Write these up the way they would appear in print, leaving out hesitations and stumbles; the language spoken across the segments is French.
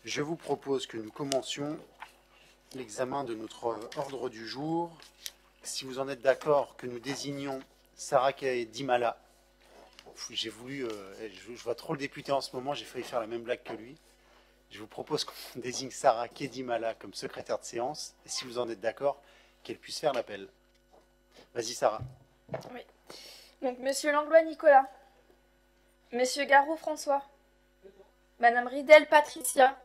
Je vous propose que nous commencions l'examen de notre ordre du jour. Si vous en êtes d'accord, que nous désignions Sarah Kedimala. J'ai voulu, je vois trop le député en ce moment, j'ai failli faire la même blague que lui. Je vous propose qu'on désigne Sarah Kedimala comme secrétaire de séance, et si vous en êtes d'accord, qu'elle puisse faire l'appel. Vas-y Sarah. Oui. Donc Monsieur Langlois Nicolas, Monsieur Garot François, Madame Ridel Patricia,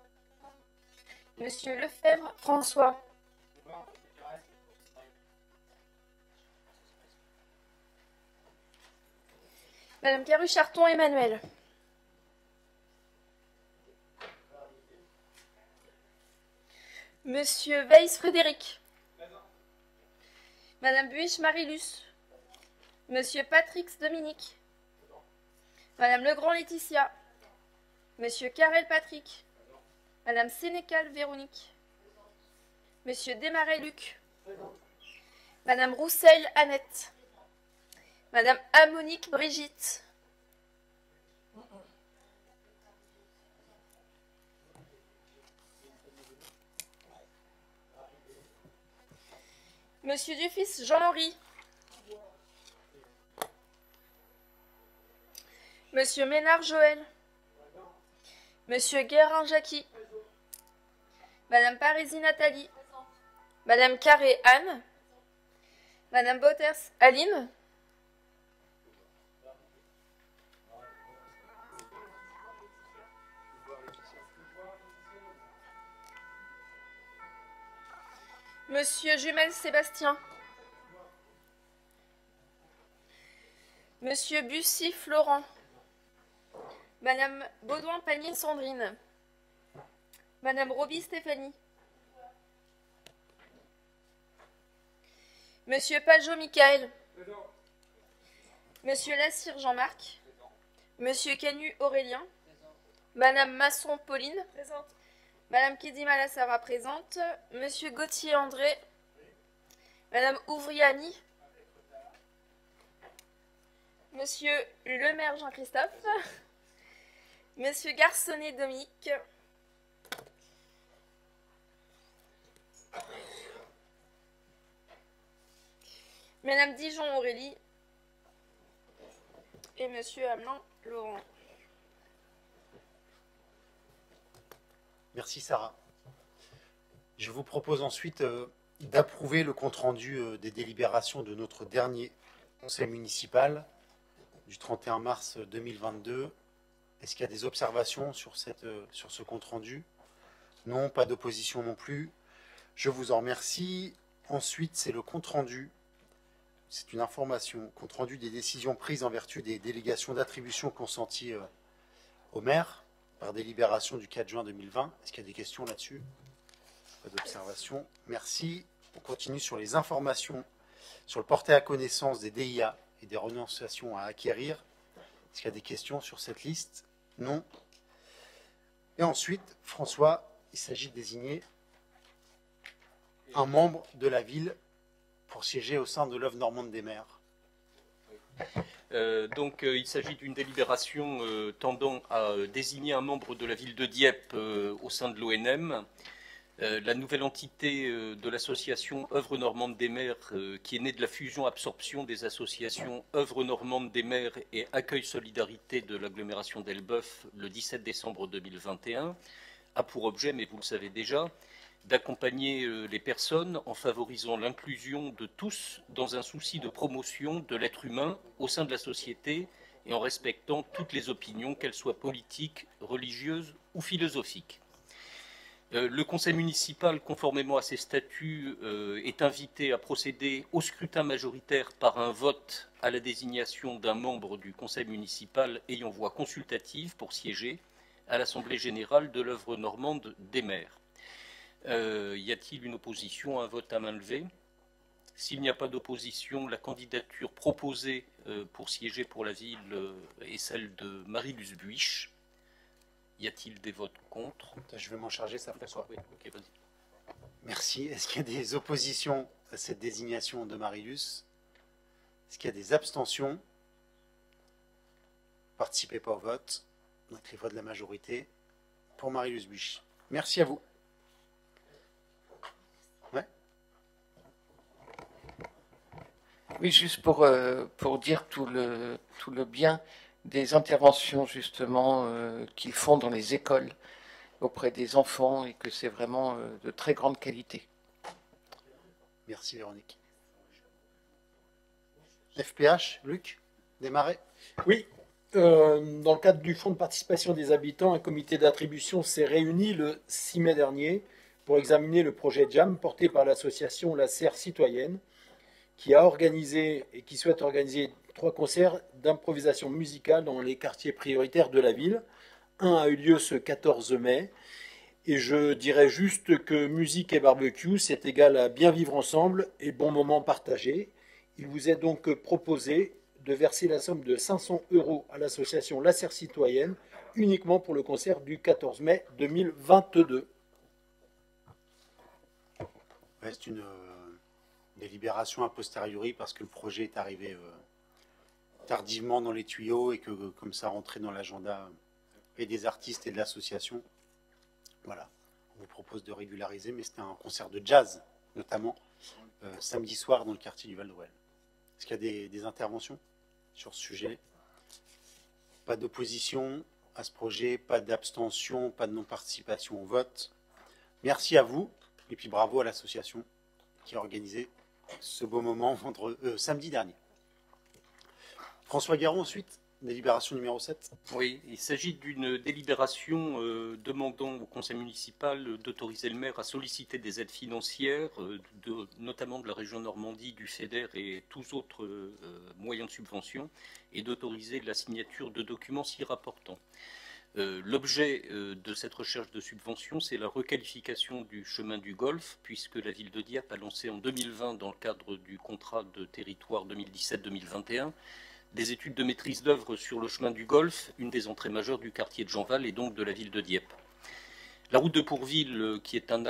Monsieur Lefebvre François, Madame Caru-Charton Emmanuel, Monsieur Weiss Frédéric, Madame Buich Marilus, Monsieur Patrix Dominique, Madame Legrand Laetitia, Monsieur Carrel Patrick, Madame Sénécal Véronique, Monsieur Desmarais Luc, Madame Roussel Annette, Madame Amonique Brigitte, Monsieur Dufils Jean-Henri, Monsieur Ménard Joël, Monsieur Guérin Jackie, Madame Parisi Nathalie, Madame Carré Anne, Madame Botters Aline, Monsieur Jumel Sébastien, Monsieur Bussy Florent, Madame Baudouin Panier Sandrine, Madame Roby Stéphanie, Monsieur Pajot Michael, Monsieur Lassire Jean-Marc, Monsieur Canu Aurélien, Madame Masson Pauline, présente. Madame Kedimala Sarah présente, Monsieur Gauthier André, Madame Ouvriani, Monsieur Lemaire Jean-Christophe, Monsieur Garçonnet Dominique, Madame Dijon Aurélie et Monsieur Hamelin Laurent. Merci Sarah. Je vous propose ensuite d'approuver le compte-rendu des délibérations de notre dernier conseil municipal du 31 mars 2022. Est-ce qu'il y a des observations sur ce compte-rendu? Non, pas d'opposition non plus. Je vous en remercie. Ensuite, c'est le compte-rendu. C'est une information, compte-rendu des décisions prises en vertu des délégations d'attribution consenties au maire par délibération du 4 juin 2020. Est-ce qu'il y a des questions là-dessus? Pas d'observation. Merci. On continue sur les informations sur le porté à connaissance des DIA et des renonciations à acquérir. Est-ce qu'il y a des questions sur cette liste? Non. Et ensuite, François, il s'agit de désigner un membre de la ville pour siéger au sein de l'œuvre normande des maires. Il s'agit d'une délibération tendant à désigner un membre de la ville de Dieppe au sein de l'ONM. La nouvelle entité de l'association Œuvre normande des maires, qui est née de la fusion-absorption des associations Œuvre normande des maires et Accueil Solidarité de l'agglomération d'Elbeuf le 17 décembre 2021, a pour objet, mais vous le savez déjà, d'accompagner les personnes en favorisant l'inclusion de tous dans un souci de promotion de l'être humain au sein de la société et en respectant toutes les opinions, qu'elles soient politiques, religieuses ou philosophiques. Le conseil municipal, conformément à ses statuts, est invité à procéder au scrutin majoritaire par un vote à la désignation d'un membre du conseil municipal ayant voix consultative pour siéger à l'Assemblée générale de l'œuvre normande des maires. Y a-t-il une opposition à un vote à main levée? S'il n'y a pas d'opposition, la candidature proposée pour siéger pour la ville est celle de Marie-Luce Buich. Y a-t-il des votes contre? Je vais m'en charger, ça François. Oui, ok, vas-y. Merci. Est-ce qu'il y a des oppositions à cette désignation de Marie-Luce? Est-ce qu'il y a des abstentions? Participez pas au vote. Donc les voix de la majorité pour Marie-Luce Buich. Merci à vous. Ouais. Oui, juste pour dire tout le bien des interventions justement qu'ils font dans les écoles auprès des enfants et que c'est vraiment de très grande qualité. Merci Véronique. FPH, Luc, démarrez. Oui, dans le cadre du Fonds de participation des habitants, un comité d'attribution s'est réuni le 6 mai dernier pour examiner le projet JAM porté par l'association La Serre Citoyenne qui a organisé et qui souhaite organiser 3 concerts d'improvisation musicale dans les quartiers prioritaires de la ville. Un a eu lieu ce 14 mai et je dirais juste que musique et barbecue, c'est égal à bien vivre ensemble et bon moment partagé. Il vous est donc proposé de verser la somme de 500 € à l'association La Serre Citoyenne uniquement pour le concert du 14 mai 2022. Ouais, c'est une délibération a posteriori parce que le projet est arrivé tardivement dans les tuyaux et que comme ça rentrait dans l'agenda et des artistes et de l'association. Voilà, on vous propose de régulariser, mais c'était un concert de jazz, notamment samedi soir dans le quartier du Val-d'Ouel. Est-ce qu'il y a des interventions sur ce sujet? Pas d'opposition à ce projet, pas d'abstention, pas de non-participation au vote. Merci à vous, et puis bravo à l'association qui a organisé ce beau moment samedi dernier. François Guéron, ensuite, délibération numéro 7. Oui, il s'agit d'une délibération demandant au conseil municipal d'autoriser le maire à solliciter des aides financières, notamment de la région Normandie, du FEDER et tous autres moyens de subvention, et d'autoriser la signature de documents s'y rapportant. L'objet de cette recherche de subvention, c'est la requalification du chemin du Golfe, puisque la ville de Dieppe a lancé en 2020, dans le cadre du contrat de territoire 2017-2021, des études de maîtrise d'œuvre sur le chemin du Golfe, une des entrées majeures du quartier de Jeanval et donc de la ville de Dieppe. La route de Pourville, qui est un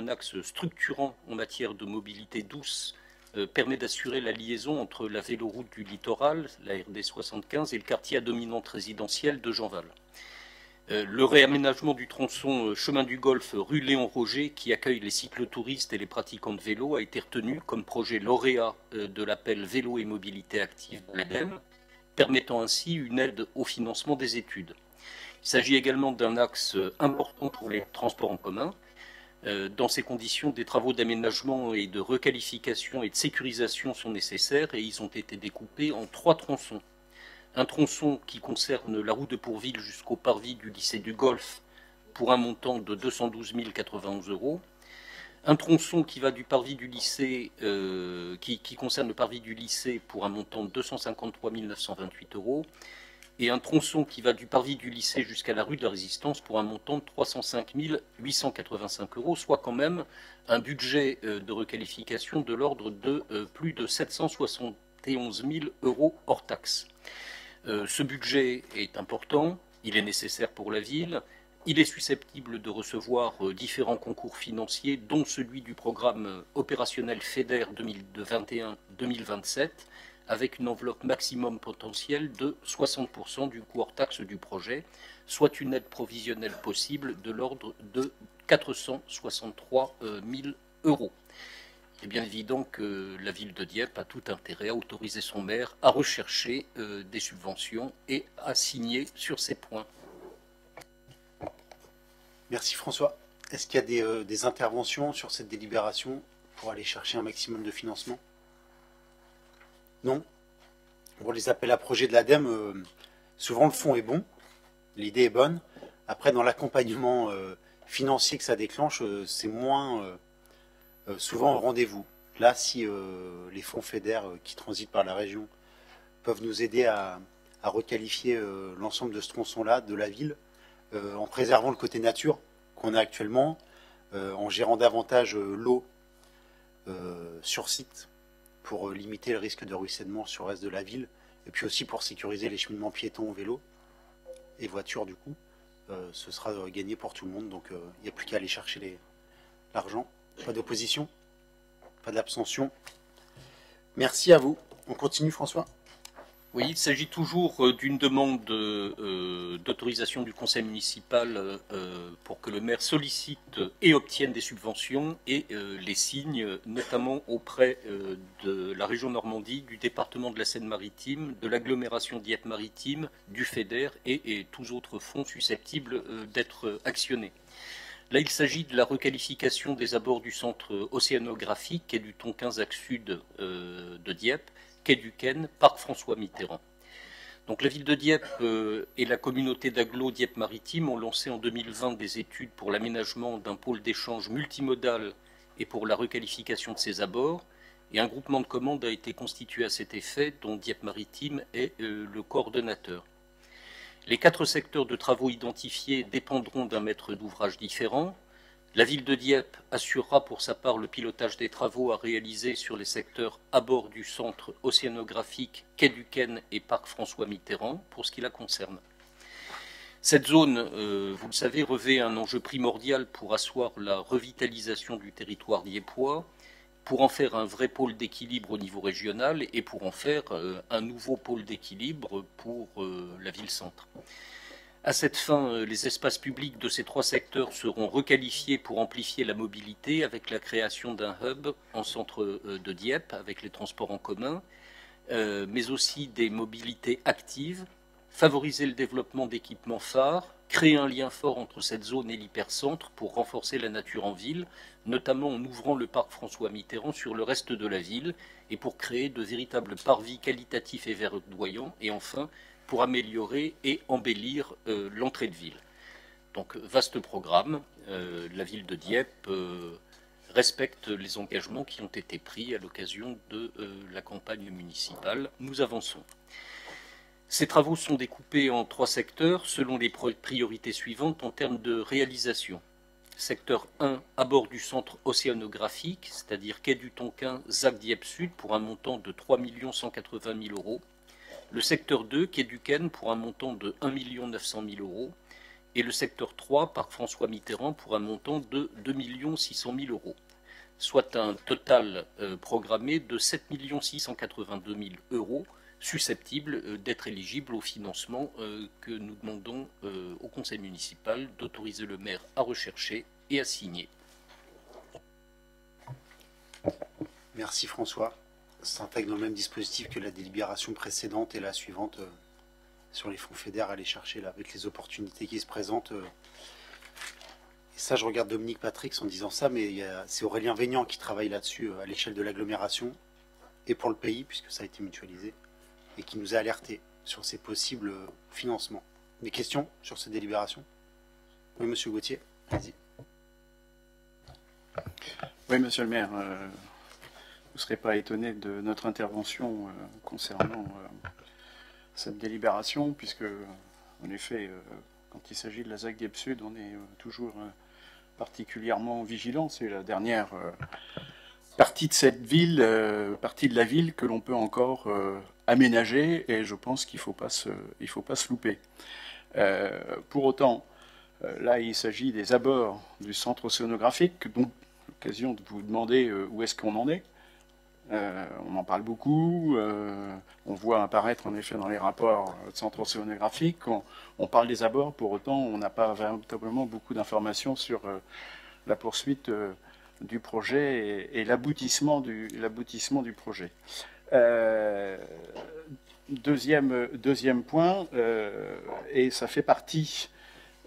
axe structurant en matière de mobilité douce, permet d'assurer la liaison entre la véloroute du littoral, la RD 75, et le quartier à dominante résidentielle de Jeanval. Le réaménagement du tronçon chemin du Golfe rue Léon Roger, qui accueille les cyclotouristes et les pratiquants de vélo, a été retenu comme projet lauréat de l'appel Vélo et mobilité active de l'ADEME, permettant ainsi une aide au financement des études. Il s'agit également d'un axe important pour les transports en commun. Dans ces conditions, des travaux d'aménagement et de requalification et de sécurisation sont nécessaires et ils ont été découpés en 3 tronçons. Un tronçon qui concerne la route de Pourville jusqu'au parvis du lycée du Golfe pour un montant de 212 091 €. Un tronçon qui va du parvis du lycée, qui concerne le parvis du lycée pour un montant de 253 928 €. Et un tronçon qui va du parvis du lycée jusqu'à la rue de la Résistance pour un montant de 305 885 €, soit quand même un budget de requalification de l'ordre de plus de 771 000 € hors taxes. Ce budget est important, il est nécessaire pour la ville, il est susceptible de recevoir différents concours financiers, dont celui du programme opérationnel FEDER 2021-2027, avec une enveloppe maximum potentielle de 60% du coût hors taxe du projet, soit une aide provisionnelle possible de l'ordre de 463 000 €. Il est bien évident que la ville de Dieppe a tout intérêt à autoriser son maire à rechercher des subventions et à signer sur ces points. Merci François. Est-ce qu'il y a des interventions sur cette délibération pour aller chercher un maximum de financement? Non. Pour les appels à projets de l'ADEME, souvent le fond est bon, l'idée est bonne. Après, dans l'accompagnement financier que ça déclenche, c'est moins souvent au rendez-vous. Là, si les fonds FEDER qui transitent par la région peuvent nous aider à requalifier l'ensemble de ce tronçon-là, de la ville, en préservant le côté nature qu'on a actuellement, en gérant davantage l'eau sur site pour limiter le risque de ruissellement sur le reste de la ville, et puis aussi pour sécuriser les cheminements piétons, vélos et voitures du coup, ce sera gagné pour tout le monde, donc il n'y a plus qu'à aller chercher l'argent. Pas d'opposition, pas d'abstention. Merci à vous. On continue François. Oui, il s'agit toujours d'une demande d'autorisation du conseil municipal pour que le maire sollicite et obtienne des subventions et les signe, notamment auprès de la région Normandie, du département de la Seine-Maritime, de l'agglomération Dieppe-Maritime, du FEDER et tous autres fonds susceptibles d'être actionnés. Là, il s'agit de la requalification des abords du centre océanographique, quai du Tonquin axe sud de Dieppe, quai du Ken, parc François Mitterrand. Donc la ville de Dieppe et la communauté d'agglo Dieppe-Maritime ont lancé en 2020 des études pour l'aménagement d'un pôle d'échange multimodal et pour la requalification de ses abords. Et un groupement de commandes a été constitué à cet effet, dont Dieppe-Maritime est le coordonnateur. Les 4 secteurs de travaux identifiés dépendront d'un maître d'ouvrage différent. La ville de Dieppe assurera pour sa part le pilotage des travaux à réaliser sur les secteurs abords du centre océanographique, quai du Ken et parc François Mitterrand, pour ce qui la concerne. Cette zone, vous le savez, revêt un enjeu primordial pour asseoir la revitalisation du territoire dieppois, pour en faire un vrai pôle d'équilibre au niveau régional et pour en faire un nouveau pôle d'équilibre pour la ville-centre. À cette fin, les espaces publics de ces 3 secteurs seront requalifiés pour amplifier la mobilité avec la création d'un hub en centre de Dieppe avec les transports en commun, mais aussi des mobilités actives, favoriser le développement d'équipements phares, créer un lien fort entre cette zone et l'hypercentre pour renforcer la nature en ville, notamment en ouvrant le parc François Mitterrand sur le reste de la ville et pour créer de véritables parvis qualitatifs et verdoyants, et enfin pour améliorer et embellir l'entrée de ville. Donc vaste programme, la ville de Dieppe respecte les engagements qui ont été pris à l'occasion de la campagne municipale. Nous avançons. Ces travaux sont découpés en 3 secteurs selon les priorités suivantes en termes de réalisation. Secteur 1, abord du centre océanographique, c'est-à-dire quai du Tonquin, ZAC Dieppe Sud, pour un montant de 3 180 000 euros. Le secteur 2, quai du Ken, pour un montant de 1 900 000 euros. Et le secteur 3, parc François Mitterrand, pour un montant de 2 600 000 euros. Soit un total programmé de 7 682 000 euros, susceptibles d'être éligibles au financement que nous demandons au conseil municipal d'autoriser le maire à rechercher et à signer. Merci François. S'intègre dans le même dispositif que la délibération précédente et la suivante sur les fonds FEDER à aller chercher là, avec les opportunités qui se présentent. Et ça, je regarde Dominique Patrick en disant ça, mais c'est Aurélien Végnant qui travaille là-dessus à l'échelle de l'agglomération et pour le pays, puisque ça a été mutualisé, et qui nous a alertés sur ces possibles financements. Des questions sur ces délibérations? Oui, monsieur Gauthier, vas-y. Oui, monsieur le maire, vous ne serez pas étonné de notre intervention concernant cette délibération, puisque, en effet, quand il s'agit de la ZAC Dieppe Sud, on est toujours particulièrement vigilant. C'est la dernière partie de cette ville, partie de la ville que l'on peut encore aménager, et je pense qu'il ne faut pas se louper. Pour autant, là, il s'agit des abords du centre océanographique, donc l'occasion de vous demander où est-ce qu'on en est. On en parle beaucoup, on voit apparaître en effet dans les rapports de centre océanographique, on parle des abords, pour autant on n'a pas véritablement beaucoup d'informations sur la poursuite du projet et l'aboutissement du projet. Deuxième point, et ça fait partie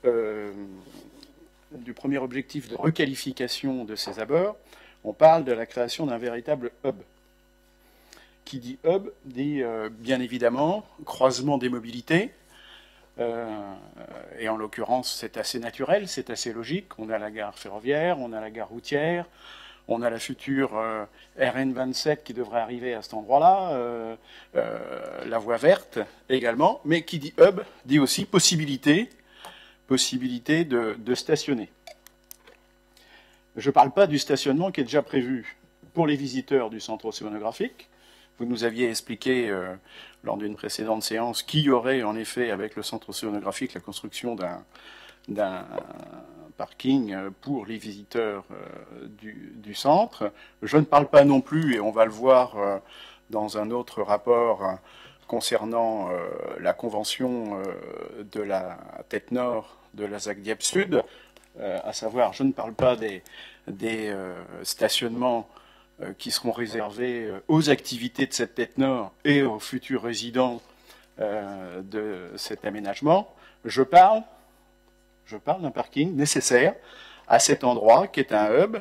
du premier objectif de requalification de ces abords, on parle de la création d'un véritable hub. Qui dit hub dit bien évidemment croisement des mobilités, et en l'occurrence c'est assez naturel, c'est assez logique. On a la gare ferroviaire, on a la gare routière, on a la future RN27 qui devrait arriver à cet endroit-là, la voie verte également, mais qui dit hub dit aussi possibilité de stationner. Je ne parle pas du stationnement qui est déjà prévu pour les visiteurs du centre océanographique. Vous nous aviez expliqué lors d'une précédente séance qu'il y aurait en effet avec le centre océanographique la construction d'un parking pour les visiteurs du centre. Je ne parle pas non plus, et on va le voir dans un autre rapport, concernant la convention de la tête nord de la ZAC Dieppe Sud, à savoir, je ne parle pas des stationnements qui seront réservés aux activités de cette tête nord et aux futurs résidents de cet aménagement. Je parle d'un parking nécessaire à cet endroit qui est un hub,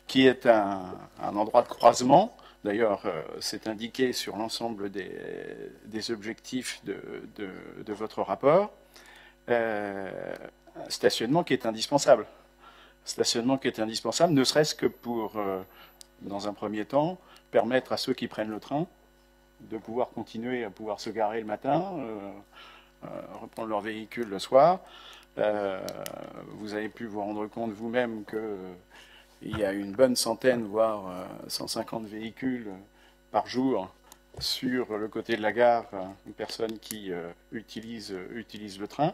qui est un endroit de croisement. D'ailleurs, c'est indiqué sur l'ensemble des objectifs de votre rapport. Stationnement qui est indispensable. Stationnement qui est indispensable, ne serait-ce que pour, dans un premier temps, permettre à ceux qui prennent le train de pouvoir continuer à pouvoir se garer le matin, reprendre leur véhicule le soir. Vous avez pu vous rendre compte vous-même qu'il y a une bonne centaine, voire 150 véhicules par jour sur le côté de la gare, une personne qui utilise le train.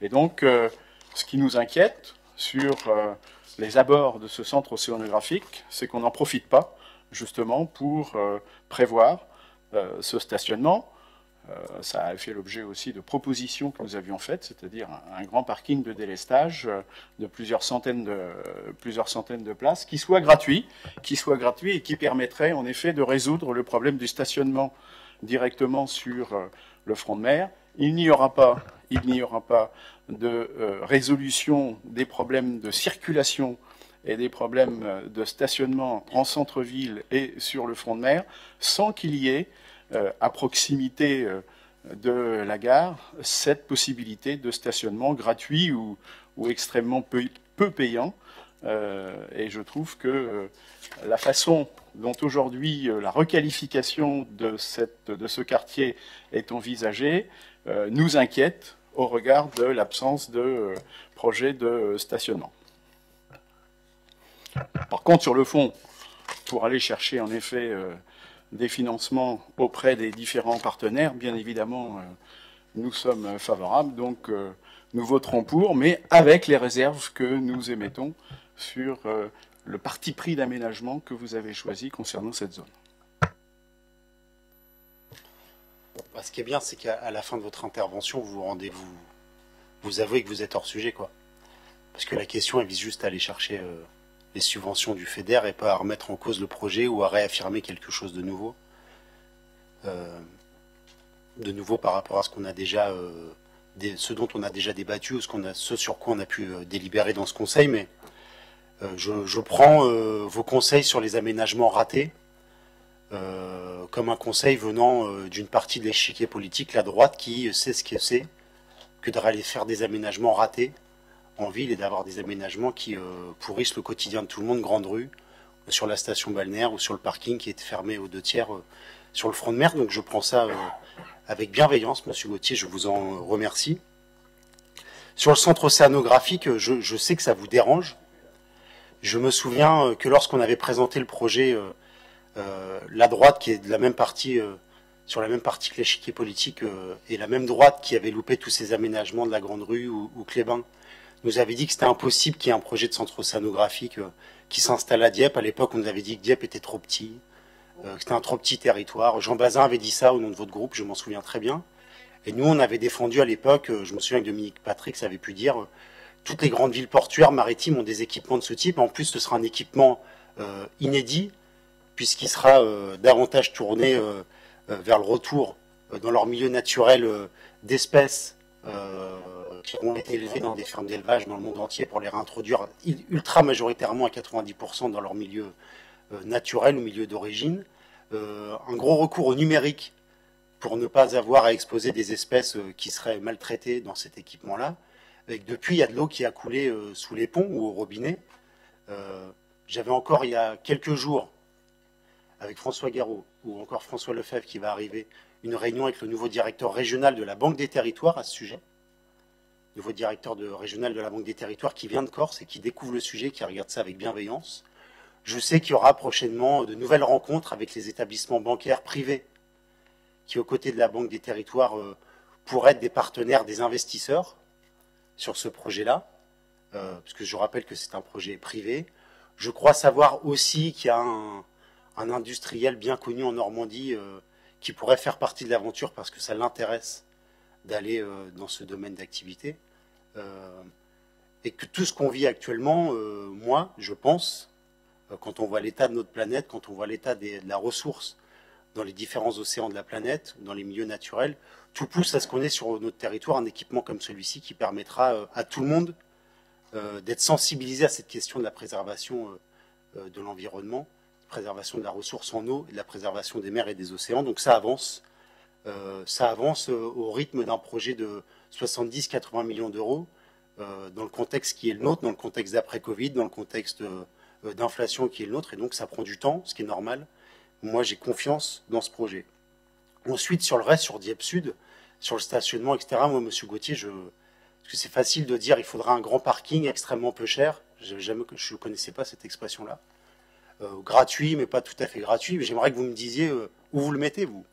Et donc, ce qui nous inquiète sur les abords de ce centre océanographique, c'est qu'on n'en profite pas, justement, pour prévoir ce stationnement. Ça a fait l'objet aussi de propositions que nous avions faites, c'est-à-dire un grand parking de délestage de plusieurs centaines de places, qui soit gratuit et qui permettrait en effet de résoudre le problème du stationnement directement sur le front de mer. Il n'y aura pas de résolution des problèmes de circulation et des problèmes de stationnement en centre-ville et sur le front de mer sans qu'il y ait à proximité de la gare cette possibilité de stationnement gratuit ou extrêmement peu payant. Et je trouve que la façon dont aujourd'hui la requalification de ce quartier est envisagée nous inquiète au regard de l'absence de projet de stationnement. Par contre, sur le fond, pour aller chercher en effet des financements auprès des différents partenaires, bien évidemment, nous sommes favorables, donc nous voterons pour, mais avec les réserves que nous émettons sur le parti pris d'aménagement que vous avez choisi concernant cette zone. Ce qui est bien, c'est qu'à la fin de votre intervention, vous avouez que vous êtes hors sujet, quoi. Parce que la question, elle vise juste à aller chercher les subventions du FEDER et pas à remettre en cause le projet ou à réaffirmer quelque chose de nouveau. Par rapport à ce qu'on a déjà, ce dont on a déjà débattu ou ce sur quoi on a pu délibérer dans ce conseil. Mais je prends vos conseils sur les aménagements ratés comme un conseil venant d'une partie de l'échiquier politique, la droite, qui sait ce que c'est que d'aller faire des aménagements ratés en ville et d'avoir des aménagements qui pourrissent le quotidien de tout le monde, grande rue, sur la station balnéaire ou sur le parking qui est fermé aux 2/3 sur le front de mer. Donc je prends ça avec bienveillance, Monsieur Gauthier, je vous en remercie. Sur le centre océanographique, je sais que ça vous dérange. Je me souviens que lorsqu'on avait présenté le projet, la droite qui est de la même partie, sur la même partie que l'échiquier politique, et la même droite qui avait loupé tous ces aménagements de la Grande Rue ou Clébin, nous avait dit que c'était impossible qu'il y ait un projet de centre océanographique qui s'installe à Dieppe. À l'époque, on nous avait dit que Dieppe était trop petit, que c'était un trop petit territoire. Jean Bazin avait dit ça au nom de votre groupe, je m'en souviens très bien. Et nous, on avait défendu à l'époque, je me souviens que Dominique Patrick avait pu dire, toutes les grandes villes portuaires maritimes ont des équipements de ce type. En plus, ce sera un équipement inédit, puisqu'il sera davantage tourné vers le retour dans leur milieu naturel d'espèces qui ont été élevées dans des fermes d'élevage dans le monde entier pour les réintroduire ultra majoritairement à 90% dans leur milieu naturel ou milieu d'origine. Un gros recours au numérique pour ne pas avoir à exposer des espèces qui seraient maltraitées dans cet équipement-là. Et depuis, il y a de l'eau qui a coulé sous les ponts ou au robinet. J'avais encore, il y a quelques jours, avec François Garot ou encore François Lefebvre qui va arriver, une réunion avec le nouveau directeur régional de la Banque des Territoires à ce sujet. Nouveau directeur régional de la Banque des Territoires qui vient de Corse et qui découvre le sujet, qui regarde ça avec bienveillance. Je sais qu'il y aura prochainement de nouvelles rencontres avec les établissements bancaires privés qui, aux côtés de la Banque des Territoires, pourraient être des partenaires des investisseurs sur ce projet-là, parce que je rappelle que c'est un projet privé. Je crois savoir aussi qu'il y a un industriel bien connu en Normandie qui pourrait faire partie de l'aventure parce que ça l'intéresse d'aller dans ce domaine d'activité. Et que tout ce qu'on vit actuellement, moi, je pense, quand on voit l'état de notre planète, quand on voit l'état de la ressource dans les différents océans de la planète, dans les milieux naturels, tout pousse à ce qu'on ait sur notre territoire un équipement comme celui-ci qui permettra à tout le monde d'être sensibilisé à cette question de la préservation de l'environnement, préservation de la ressource en eau et de la préservation des mers et des océans. Donc ça avance au rythme d'un projet de 70-80 millions d'euros dans le contexte qui est le nôtre, dans le contexte d'après-Covid, dans le contexte d'inflation qui est le nôtre, et donc ça prend du temps, ce qui est normal. Moi, j'ai confiance dans ce projet. Ensuite, sur le reste, sur Dieppe Sud, sur le stationnement, etc., moi, Monsieur Gauthier, parce que c'est facile de dire il faudra un grand parking extrêmement peu cher. Je ne connaissais pas cette expression-là. Gratuit, mais pas tout à fait gratuit. J'aimerais que vous me disiez où vous le mettez, vous,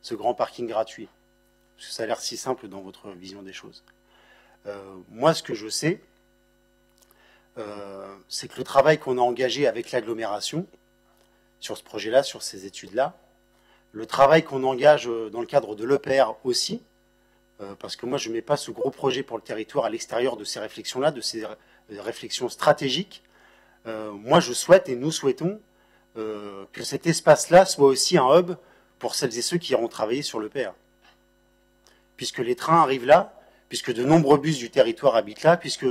ce grand parking gratuit. Parce que ça a l'air si simple dans votre vision des choses. Moi, ce que je sais, c'est que le travail qu'on a engagé avec l'agglomération, sur ce projet-là, sur ces études-là, le travail qu'on engage dans le cadre de l'EPR aussi, parce que moi je ne mets pas ce gros projet pour le territoire à l'extérieur de ces réflexions-là, de ces réflexions stratégiques. Moi je souhaite et nous souhaitons que cet espace-là soit aussi un hub pour celles et ceux qui iront travailler sur l'EPR. Puisque les trains arrivent là, puisque de nombreux bus du territoire habitent là, puisque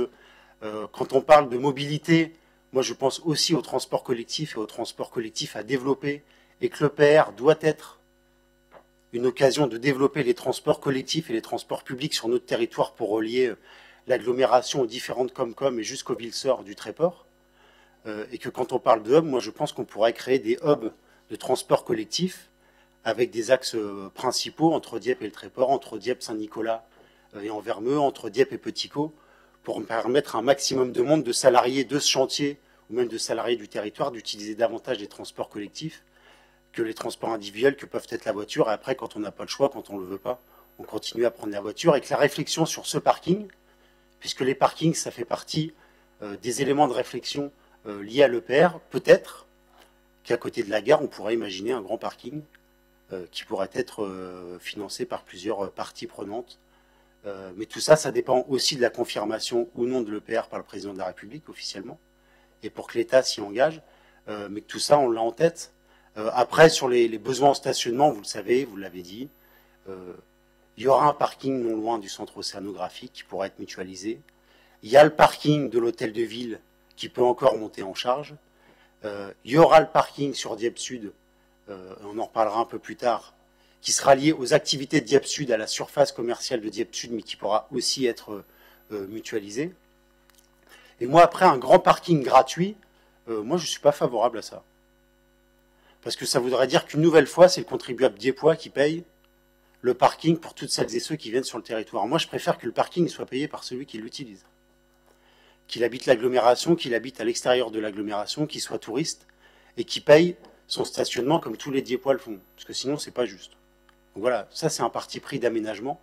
quand on parle de mobilité, moi je pense aussi au transport collectif et au transport collectif à développer, et que l'EPR doit être une occasion de développer les transports collectifs et les transports publics sur notre territoire pour relier l'agglomération aux différentes Comcom et jusqu'aux villes-sœurs du Tréport. Et que quand on parle de hub, moi je pense qu'on pourrait créer des hubs de transport collectif avec des axes principaux entre Dieppe et le Tréport, entre Dieppe, Saint-Nicolas et Anvermeux, entre Dieppe et Petit-Caux, pour permettre à un maximum de monde, de salariés de ce chantier, ou même de salariés du territoire, d'utiliser davantage les transports collectifs que les transports individuels que peuvent être la voiture. Et après, quand on n'a pas le choix, quand on ne le veut pas, on continue à prendre la voiture. Et que la réflexion sur ce parking, puisque les parkings, ça fait partie des éléments de réflexion liés à l'EPR, peut-être qu'à côté de la gare, on pourrait imaginer un grand parking qui pourrait être financé par plusieurs parties prenantes. Mais tout ça, ça dépend aussi de la confirmation ou non de l'EPR par le président de la République officiellement, et pour que l'État s'y engage, mais que tout ça, on l'a en tête. Après, sur les besoins en stationnement, vous le savez, vous l'avez dit, il y aura un parking non loin du centre océanographique qui pourra être mutualisé. Il y a le parking de l'hôtel de ville qui peut encore monter en charge. Il y aura le parking sur Dieppe Sud, on en reparlera un peu plus tard, qui sera lié aux activités de Dieppe Sud, à la surface commerciale de Dieppe Sud, mais qui pourra aussi être mutualisé. Et moi, après, un grand parking gratuit, moi, je ne suis pas favorable à ça. Parce que ça voudrait dire qu'une nouvelle fois, c'est le contribuable diepois qui paye le parking pour toutes celles et ceux qui viennent sur le territoire. Moi, je préfère que le parking soit payé par celui qui l'utilise. Qu'il habite l'agglomération, qu'il habite à l'extérieur de l'agglomération, qu'il soit touriste, et qui paye son stationnement comme tous les diepois le font. Parce que sinon, c'est pas juste. Donc voilà, ça c'est un parti pris d'aménagement.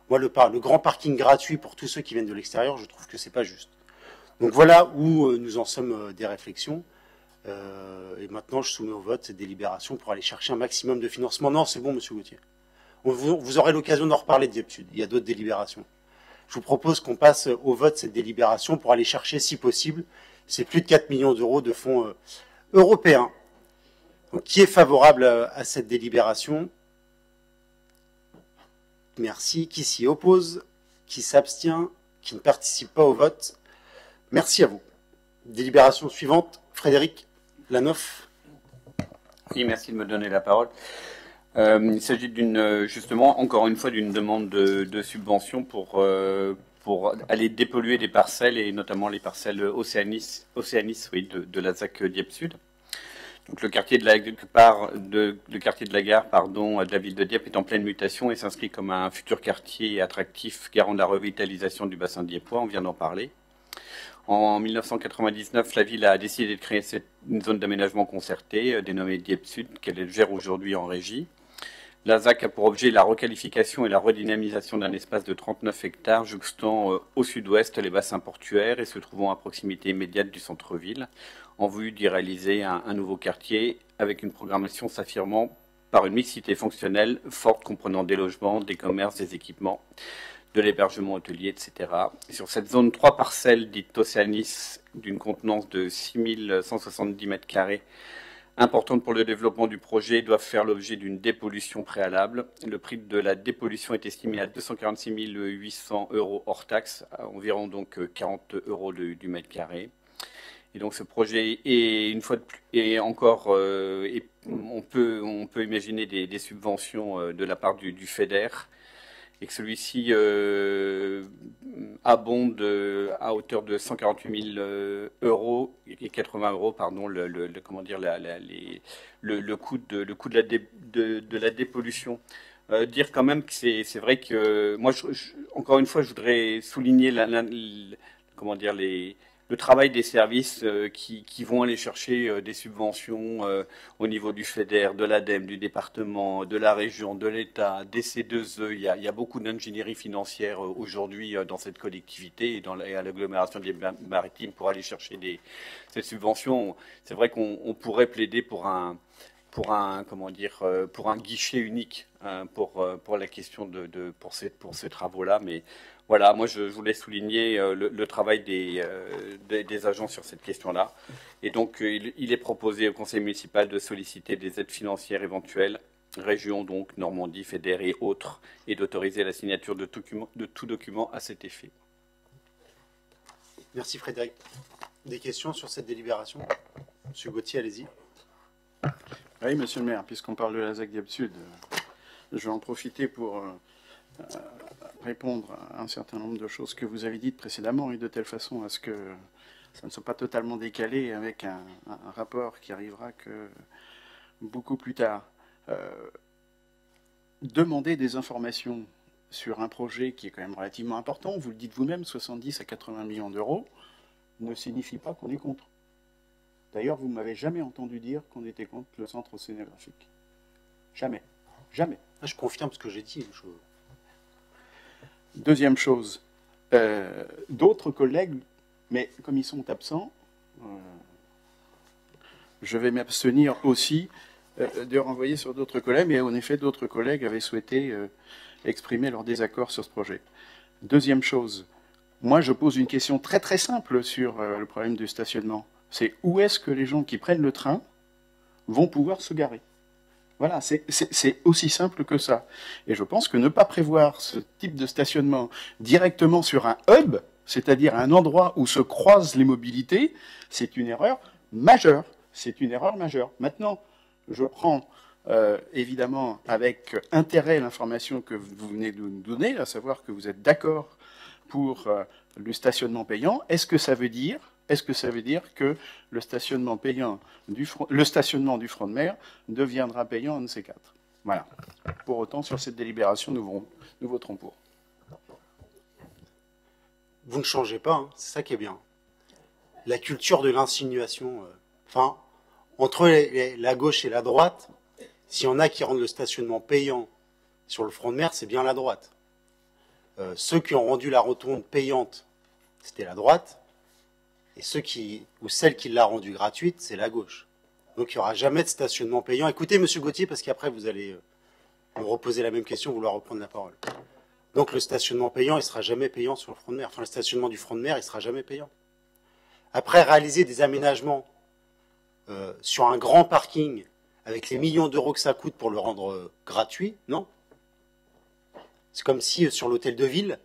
Moi, le grand parking gratuit pour tous ceux qui viennent de l'extérieur, je trouve que c'est pas juste. Donc voilà où nous en sommes des réflexions. Et maintenant, je soumets au vote cette délibération pour aller chercher un maximum de financement. Non, c'est bon, Monsieur Gauthier. Vous aurez l'occasion d'en reparler de Dieppe Sud. Il y a d'autres délibérations. Je vous propose qu'on passe au vote cette délibération pour aller chercher, si possible, ces plus de 4 millions d'euros de fonds européens. Donc, qui est favorable à cette délibération? Merci. Qui s'y oppose? Qui s'abstient? Qui ne participe pas au vote? Merci à vous. Délibération suivante. Frédéric Lanoff. Oui, merci de me donner la parole. Il s'agit justement, encore une fois, d'une demande de subvention pour aller dépolluer des parcelles, et notamment les parcelles Océanis oui, de la ZAC Dieppe Sud. Donc, le quartier de la gare, de la ville de Dieppe est en pleine mutation et s'inscrit comme un futur quartier attractif garant de la revitalisation du bassin diepois. On vient d'en parler. En 1999, la ville a décidé de créer une zone d'aménagement concerté dénommée Dieppe Sud, qu'elle gère aujourd'hui en régie. La ZAC a pour objet la requalification et la redynamisation d'un espace de 39 hectares jouxtant au sud-ouest les bassins portuaires et se trouvant à proximité immédiate du centre-ville, en vue d'y réaliser un nouveau quartier avec une programmation s'affirmant par une mixité fonctionnelle forte comprenant des logements, des commerces, des équipements, de l'hébergement hôtelier, etc. Sur cette zone, 3 parcelles dites Océanis d'une contenance de 6170 m², importantes pour le développement du projet, doivent faire l'objet d'une dépollution préalable. Le prix de la dépollution est estimé à 246 800 € hors taxe, à environ donc 40 € du mètre carré. Et donc ce projet est une fois de plus, et encore, on peut imaginer des subventions de la part du FEDER, et que celui-ci abonde à hauteur de 148 000 € et 80 €, pardon, le coût de la dépollution. Dire quand même que c'est vrai que moi, encore une fois, je voudrais souligner le travail des services qui vont aller chercher des subventions au niveau du FEDER, de l'ADEME, du département, de la région, de l'État, des C2E. Il y a beaucoup d'ingénierie financière aujourd'hui dans cette collectivité et à l'agglomération des Maritimes pour aller chercher cette subvention. C'est vrai qu'on pourrait plaider pour un guichet unique pour la question pour ces travaux-là, mais voilà, moi je voulais souligner le travail des agents sur cette question-là. Et donc il est proposé au conseil municipal de solliciter des aides financières éventuelles, région donc, Normandie, FEDER et autres, et d'autoriser la signature de tout document à cet effet. Merci Frédéric. Des questions sur cette délibération? Monsieur Gauthier, allez-y. Oui, monsieur le maire, puisqu'on parle de la ZAC Dieppe Sud, je vais en profiter pour répondre à un certain nombre de choses que vous avez dites précédemment, et de telle façon à ce que ça ne soit pas totalement décalé avec un rapport qui arrivera que beaucoup plus tard. Demander des informations sur un projet qui est quand même relativement important, vous le dites vous-même, 70 à 80 millions d'euros, ne signifie pas qu'on est contre. D'ailleurs, vous ne m'avez jamais entendu dire qu'on était contre le centre océanographique. Jamais. Jamais. Je confirme ce que j'ai dit. Deuxième chose, d'autres collègues, mais comme ils sont absents, je vais m'abstenir aussi de renvoyer sur d'autres collègues, mais en effet, d'autres collègues avaient souhaité exprimer leur désaccord sur ce projet. Deuxième chose, moi je pose une question très très simple sur le problème du stationnement. C'est où est-ce que les gens qui prennent le train vont pouvoir se garer? Voilà, c'est aussi simple que ça. Et je pense que ne pas prévoir ce type de stationnement directement sur un hub, c'est-à-dire un endroit où se croisent les mobilités, c'est une erreur majeure. C'est une erreur majeure. Maintenant, je prends évidemment avec intérêt l'information que vous venez de nous donner, à savoir que vous êtes d'accord pour le stationnement payant. Est-ce que ça veut dire que le stationnement du front de mer deviendra payant un de ces quatre? Voilà. Pour autant, sur cette délibération, nous voterons pour. Vous ne changez pas, hein, c'est ça qui est bien. La culture de l'insinuation, entre la gauche et la droite, s'il y en a qui rendent le stationnement payant sur le front de mer, c'est bien la droite. Ceux qui ont rendu la rotonde payante, c'était la droite. Et celle qui l'a rendue gratuite, c'est la gauche. Donc il n'y aura jamais de stationnement payant. Écoutez, monsieur Gauthier, parce qu'après vous allez me reposer la même question, vouloir reprendre la parole. Donc le stationnement payant, il ne sera jamais payant sur le front de mer. Enfin, le stationnement du front de mer, il ne sera jamais payant. Après, réaliser des aménagements sur un grand parking, avec les millions d'euros que ça coûte pour le rendre gratuit, non. C'est comme si sur l'hôtel de ville,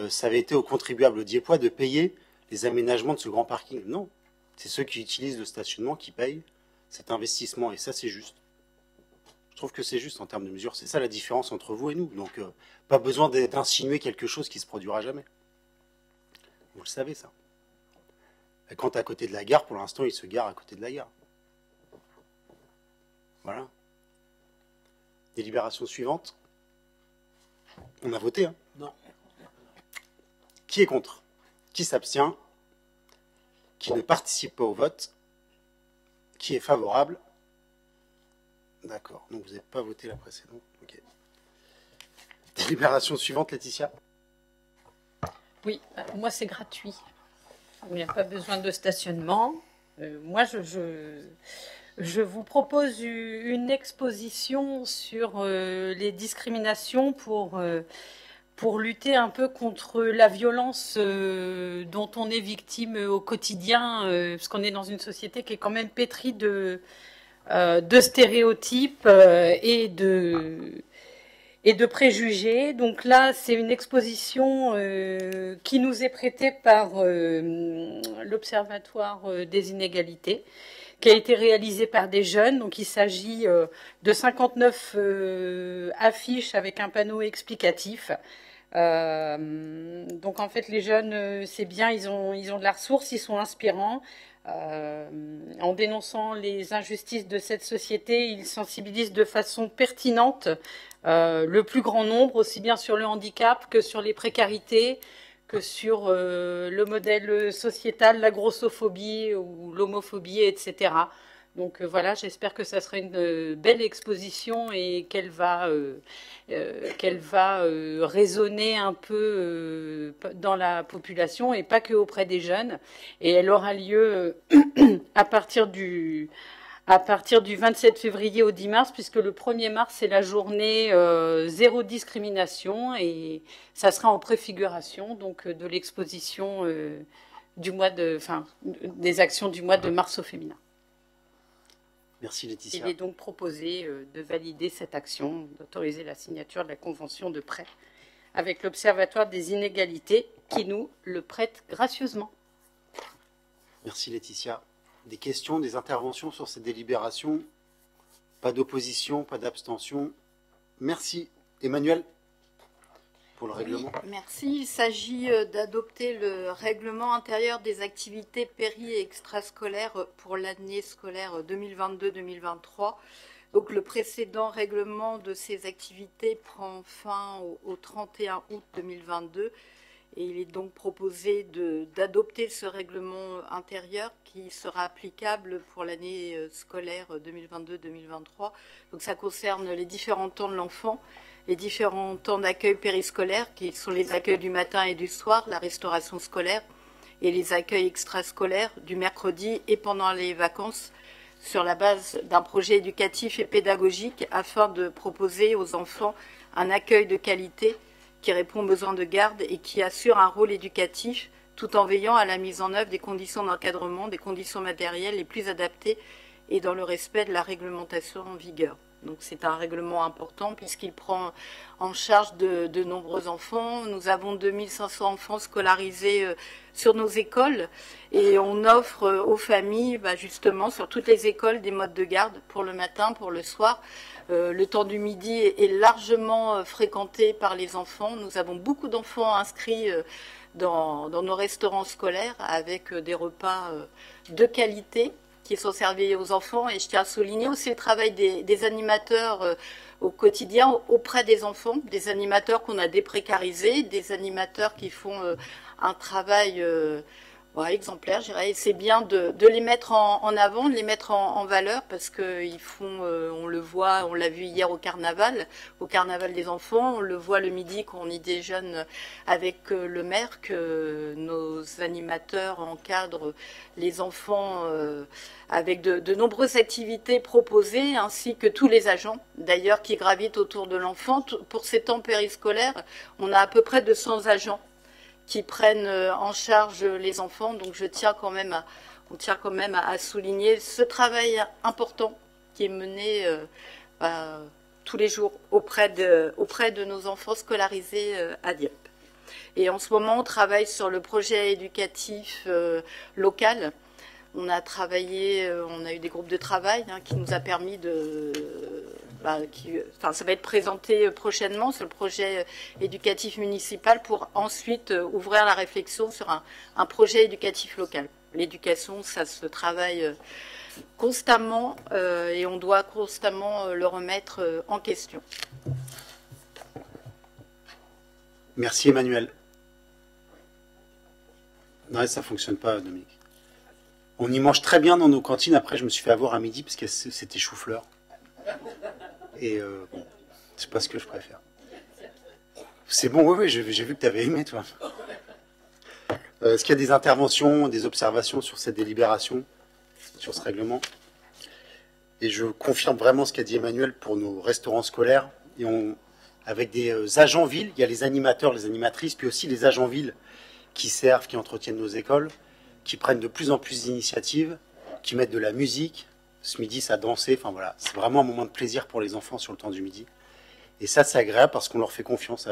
ça avait été aux contribuables diepois de payer les aménagements de ce grand parking. Non, c'est ceux qui utilisent le stationnement qui payent cet investissement. Et ça, c'est juste. Je trouve que c'est juste en termes de mesure. C'est ça la différence entre vous et nous. Donc, pas besoin d'insinuer quelque chose qui ne se produira jamais. Vous le savez, ça. Et quand à côté de la gare, pour l'instant, il se gare à côté de la gare. Voilà. Délibération suivante. On a voté, hein? Non. Qui est contre? Qui s'abstient? Qui ne participe pas au vote? Qui est favorable? D'accord. Donc vous n'avez pas voté la précédente. Ok. Délibération suivante, Laetitia. Oui, moi c'est gratuit. Il n'y a pas besoin de stationnement. Moi, Je vous propose une exposition sur les discriminations pour lutter un peu contre la violence dont on est victime au quotidien, parce qu'on est dans une société qui est quand même pétrie de stéréotypes et de préjugés. Donc là, c'est une exposition qui nous est prêtée par l'Observatoire des inégalités, qui a été réalisée par des jeunes. Donc il s'agit de 59 affiches avec un panneau explicatif. Donc en fait, les jeunes, c'est bien, ils ont de la ressource, ils sont inspirants. En dénonçant les injustices de cette société, ils sensibilisent de façon pertinente le plus grand nombre, aussi bien sur le handicap que sur les précarités, que sur le modèle sociétal, la grossophobie ou l'homophobie, etc. Donc voilà, j'espère que ça sera une belle exposition et qu'elle va résonner un peu dans la population et pas que auprès des jeunes. Et elle aura lieu à partir du 27 février au 10 mars, puisque le 1er mars, c'est la journée zéro discrimination, et ça sera en préfiguration donc, de l'exposition des actions du mois de mars au féminin. Merci Laetitia. Il est donc proposé de valider cette action, d'autoriser la signature de la convention de prêt avec l'Observatoire des inégalités qui nous le prête gracieusement. Merci Laetitia. Des questions, des interventions sur cette délibération? Pas d'opposition, pas d'abstention. Merci. Emmanuel, pour le règlement. Oui, merci. Il s'agit d'adopter le règlement intérieur des activités péri- et extrascolaires pour l'année scolaire 2022-2023. Donc le précédent règlement de ces activités prend fin au 31 août 2022. Et il est donc proposé d'adopter ce règlement intérieur qui sera applicable pour l'année scolaire 2022-2023. Donc ça concerne les différents temps de l'enfant, les différents temps d'accueil périscolaire, qui sont les accueils du matin et du soir, la restauration scolaire, et les accueils extrascolaires du mercredi et pendant les vacances, sur la base d'un projet éducatif et pédagogique afin de proposer aux enfants un accueil de qualité qui répond aux besoins de garde et qui assure un rôle éducatif tout en veillant à la mise en œuvre des conditions d'encadrement, des conditions matérielles les plus adaptées et dans le respect de la réglementation en vigueur. Donc c'est un règlement important puisqu'il prend en charge de nombreux enfants. Nous avons 2500 enfants scolarisés sur nos écoles et on offre aux familles justement sur toutes les écoles des modes de garde pour le matin, pour le soir. Le temps du midi est largement fréquenté par les enfants. Nous avons beaucoup d'enfants inscrits dans nos restaurants scolaires avec des repas de qualité qui sont servis aux enfants. Et je tiens à souligner aussi le travail des animateurs au quotidien auprès des enfants, des animateurs qu'on a déprécarisés, des animateurs qui font un travail exemplaire, je dirais. C'est bien de les mettre en avant, de les mettre en valeur, parce qu'ils font, on le voit, on l'a vu hier au carnaval des enfants, on le voit le midi quand on y déjeune avec le maire, que nos animateurs encadrent les enfants avec de nombreuses activités proposées, ainsi que tous les agents, d'ailleurs, qui gravitent autour de l'enfant. Pour ces temps périscolaires, on a à peu près 200 agents qui prennent en charge les enfants. Donc on tient quand même à souligner ce travail important qui est mené tous les jours auprès de nos enfants scolarisés à Dieppe. Et en ce moment, on travaille sur le projet éducatif local. On a eu des groupes de travail qui nous a permis ça va être présenté prochainement sur le projet éducatif municipal pour ensuite ouvrir la réflexion sur un projet éducatif local. L'éducation, ça se travaille constamment et on doit constamment le remettre en question. Merci Emmanuel. Non, ça ne fonctionne pas, Dominique. On y mange très bien dans nos cantines. Après, je me suis fait avoir à midi parce que c'était chou-fleur. Et bon, c'est pas ce que je préfère. C'est bon, oui, j'ai vu que tu avais aimé, toi. Est-ce qu'il y a des interventions, des observations sur cette délibération, sur ce règlement? Et je confirme vraiment ce qu'a dit Emmanuel pour nos restaurants scolaires. Et avec des agents villes, il y a les animateurs, les animatrices, puis aussi les agents villes qui servent, qui entretiennent nos écoles, qui prennent de plus en plus d'initiatives, qui mettent de la musique. Ce midi, ça dansait. Enfin voilà, c'est vraiment un moment de plaisir pour les enfants sur le temps du midi. Et ça, c'est agréable parce qu'on leur fait confiance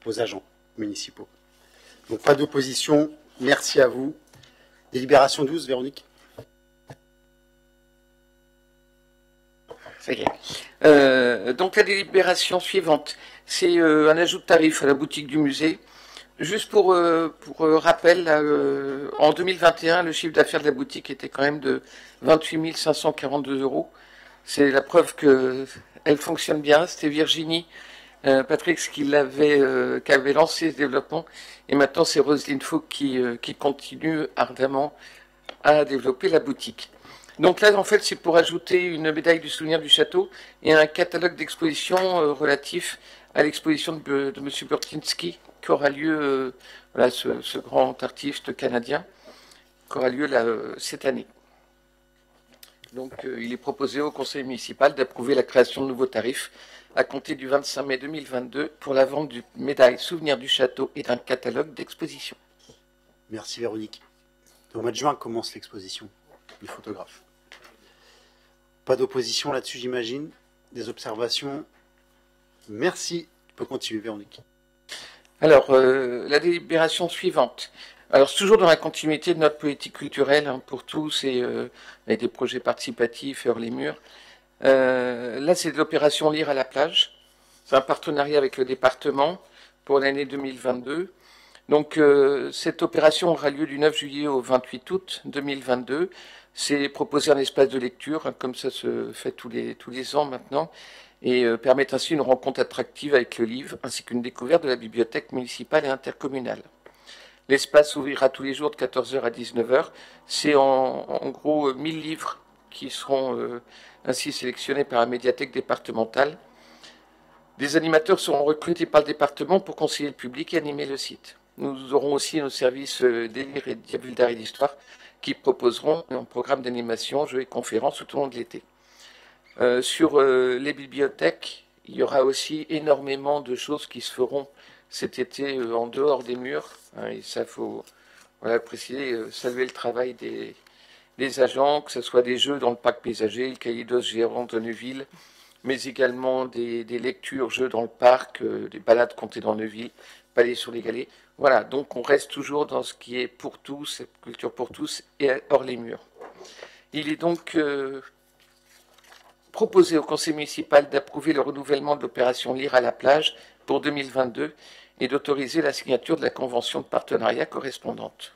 aux agents municipaux. Donc pas d'opposition. Merci à vous. Délibération 12, Véronique. Ça y est. Donc la délibération suivante, c'est un ajout de tarif à la boutique du musée. Juste pour rappel, en 2021, le chiffre d'affaires de la boutique était quand même de 28 542 €. C'est la preuve qu'elle fonctionne bien. C'était Virginie Patrick qui avait lancé ce développement. Et maintenant, c'est Roselyne Fouque qui continue ardemment à développer la boutique. Donc là, en fait, c'est pour ajouter une médaille du souvenir du château et un catalogue d'expositions relatif à l'exposition de M. Burtynsky, qui aura lieu, voilà, ce grand artiste canadien, qui aura lieu là, cette année. Donc il est proposé au conseil municipal d'approuver la création de nouveaux tarifs à compter du 25 mai 2022 pour la vente du médaille souvenir du château et d'un catalogue d'expositions. Merci Véronique. Au mois de juin commence l'exposition du photographe. Pas d'opposition là-dessus, j'imagine. Des observations. Merci. Tu peux continuer, Véronique. Alors, la délibération suivante. Alors, c'est toujours dans la continuité de notre politique culturelle pour tous et avec des projets participatifs, Heure les murs. Là, c'est de l'opération Lire à la plage. C'est un partenariat avec le département pour l'année 2022. Donc, cette opération aura lieu du 9 juillet au 28 août 2022. C'est proposer un espace de lecture, comme ça se fait tous les ans maintenant, et permettre ainsi une rencontre attractive avec le livre, ainsi qu'une découverte de la bibliothèque municipale et intercommunale. L'espace ouvrira tous les jours de 14h à 19h. C'est en gros 1000 livres qui seront ainsi sélectionnés par la médiathèque départementale. Des animateurs seront recrutés par le département pour conseiller le public et animer le site. Nous aurons aussi nos services délire et diable d'art et d'histoire qui proposeront un programme d'animation, jeux et conférences tout au long de l'été. Sur les bibliothèques, il y aura aussi énormément de choses qui se feront cet été en dehors des murs. Et ça, faut préciser, saluer le travail des agents, que ce soit des jeux dans le parc paysager, le Caïdos Géant de Neuville, mais également des lectures, jeux dans le parc, des balades comptées dans Neuville, palais sur les galets. Voilà, donc on reste toujours dans ce qui est pour tous, culture pour tous, et hors les murs. Il est donc proposé au conseil municipal d'approuver le renouvellement de l'opération Lire à la plage pour 2022 et d'autoriser la signature de la convention de partenariat correspondante.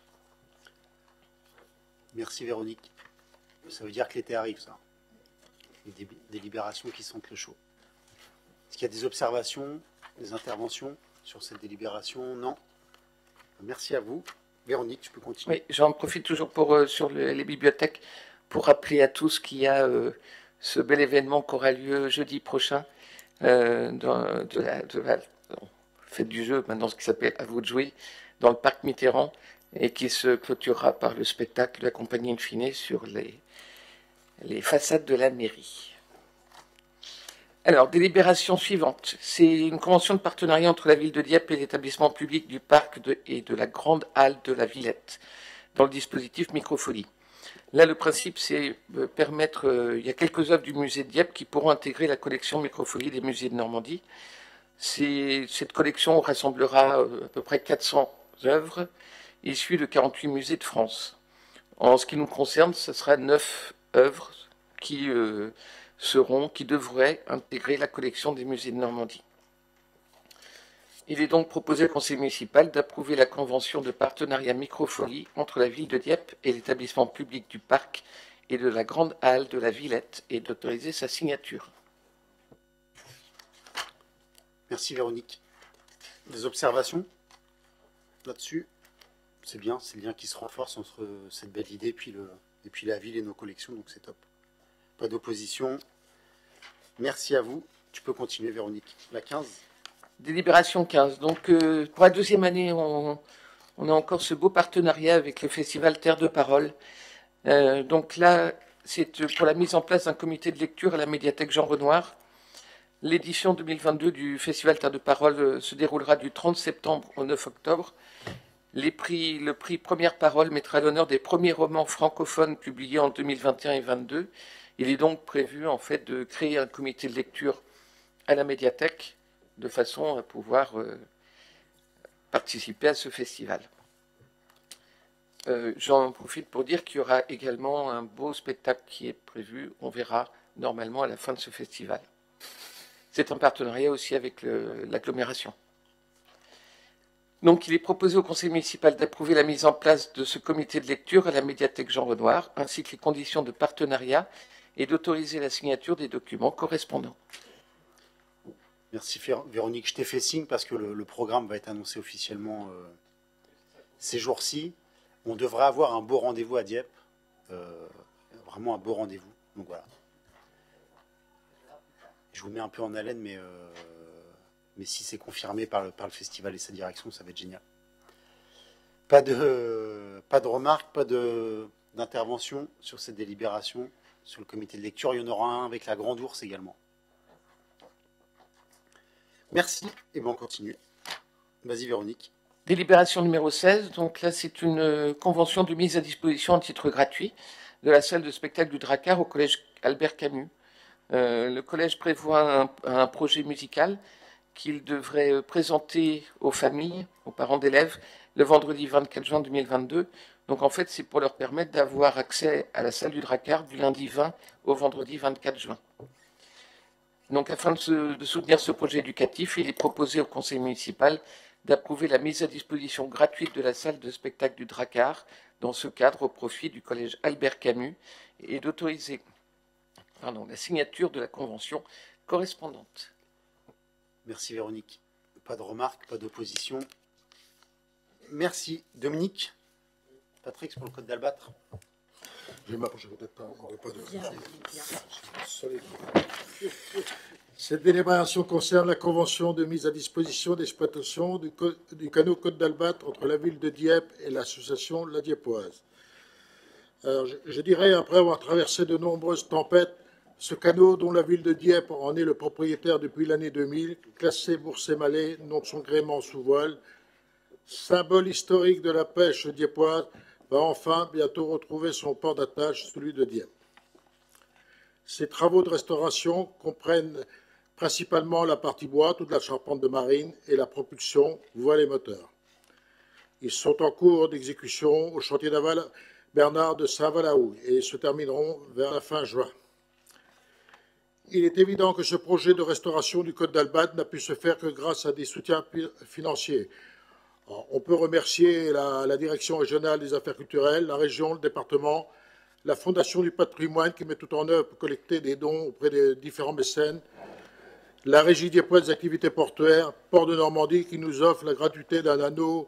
Merci Véronique. Ça veut dire que l'été arrive, ça. Des délibérations qui sentent le chaud. Est-ce qu'il y a des observations, des interventions sur cette délibération? Non. Merci à vous. Véronique, tu peux continuer. Oui, j'en profite toujours sur les bibliothèques pour rappeler à tous qu'il y a ce bel événement qui aura lieu jeudi prochain de la fête du jeu, maintenant ce qui s'appelle À vous de jouer, dans le parc Mitterrand, et qui se clôturera par le spectacle de la compagnie In Fine sur les façades de la mairie. Alors, délibération suivante. C'est une convention de partenariat entre la ville de Dieppe et l'établissement public du parc et de la grande halle de la Villette, dans le dispositif Microfolie. Là, le principe, c'est permettre... il y a quelques œuvres du musée de Dieppe qui pourront intégrer la collection Microfolie des musées de Normandie. Cette collection rassemblera à peu près 400 œuvres issues de 48 musées de France. En ce qui nous concerne, ce sera 9 œuvres qui devraient intégrer la collection des musées de Normandie. Il est donc proposé au conseil municipal d'approuver la convention de partenariat Microfolie entre la ville de Dieppe et l'établissement public du parc et de la grande halle de la Villette et d'autoriser sa signature. Merci Véronique. Des observations là-dessus? C'est bien, c'est le lien qui se renforce entre cette belle idée et puis la ville et nos collections, donc c'est top. Pas d'opposition. Merci à vous. Tu peux continuer Véronique. La 15. Délibération 15. Donc pour la deuxième année, on a encore ce beau partenariat avec le festival Terre de Parole. Donc là, c'est pour la mise en place d'un comité de lecture à la médiathèque Jean Renoir. L'édition 2022 du Festival Terre de Parole se déroulera du 30 septembre au 9 octobre. Le prix Première Parole mettra à l'honneur des premiers romans francophones publiés en 2021 et 2022. Il est donc prévu en fait de créer un comité de lecture à la médiathèque de façon à pouvoir participer à ce festival. J'en profite pour dire qu'il y aura également un beau spectacle qui est prévu. On verra normalement à la fin de ce festival. C'est un partenariat aussi avec l'agglomération. Donc il est proposé au conseil municipal d'approuver la mise en place de ce comité de lecture à la médiathèque Jean Renoir, ainsi que les conditions de partenariat et d'autoriser la signature des documents correspondants. Merci Véronique, je t'ai fait signe parce que le programme va être annoncé officiellement ces jours-ci. On devrait avoir un beau rendez-vous à Dieppe, vraiment un beau rendez-vous. Donc voilà. Je vous mets un peu en haleine, mais si c'est confirmé par le festival et sa direction, ça va être génial. Pas de remarques, pas d'intervention sur cette délibération, sur le comité de lecture. Il y en aura un avec la Grande Ourse également. Merci. Et bien on continue. Vas-y Véronique. Délibération numéro 16. Donc là, c'est une convention de mise à disposition à titre gratuit de la salle de spectacle du Drakkar au collège Albert Camus. Le collège prévoit un projet musical qu'il devrait présenter aux familles, aux parents d'élèves, le vendredi 24 juin 2022. Donc en fait, c'est pour leur permettre d'avoir accès à la salle du Drakkar du lundi 20 au vendredi 24 juin. Donc afin de soutenir ce projet éducatif, il est proposé au conseil municipal d'approuver la mise à disposition gratuite de la salle de spectacle du Drakkar dans ce cadre au profit du collège Albert Camus et d'autoriser la signature de la convention correspondante. Merci Véronique. Pas de remarques, pas d'opposition. Merci. Dominique. Patrick, pour le code d'Albâtre. Je vais m'approcher peut-être pas. Cette délibération concerne la convention de mise à disposition d'exploitation du canot Côte d'Albâtre entre la ville de Dieppe et l'association La Dieppoise. Alors, je dirais, après avoir traversé de nombreuses tempêtes, ce canot, dont la ville de Dieppe en est le propriétaire depuis l'année 2000, classé Bourset-Malais, nom de son gréement sous voile, symbole historique de la pêche dieppoise, va enfin bientôt retrouver son port d'attache, celui de Dieppe. Ces travaux de restauration comprennent principalement la partie bois, toute la charpente de marine et la propulsion, voile et moteur. Ils sont en cours d'exécution au chantier naval Bernard de Saint-Valaou et se termineront vers la fin juin. Il est évident que ce projet de restauration du Côte d'Albâtre n'a pu se faire que grâce à des soutiens financiers. Alors, on peut remercier la Direction régionale des affaires culturelles, la région, le département, la Fondation du patrimoine qui met tout en œuvre pour collecter des dons auprès des différents mécènes, la Régie dieppoise des activités portuaires, Port de Normandie qui nous offre la gratuité d'un anneau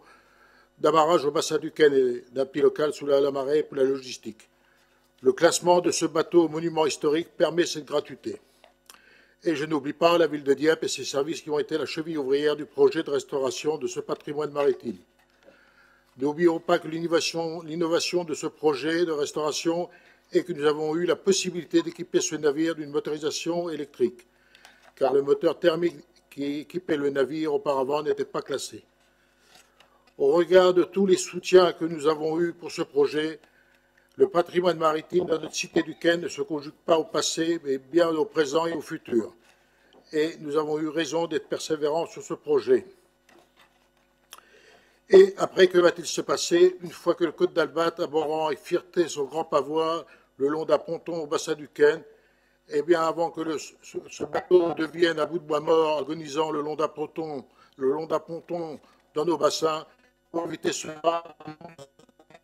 d'amarrage au bassin du Ken et d'un pied local sous la marée pour la logistique. Le classement de ce bateau au monument historique permet cette gratuité. Et je n'oublie pas la ville de Dieppe et ses services qui ont été la cheville ouvrière du projet de restauration de ce patrimoine maritime. N'oublions pas que l'innovation de ce projet de restauration est que nous avons eu la possibilité d'équiper ce navire d'une motorisation électrique, car le moteur thermique qui équipait le navire auparavant n'était pas classé. Au regard de tous les soutiens que nous avons eus pour ce projet, le patrimoine maritime dans notre cité du Ken ne se conjugue pas au passé, mais bien au présent et au futur. Et nous avons eu raison d'être persévérants sur ce projet. Et après, que va-t-il se passer une fois que le Côte d'Albâtre, aborant avec fierté son grand pavois le long d'un ponton au bassin du Ken, eh bien, avant que ce bateau devienne un bout de bois mort agonisant le long d'un ponton dans nos bassins, pour éviter cela,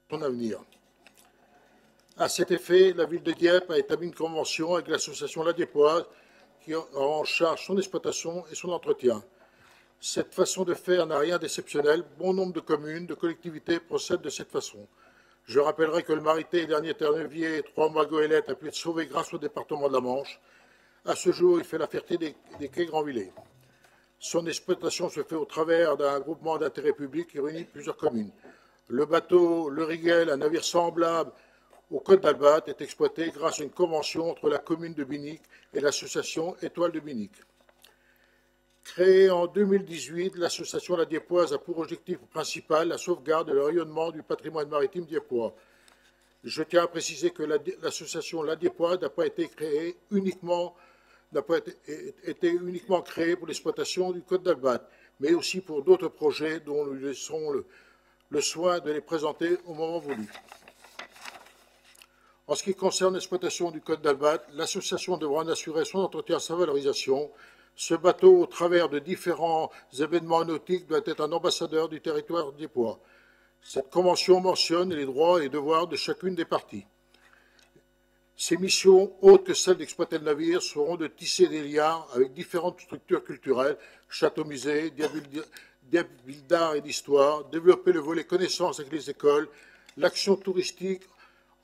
son avenir. À cet effet, la ville de Dieppe a établi une convention avec l'association La Dieppoise qui a en charge son exploitation et son entretien. Cette façon de faire n'a rien d'exceptionnel. Bon nombre de communes, de collectivités procèdent de cette façon. Je rappellerai que le Marité, dernier Ternevier, 3 mois goélette, a pu être sauvé grâce au département de la Manche. À ce jour, il fait la fierté des quais Grandvillers. Son exploitation se fait au travers d'un groupement d'intérêt public qui réunit plusieurs communes. Le bateau, le Riguel, un navire semblable au Côte d'Albat est exploité grâce à une convention entre la commune de Binic et l'association Étoile de Binic. Créée en 2018, l'association La Dieppoise a pour objectif principal la sauvegarde et le rayonnement du patrimoine maritime dieppois. Je tiens à préciser que l'association La Dieppoise n'a pas été uniquement créée pour l'exploitation du Côte d'Albat, mais aussi pour d'autres projets dont nous laissons le soin de les présenter au moment voulu. En ce qui concerne l'exploitation du Côte d'Albat, l'association devra en assurer son entretien et sa valorisation. Ce bateau, au travers de différents événements nautiques, doit être un ambassadeur du territoire dieppois. Cette convention mentionne les droits et devoirs de chacune des parties. Ces missions, autres que celles d'exploiter le navire, seront de tisser des liens avec différentes structures culturelles, châteaux-musées, des villes d'art et d'histoire, développer le volet connaissances avec les écoles, l'action touristique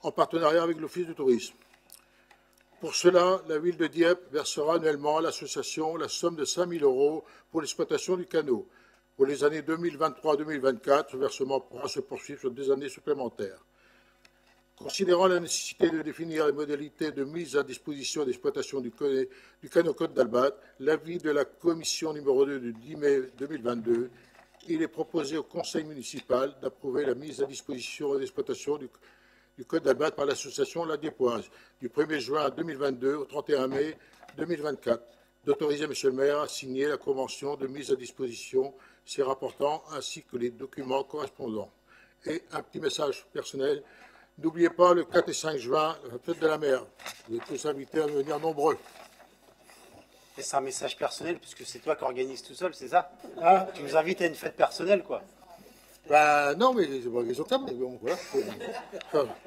en partenariat avec l'Office du tourisme. Pour cela, la ville de Dieppe versera annuellement à l'association la somme de 5 000 € pour l'exploitation du canot. Pour les années 2023-2024, ce versement pourra se poursuivre sur des années supplémentaires. Considérant la nécessité de définir les modalités de mise à disposition et d'exploitation du canot Côte d'Albat, l'avis de la commission numéro 2 du 10 mai 2022, il est proposé au conseil municipal d'approuver la mise à disposition et d'exploitation du Côte d'Albat par l'association La Dieppoise du 1er juin 2022 au 31 mai 2024, d'autoriser Monsieur le maire à signer la convention de mise à disposition, ses rapportants ainsi que les documents correspondants. Et un petit message personnel. N'oubliez pas, le 4 et 5 juin, la fête de la mer. Vous êtes tous invités à venir nombreux. Et c'est un message personnel, puisque c'est toi qui organises tout seul, c'est ça? Ah, Tu nous invites à une fête personnelle, quoi. bah, non, mais c'est pas question de ça, mais bon, voilà.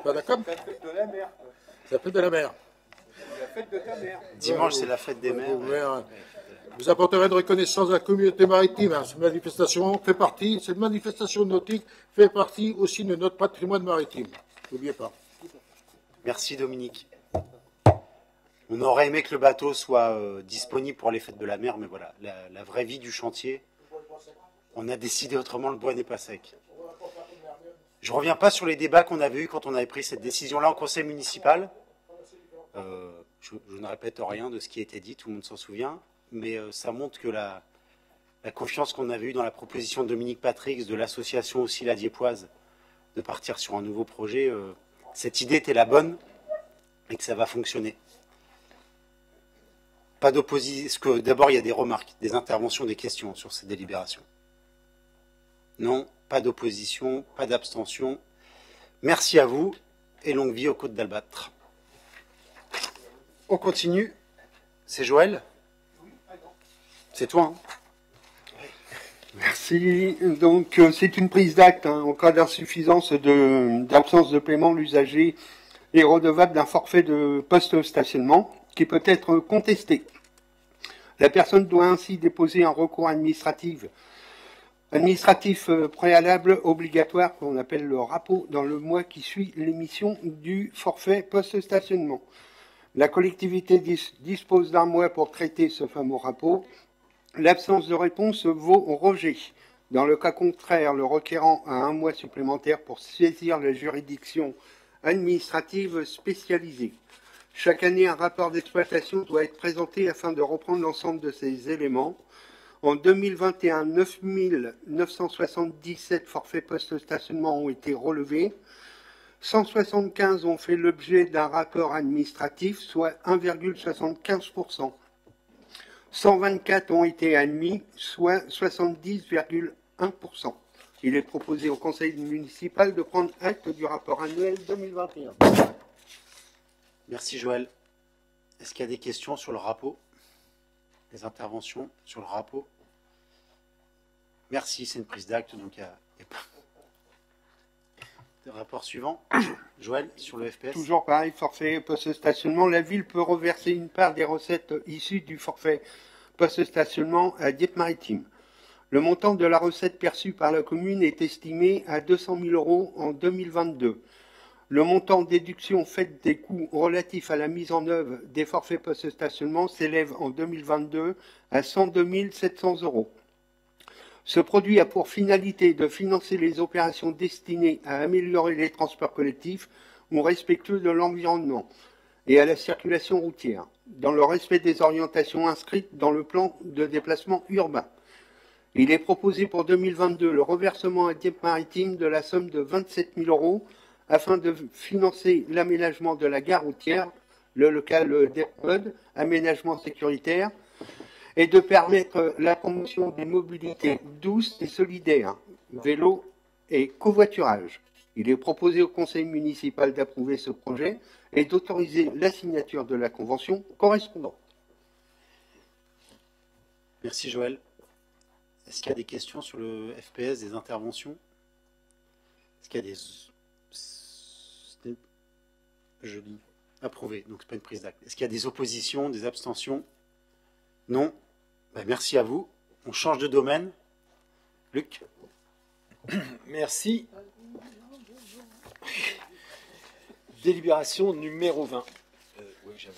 Pas d'accord. C'est la fête de la mer. C'est la fête de la mer. C'est la fête de ta mère. Dimanche, c'est la fête des mers. Vous apporterez une reconnaissance à la communauté maritime. Cette manifestation fait partie, cette manifestation nautique fait partie aussi de notre patrimoine maritime. N'oubliez pas. Merci Dominique. On aurait aimé que le bateau soit disponible pour les fêtes de la mer, mais voilà, la vraie vie du chantier, on a décidé autrement, le bois n'est pas sec. Je ne reviens pas sur les débats qu'on avait eus quand on avait pris cette décision-là en conseil municipal. Je ne répète rien de ce qui a été dit, tout le monde s'en souvient, mais ça montre que la confiance qu'on avait eue dans la proposition de Dominique Patrix, de l'association aussi La Dieppoise, de partir sur un nouveau projet, cette idée était la bonne et que ça va fonctionner. Pas d'opposition. D'abord, il y a des remarques, des interventions, des questions sur ces délibérations. Non, pas d'opposition, pas d'abstention. Merci à vous et longue vie au Côte d'Albat. On continue. C'est Joël? C'est toi, hein? Merci. Donc, c'est une prise d'acte en cas d'insuffisance d'absence de paiement. L'usager est redevable d'un forfait de post-stationnement qui peut être contesté. La personne doit ainsi déposer un recours administratif préalable obligatoire, qu'on appelle le RAPO, dans le mois qui suit l'émission du forfait post-stationnement. La collectivité dispose d'un mois pour traiter ce fameux RAPO. L'absence de réponse vaut rejet. Dans le cas contraire, le requérant a un mois supplémentaire pour saisir la juridiction administrative spécialisée. Chaque année, un rapport d'exploitation doit être présenté afin de reprendre l'ensemble de ces éléments. En 2021, 9 977 forfaits post-stationnement ont été relevés. 175 ont fait l'objet d'un rapport administratif, soit 1,75%. 124 ont été admis, soit 70,1%. Il est proposé au conseil municipal de prendre acte du rapport annuel 2021. Merci Joël. Est-ce qu'il y a des questions sur le RAPO? Des interventions sur le RAPO? Merci, c'est une prise d'acte, donc il y a pas... Le rapport suivant, Joël, sur le FPS. Toujours pareil, forfait post-stationnement. La ville peut reverser une part des recettes issues du forfait post-stationnement à Dieppe-Maritime. Le montant de la recette perçue par la commune est estimé à 200 000 € en 2022. Le montant de déduction fait des coûts relatifs à la mise en œuvre des forfaits post-stationnement s'élève en 2022 à 102 700 €. Ce produit a pour finalité de financer les opérations destinées à améliorer les transports collectifs ou respectueux de l'environnement et à la circulation routière, dans le respect des orientations inscrites dans le plan de déplacement urbain. Il est proposé pour 2022 le reversement à Dieppe-Maritime de la somme de 27 000 € afin de financer l'aménagement de la gare routière, le local Dieppe-Mode, aménagement sécuritaire, et de permettre la promotion des mobilités douces et solidaires, vélo et covoiturage. Il est proposé au conseil municipal d'approuver ce projet et d'autoriser la signature de la convention correspondante. Merci Joël. Est-ce qu'il y a des questions sur le FPS, des interventions? Est-ce qu'il y a des... Je lis. Approuvé, donc c'est pas une prise d'acte. Est-ce qu'il y a des oppositions, des abstentions? Non. Ben, merci à vous. On change de domaine. Luc? Merci. Délibération numéro 20. Oui, j'avais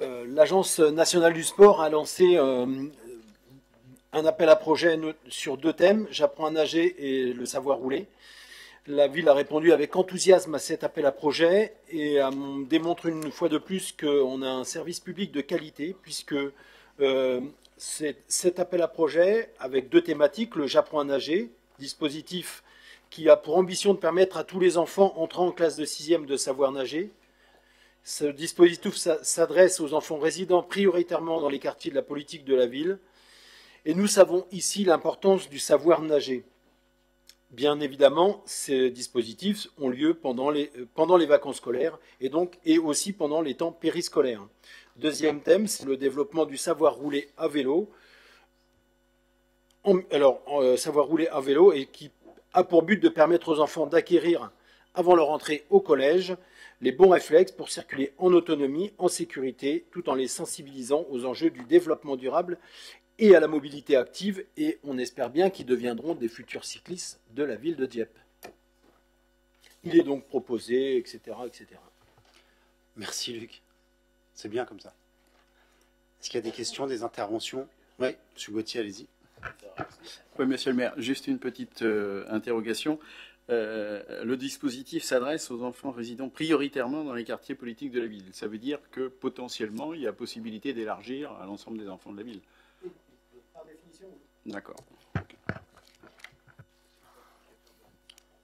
là. L'Agence nationale du sport a lancé un appel à projet sur 2 thèmes, j'apprends à nager et le savoir rouler. La ville a répondu avec enthousiasme à cet appel à projet et démontre une fois de plus qu'on a un service public de qualité, puisque cet appel à projet, avec 2 thématiques, le j'apprends à nager, dispositif qui a pour ambition de permettre à tous les enfants entrant en classe de 6e de savoir nager. Ce dispositif s'adresse aux enfants résidant prioritairement dans les quartiers de la politique de la ville. Et nous savons ici l'importance du savoir nager. Bien évidemment, ces dispositifs ont lieu pendant les vacances scolaires et aussi pendant les temps périscolaires. Deuxième thème, c'est le développement du savoir rouler à vélo. Savoir rouler à vélo et qui a pour but de permettre aux enfants d'acquérir, avant leur entrée au collège, les bons réflexes pour circuler en autonomie, en sécurité, tout en les sensibilisant aux enjeux du développement durable et à la mobilité active, et on espère bien qu'ils deviendront des futurs cyclistes de la ville de Dieppe. Il est donc proposé, etc., etc. Merci Luc. C'est bien comme ça. Est-ce qu'il y a des questions, des interventions? Oui, M. Gauthier, allez-y. Oui, monsieur le maire, juste une petite interrogation. Le dispositif s'adresse aux enfants résidant prioritairement dans les quartiers politiques de la ville. Ça veut dire que potentiellement, il y a possibilité d'élargir à l'ensemble des enfants de la ville. Par définition. D'accord.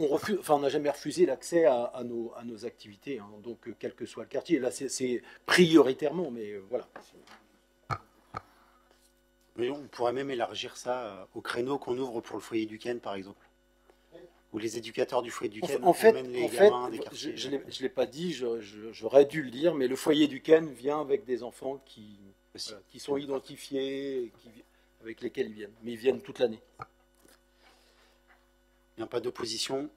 On n'a jamais refusé l'accès à nos activités, hein, donc quel que soit le quartier. Là, c'est prioritairement, mais voilà. Mais on pourrait même élargir ça au créneau qu'on ouvre pour le foyer du Ken, par exemple. Où les éducateurs du foyer du Ken emmènent les gamins des quartiers. Je ne l'ai pas dit, j'aurais dû le dire, mais le foyer du Ken vient avec des enfants qui sont identifiés, avec lesquels ils viennent. Mais ils viennent toute l'année. Il n'y a pas d'opposition.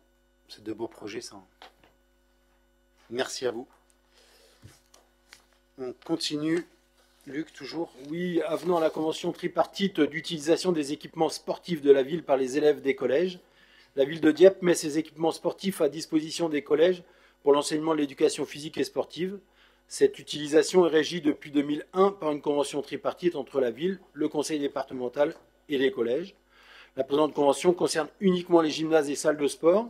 C'est de beaux projets, ça. Merci à vous. On continue. Luc, toujours? Oui, avenant à la convention tripartite d'utilisation des équipements sportifs de la ville par les élèves des collèges. La ville de Dieppe met ses équipements sportifs à disposition des collèges pour l'enseignement de l'éducation physique et sportive. Cette utilisation est régie depuis 2001 par une convention tripartite entre la ville, le conseil départemental et les collèges. La présente convention concerne uniquement les gymnases et salles de sport.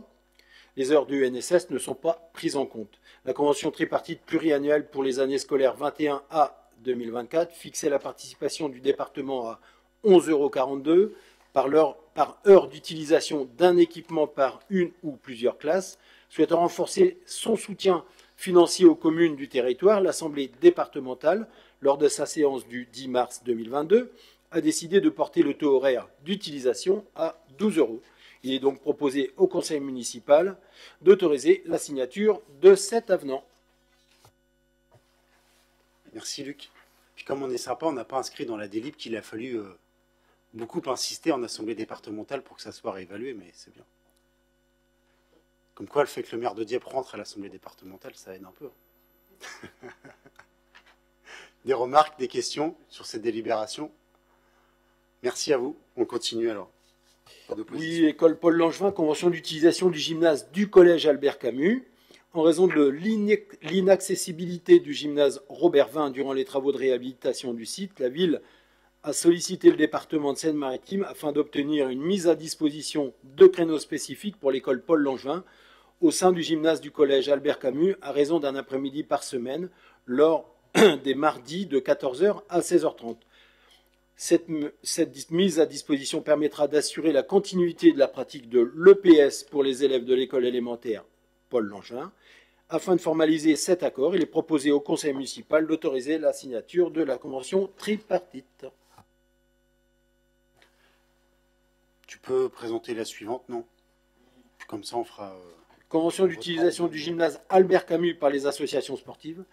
Les heures du NSS ne sont pas prises en compte. La convention tripartite pluriannuelle pour les années scolaires 21 à 2024 fixait la participation du département à 11,42 € par heure d'utilisation d'un équipement par une ou plusieurs classes. Souhaitant renforcer son soutien financier aux communes du territoire, l'Assemblée départementale, lors de sa séance du 10 mars 2022, a décidé de porter le taux horaire d'utilisation à 12 €. Il est donc proposé au conseil municipal d'autoriser la signature de cet avenant. Merci Luc. Puis comme on est sympa, on n'a pas inscrit dans la délib qu'il a fallu beaucoup insister en assemblée départementale pour que ça soit réévalué, mais c'est bien. Comme quoi, le fait que le maire de Dieppe rentre à l'assemblée départementale, ça aide un peu. Des remarques, des questions sur cette délibération? Merci à vous. On continue alors. Oui, école Paul Langevin, convention d'utilisation du gymnase du collège Albert Camus. En raison de l'inaccessibilité du gymnase Robert Vin durant les travaux de réhabilitation du site, la ville a sollicité le département de Seine-Maritime afin d'obtenir une mise à disposition de créneaux spécifiques pour l'école Paul Langevin au sein du gymnase du collège Albert Camus à raison d'un après-midi par semaine lors des mardis de 14 h à 16 h 30. Cette mise à disposition permettra d'assurer la continuité de la pratique de l'EPS pour les élèves de l'école élémentaire Paul Langevin. Afin de formaliser cet accord, il est proposé au conseil municipal d'autoriser la signature de la convention tripartite. Tu peux présenter la suivante, non? Comme ça, on fera... Convention d'utilisation du gymnase Albert Camus par les associations sportives.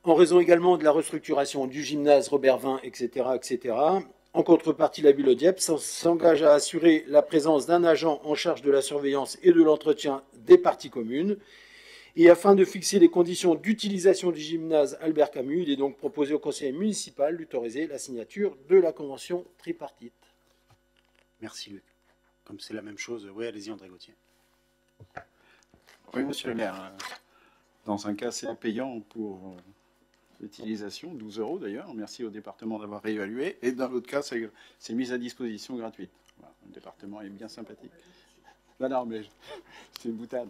En raison également de la restructuration du gymnase Robert Vin, etc., etc. En contrepartie, la ville de Dieppe s'engage à assurer la présence d'un agent en charge de la surveillance et de l'entretien des parties communes. Et afin de fixer les conditions d'utilisation du gymnase Albert Camus, il est donc proposé au conseil municipal d'autoriser la signature de la convention tripartite. Merci Luc. Comme c'est la même chose, oui, allez-y André Gauthier. Oui, monsieur le maire. Dans un cas, c'est payant pour l'utilisation, 12 € d'ailleurs. Merci au département d'avoir réévalué. Et dans l'autre cas, c'est mise à disposition gratuite. Voilà, le département est bien sympathique. Non, mais c'est une boutade.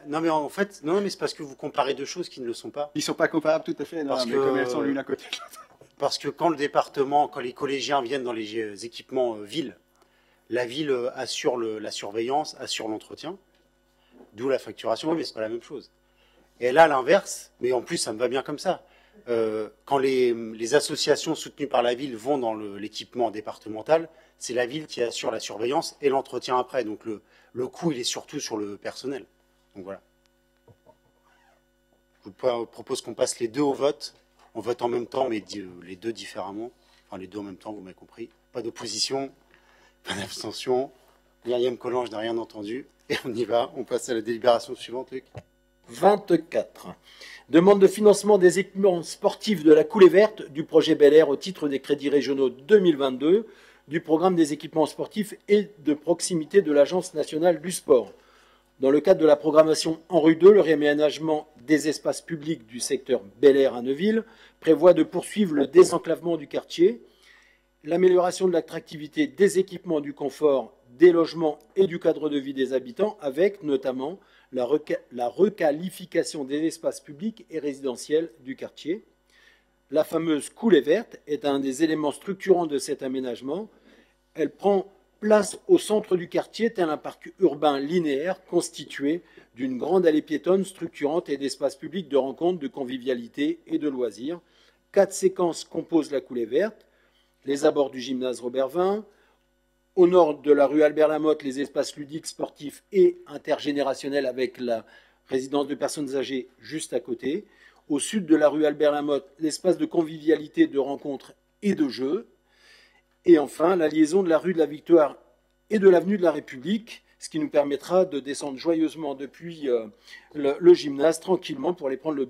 Non, mais en fait, non, mais c'est parce que vous comparez deux choses qui ne le sont pas. Ils ne sont pas comparables tout à fait, non, mais comme elles sont l'une à côté de l'autre. Parce que quand le département, quand les collégiens viennent dans les équipements ville, la ville assure la surveillance, assure l'entretien, d'où la facturation, oui, mais c'est pas la même chose. Et là, l'inverse, mais en plus, ça me va bien comme ça. Quand les associations soutenues par la ville vont dans l'équipement départemental, c'est la ville qui assure la surveillance et l'entretien après. Donc le coût, il est surtout sur le personnel. Donc voilà. Je vous propose qu'on passe les deux au vote. On vote en même temps, mais les deux différemment. Enfin, les deux en même temps, vous m'avez compris. Pas d'opposition, pas d'abstention. Myriam Collange n'a rien entendu. Et on y va. On passe à la délibération suivante, Luc. 24. Demande de financement des équipements sportifs de la coulée verte du projet Bel Air au titre des crédits régionaux 2022 du programme des équipements sportifs et de proximité de l'Agence nationale du sport. Dans le cadre de la programmation en rue 2, le réaménagement des espaces publics du secteur Bel Air à Neuville prévoit de poursuivre le désenclavement du quartier, l'amélioration de l'attractivité des équipements, du confort, des logements et du cadre de vie des habitants, avec notamment la requalification des espaces publics et résidentiels du quartier. La fameuse coulée verte est un des éléments structurants de cet aménagement. Elle prend place au centre du quartier, tel un parc urbain linéaire constitué d'une grande allée piétonne structurante et d'espaces publics de rencontres, de convivialité et de loisirs. 4 séquences composent la coulée verte. Les abords du gymnase Robert Vin, au nord de la rue Albert Lamotte, les espaces ludiques, sportifs et intergénérationnels avec la résidence de personnes âgées juste à côté. Au sud de la rue Albert Lamotte, l'espace de convivialité, de rencontres et de jeux. Et enfin, la liaison de la rue de la Victoire et de l'avenue de la République, ce qui nous permettra de descendre joyeusement depuis le gymnase tranquillement pour aller prendre le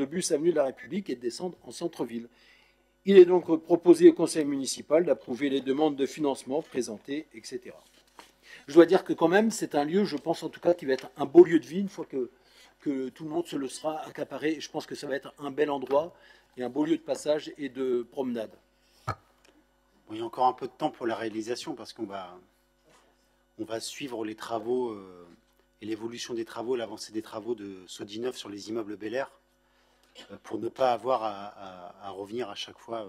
bus avenue de la République et de descendre en centre-ville. Il est donc proposé au conseil municipal d'approuver les demandes de financement présentées, etc. Je dois dire que quand même, c'est un lieu, je pense en tout cas, qui va être un beau lieu de vie une fois que tout le monde se le sera accaparé. Je pense que ça va être un bel endroit et un beau lieu de passage et de promenade. Bon, il y a encore un peu de temps pour la réalisation parce qu'on va suivre les travaux et l'évolution des travaux, l'avancée des travaux de Sodinov sur les immeubles Bel Air, pour ne pas avoir à revenir à chaque fois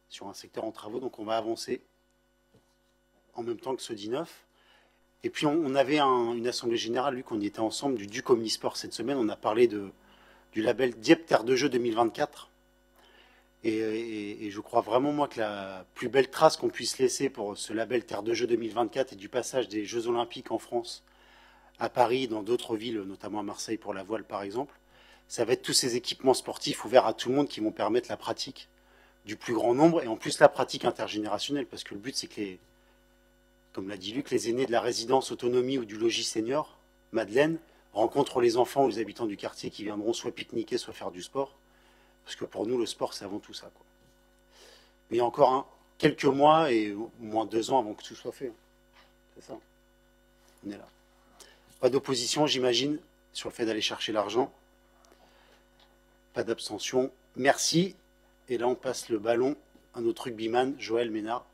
sur un secteur en travaux. Donc on va avancer en même temps que Sodinov. Et puis on avait une assemblée générale, Luc, on y était ensemble, du Duc Omnisport cette semaine. On a parlé du label Dieppe Terre de Jeux 2024. Et je crois vraiment, moi, que la plus belle trace qu'on puisse laisser pour ce label Terre de Jeux 2024 et du passage des Jeux Olympiques en France, à Paris, dans d'autres villes, notamment à Marseille pour la voile par exemple, ça va être tous ces équipements sportifs ouverts à tout le monde qui vont permettre la pratique du plus grand nombre et en plus la pratique intergénérationnelle, parce que le but c'est que comme l'a dit Luc, les aînés de la résidence autonomie ou du logis senior, Madeleine, rencontrent les enfants ou les habitants du quartier qui viendront soit pique-niquer, soit faire du sport. Parce que pour nous, le sport, c'est avant tout ça, quoi. Mais il y a encore quelques mois et au moins 2 ans avant que tout soit fait. C'est ça. On est là. Pas d'opposition, j'imagine, sur le fait d'aller chercher l'argent. Pas d'abstention. Merci. Et là, on passe le ballon à notre rugbyman, Joël Ménard.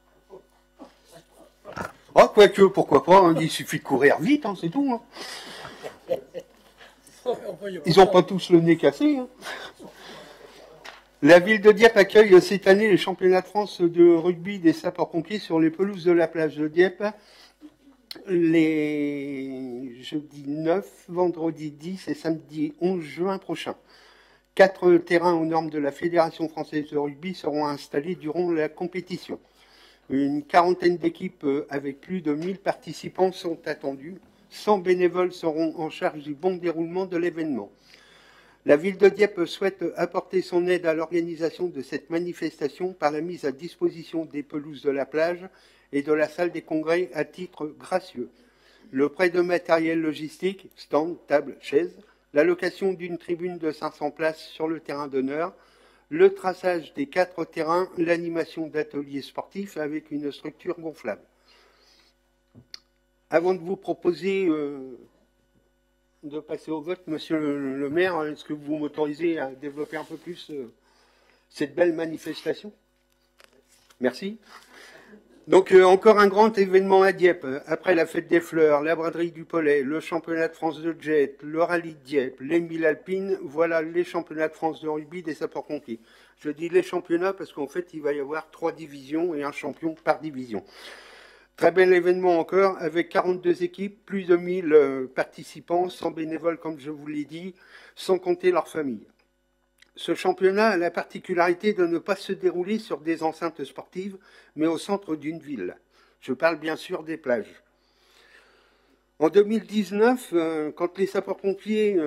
Oh, quoique, pourquoi pas, hein, il suffit de courir vite, hein, c'est tout. Hein. Ils n'ont pas tous le nez cassé. Hein. La ville de Dieppe accueille cette année les championnats de France de rugby des sapeurs-pompiers sur les pelouses de la plage de Dieppe. Les jeudi 9, vendredi 10 et samedi 11 juin prochain. 4 terrains aux normes de la Fédération française de rugby seront installés durant la compétition. Une quarantaine d'équipes avec plus de 1000 participants sont attendues. 100 bénévoles seront en charge du bon déroulement de l'événement. La ville de Dieppe souhaite apporter son aide à l'organisation de cette manifestation par la mise à disposition des pelouses de la plage et de la salle des congrès à titre gracieux. Le prêt de matériel logistique, stand, table, chaises, la location d'une tribune de 500 places sur le terrain d'honneur, le traçage des 4 terrains, l'animation d'ateliers sportifs avec une structure gonflable. Avant de vous proposer de passer au vote, monsieur le maire, est-ce que vous m'autorisez à développer un peu plus cette belle manifestation? Merci. Donc encore un grand événement à Dieppe. Après la fête des fleurs, la braderie du Pollet, le championnat de France de jet, le rallye de Dieppe, les 1000 alpines, voilà les championnats de France de rugby des sapeurs-pompiers. Je dis les championnats parce qu'en fait il va y avoir 3 divisions et un champion par division. Très bel événement encore avec 42 équipes, plus de 1000 participants, 100 bénévoles comme je vous l'ai dit, sans compter leurs familles. Ce championnat a la particularité de ne pas se dérouler sur des enceintes sportives, mais au centre d'une ville. Je parle bien sûr des plages. En 2019, quand les sapeurs-pompiers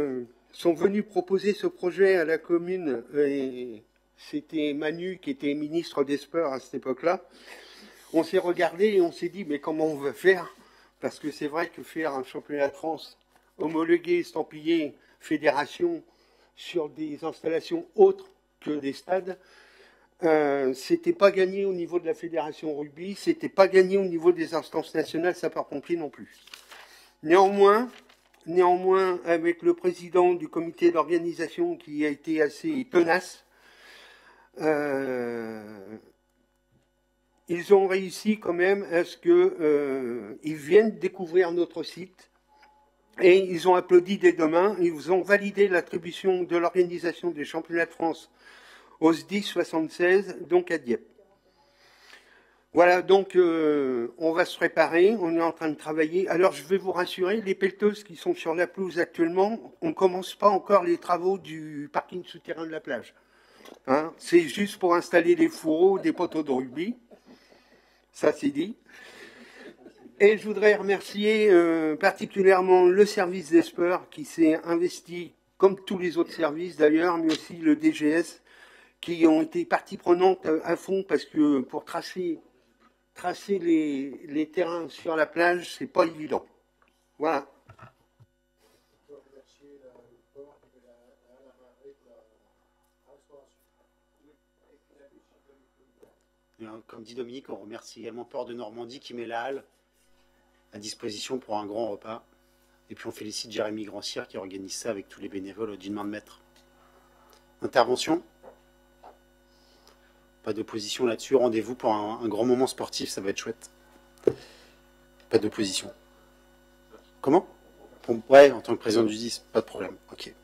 sont venus proposer ce projet à la commune, et c'était Manu qui était ministre des Sports à cette époque-là, on s'est regardé et on s'est dit, mais comment on va faire? Parce que c'est vrai que faire un championnat de France homologué, estampillé, fédération, sur des installations autres que des stades, c'était pas gagné au niveau de la fédération rugby, c'était pas gagné au niveau des instances nationales sapeurs-pompiers non plus. Néanmoins, avec le président du comité d'organisation qui a été assez tenace, ils ont réussi quand même à ce qu'ils viennent découvrir notre site. Et ils ont applaudi dès demain, ils ont validé l'attribution de l'organisation des championnats de France au SDIS 76, donc à Dieppe. Voilà, donc on va se préparer, on est en train de travailler. Alors je vais vous rassurer, les pelleteuses qui sont sur la pelouse actuellement, on ne commence pas encore les travaux du parking souterrain de la plage. Hein, c'est juste pour installer des fourreaux, des poteaux de rugby, ça c'est dit. Et je voudrais remercier particulièrement le service des sports qui s'est investi, comme tous les autres services d'ailleurs, mais aussi le DGS, qui ont été partie prenante à fond parce que pour tracer les terrains sur la plage, c'est pas évident. Voilà. Comme dit Dominique, on remercie également Port de Normandie qui met la halle à disposition pour un grand repas. Et puis on félicite Jérémy Grandcir qui organise ça avec tous les bénévoles d'une main de maître. Intervention? Pas d'opposition là-dessus. Rendez-vous pour un grand moment sportif, ça va être chouette. Pas d'opposition. Comment? Ouais, en tant que président du 10, pas de problème. Ok.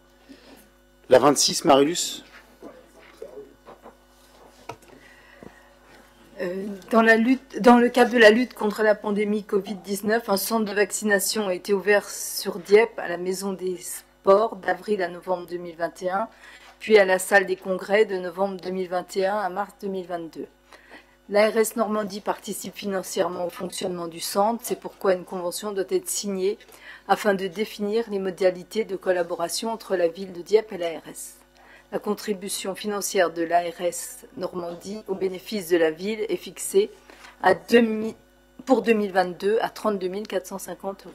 La 26, Marilus? Dans le cadre de la lutte contre la pandémie Covid-19, un centre de vaccination a été ouvert sur Dieppe à la Maison des Sports d'avril à novembre 2021, puis à la salle des congrès de novembre 2021 à mars 2022. L'ARS Normandie participe financièrement au fonctionnement du centre, c'est pourquoi une convention doit être signée afin de définir les modalités de collaboration entre la ville de Dieppe et l'ARS. La contribution financière de l'ARS Normandie au bénéfice de la ville est fixée pour 2022 à 32 450 €.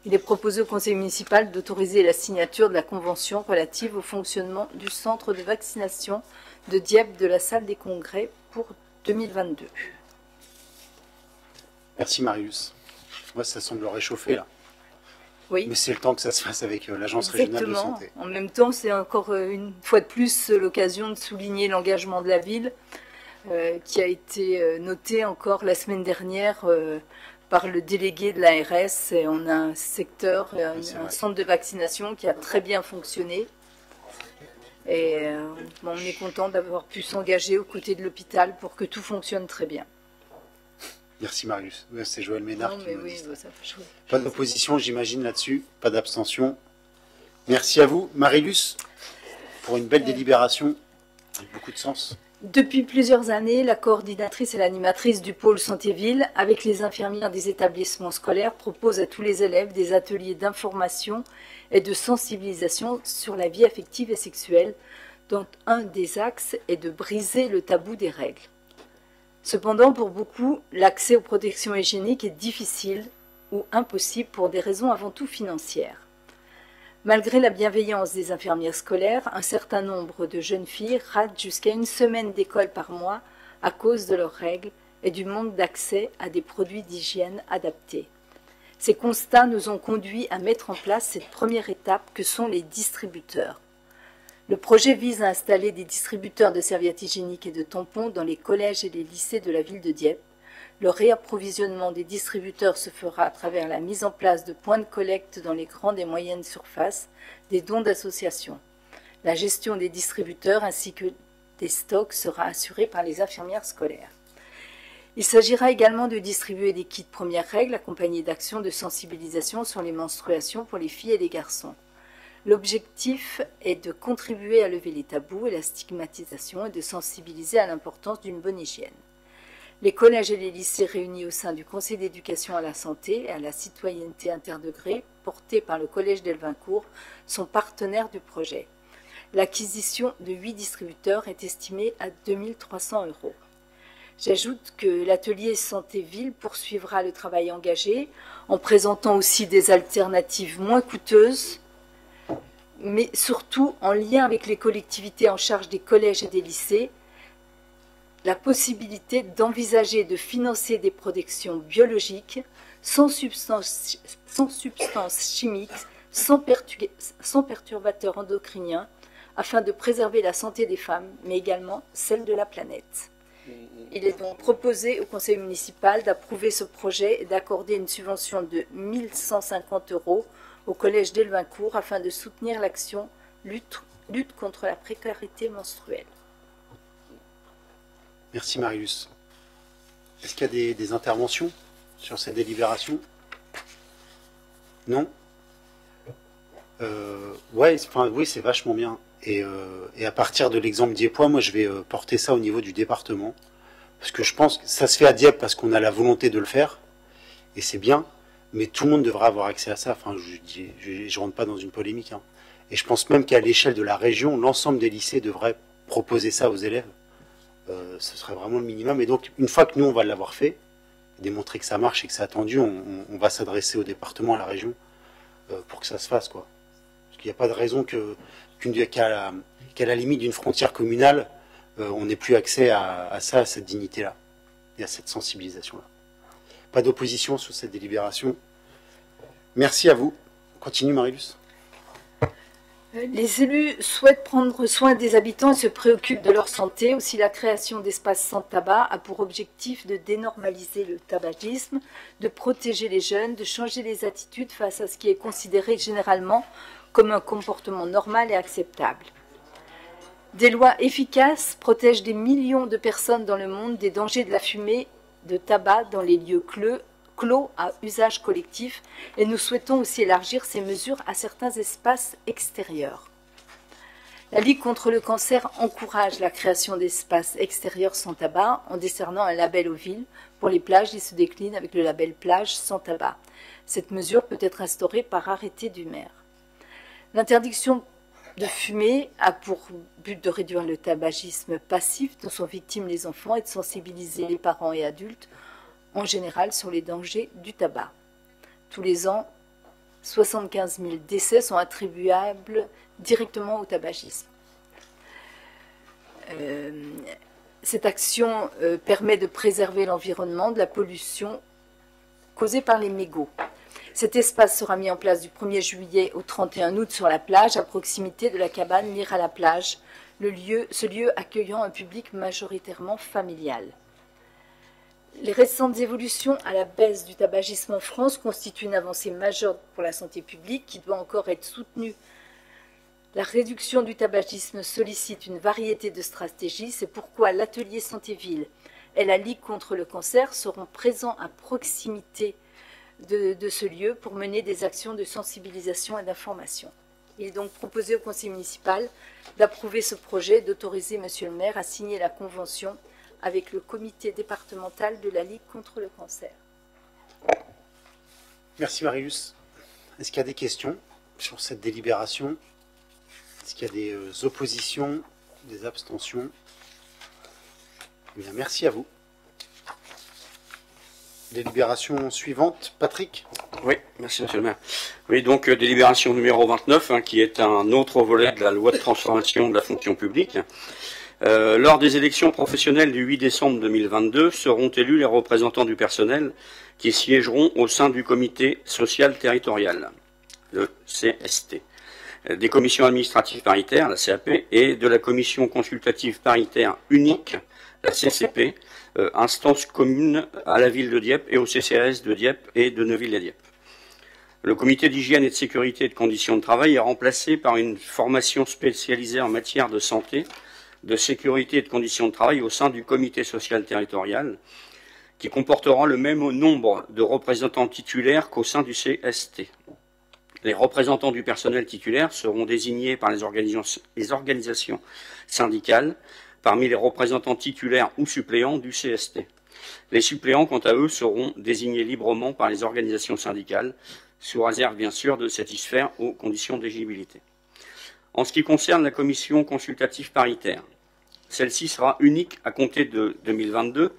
Il est proposé au conseil municipal d'autoriser la signature de la convention relative au fonctionnement du centre de vaccination de Dieppe de la salle des congrès pour 2022. Merci Marius. Moi, ça semble réchauffer là. Oui. Mais c'est le temps que ça se fasse avec l'Agence régionale de santé. En même temps, c'est encore une fois de plus l'occasion de souligner l'engagement de la ville qui a été noté encore la semaine dernière par le délégué de l'ARS. Et on a un secteur, un centre de vaccination qui a très bien fonctionné. Et on est content d'avoir pu s'engager aux côtés de l'hôpital pour que tout fonctionne très bien. Merci Marius. Ouais, c'est Joël Ménard Non, qui mais me oui, dit ça. ça fait chouette. Pas d'opposition, j'imagine, là-dessus. Pas d'abstention. Merci à vous. Marilus, pour une belle délibération, avec beaucoup de sens. Depuis plusieurs années, la coordinatrice et l'animatrice du pôle Santé-Ville, avec les infirmières des établissements scolaires, propose à tous les élèves des ateliers d'information et de sensibilisation sur la vie affective et sexuelle, dont un des axes est de briser le tabou des règles. Cependant, pour beaucoup, l'accès aux protections hygiéniques est difficile ou impossible pour des raisons avant tout financières. Malgré la bienveillance des infirmières scolaires, un certain nombre de jeunes filles ratent jusqu'à une semaine d'école par mois à cause de leurs règles et du manque d'accès à des produits d'hygiène adaptés. Ces constats nous ont conduits à mettre en place cette première étape que sont les distributeurs. Le projet vise à installer des distributeurs de serviettes hygiéniques et de tampons dans les collèges et les lycées de la ville de Dieppe. Le réapprovisionnement des distributeurs se fera à travers la mise en place de points de collecte dans les grandes et moyennes surfaces, des dons d'associations. La gestion des distributeurs ainsi que des stocks sera assurée par les infirmières scolaires. Il s'agira également de distribuer des kits premières règles accompagnés d'actions de sensibilisation sur les menstruations pour les filles et les garçons. L'objectif est de contribuer à lever les tabous et la stigmatisation et de sensibiliser à l'importance d'une bonne hygiène. Les collèges et les lycées réunis au sein du Conseil d'éducation à la santé et à la citoyenneté interdegrés, porté par le Collège d'Elvincourt, sont partenaires du projet. L'acquisition de 8 distributeurs est estimée à 2 300 €. J'ajoute que l'atelier Santé-Ville poursuivra le travail engagé en présentant aussi des alternatives moins coûteuses, mais surtout en lien avec les collectivités en charge des collèges et des lycées, la possibilité d'envisager de financer des protections biologiques sans substances chimiques, sans perturbateurs endocriniens, afin de préserver la santé des femmes, mais également celle de la planète. Il est donc proposé au conseil municipal d'approuver ce projet et d'accorder une subvention de 1 150 € au collège d'Elvincourt afin de soutenir l'action lutte contre la précarité menstruelle. Merci Marius. Est-ce qu'il y a des interventions sur cette délibération? Non? Oui, c'est vachement bien. Et à partir de l'exemple diepois, moi je vais porter ça au niveau du département. Parce que je pense que ça se fait à Dieppe parce qu'on a la volonté de le faire. Et c'est bien. Mais tout le monde devra avoir accès à ça. Enfin, je rentre pas dans une polémique. Hein. Et je pense même qu'à l'échelle de la région, l'ensemble des lycées devraient proposer ça aux élèves. Ce serait vraiment le minimum. Et donc, une fois que nous, on va l'avoir fait, démontrer que ça marche et que c'est attendu, on va s'adresser au département, à la région, pour que ça se fasse, quoi. Parce qu'il n'y a pas de raison qu'à la limite d'une frontière communale, on n'ait plus accès à ça, à cette dignité-là, et à cette sensibilisation-là. Pas d'opposition sur cette délibération. Merci à vous. Continue, Marilus. Les élus souhaitent prendre soin des habitants et se préoccupent de leur santé. Aussi, la création d'espaces sans tabac a pour objectif de dénormaliser le tabagisme, de protéger les jeunes, de changer les attitudes face à ce qui est considéré généralement comme un comportement normal et acceptable. Des lois efficaces protègent des millions de personnes dans le monde des dangers de la fumée de tabac dans les lieux clos à usage collectif, et nous souhaitons aussi élargir ces mesures à certains espaces extérieurs. La Ligue contre le cancer encourage la création d'espaces extérieurs sans tabac en décernant un label aux villes. Pour les plages, il se décline avec le label plage sans tabac. Cette mesure peut être instaurée par arrêté du maire. L'interdiction de fumer a pour but de réduire le tabagisme passif dont sont victimes les enfants et de sensibiliser les parents et adultes en général sur les dangers du tabac. Tous les ans, 75 000 décès sont attribuables directement au tabagisme. Cette action permet de préserver l'environnement de la pollution causée par les mégots. Cet espace sera mis en place du 1er juillet au 31 août sur la plage, à proximité de la cabane Lire à la plage, ce lieu accueillant un public majoritairement familial. Les récentes évolutions à la baisse du tabagisme en France constituent une avancée majeure pour la santé publique qui doit encore être soutenue. La réduction du tabagisme sollicite une variété de stratégies. C'est pourquoi l'atelier Santé-Ville et la Ligue contre le cancer seront présents à proximité de ce lieu pour mener des actions de sensibilisation et d'information. Il est donc proposé au conseil municipal d'approuver ce projet et d'autoriser monsieur le maire à signer la convention avec le comité départemental de la Ligue contre le cancer. Merci Marius. Est-ce qu'il y a des questions sur cette délibération? Est-ce qu'il y a des oppositions, des abstentions? Eh bien, merci à vous. Délibération suivante, Patrick. Oui, merci monsieur le maire. Oui, donc délibération numéro 29, qui est un autre volet de la loi de transformation de la fonction publique. Lors des élections professionnelles du 8 décembre 2022, seront élus les représentants du personnel qui siégeront au sein du comité social territorial, le CST, des commissions administratives paritaires, la CAP, et de la commission consultative paritaire unique, la CCP, instance commune à la ville de Dieppe et au CCAS de Dieppe et de Neuville-les-Dieppe. Le comité d'hygiène et de sécurité et de conditions de travail est remplacé par une formation spécialisée en matière de santé, de sécurité et de conditions de travail au sein du comité social territorial, qui comportera le même nombre de représentants titulaires qu'au sein du CST. Les représentants du personnel titulaire seront désignés par les organisations syndicales parmi les représentants titulaires ou suppléants du CST. Les suppléants, quant à eux, seront désignés librement par les organisations syndicales, sous réserve bien sûr de satisfaire aux conditions d'éligibilité. En ce qui concerne la commission consultative paritaire, celle-ci sera unique à compter de 2022,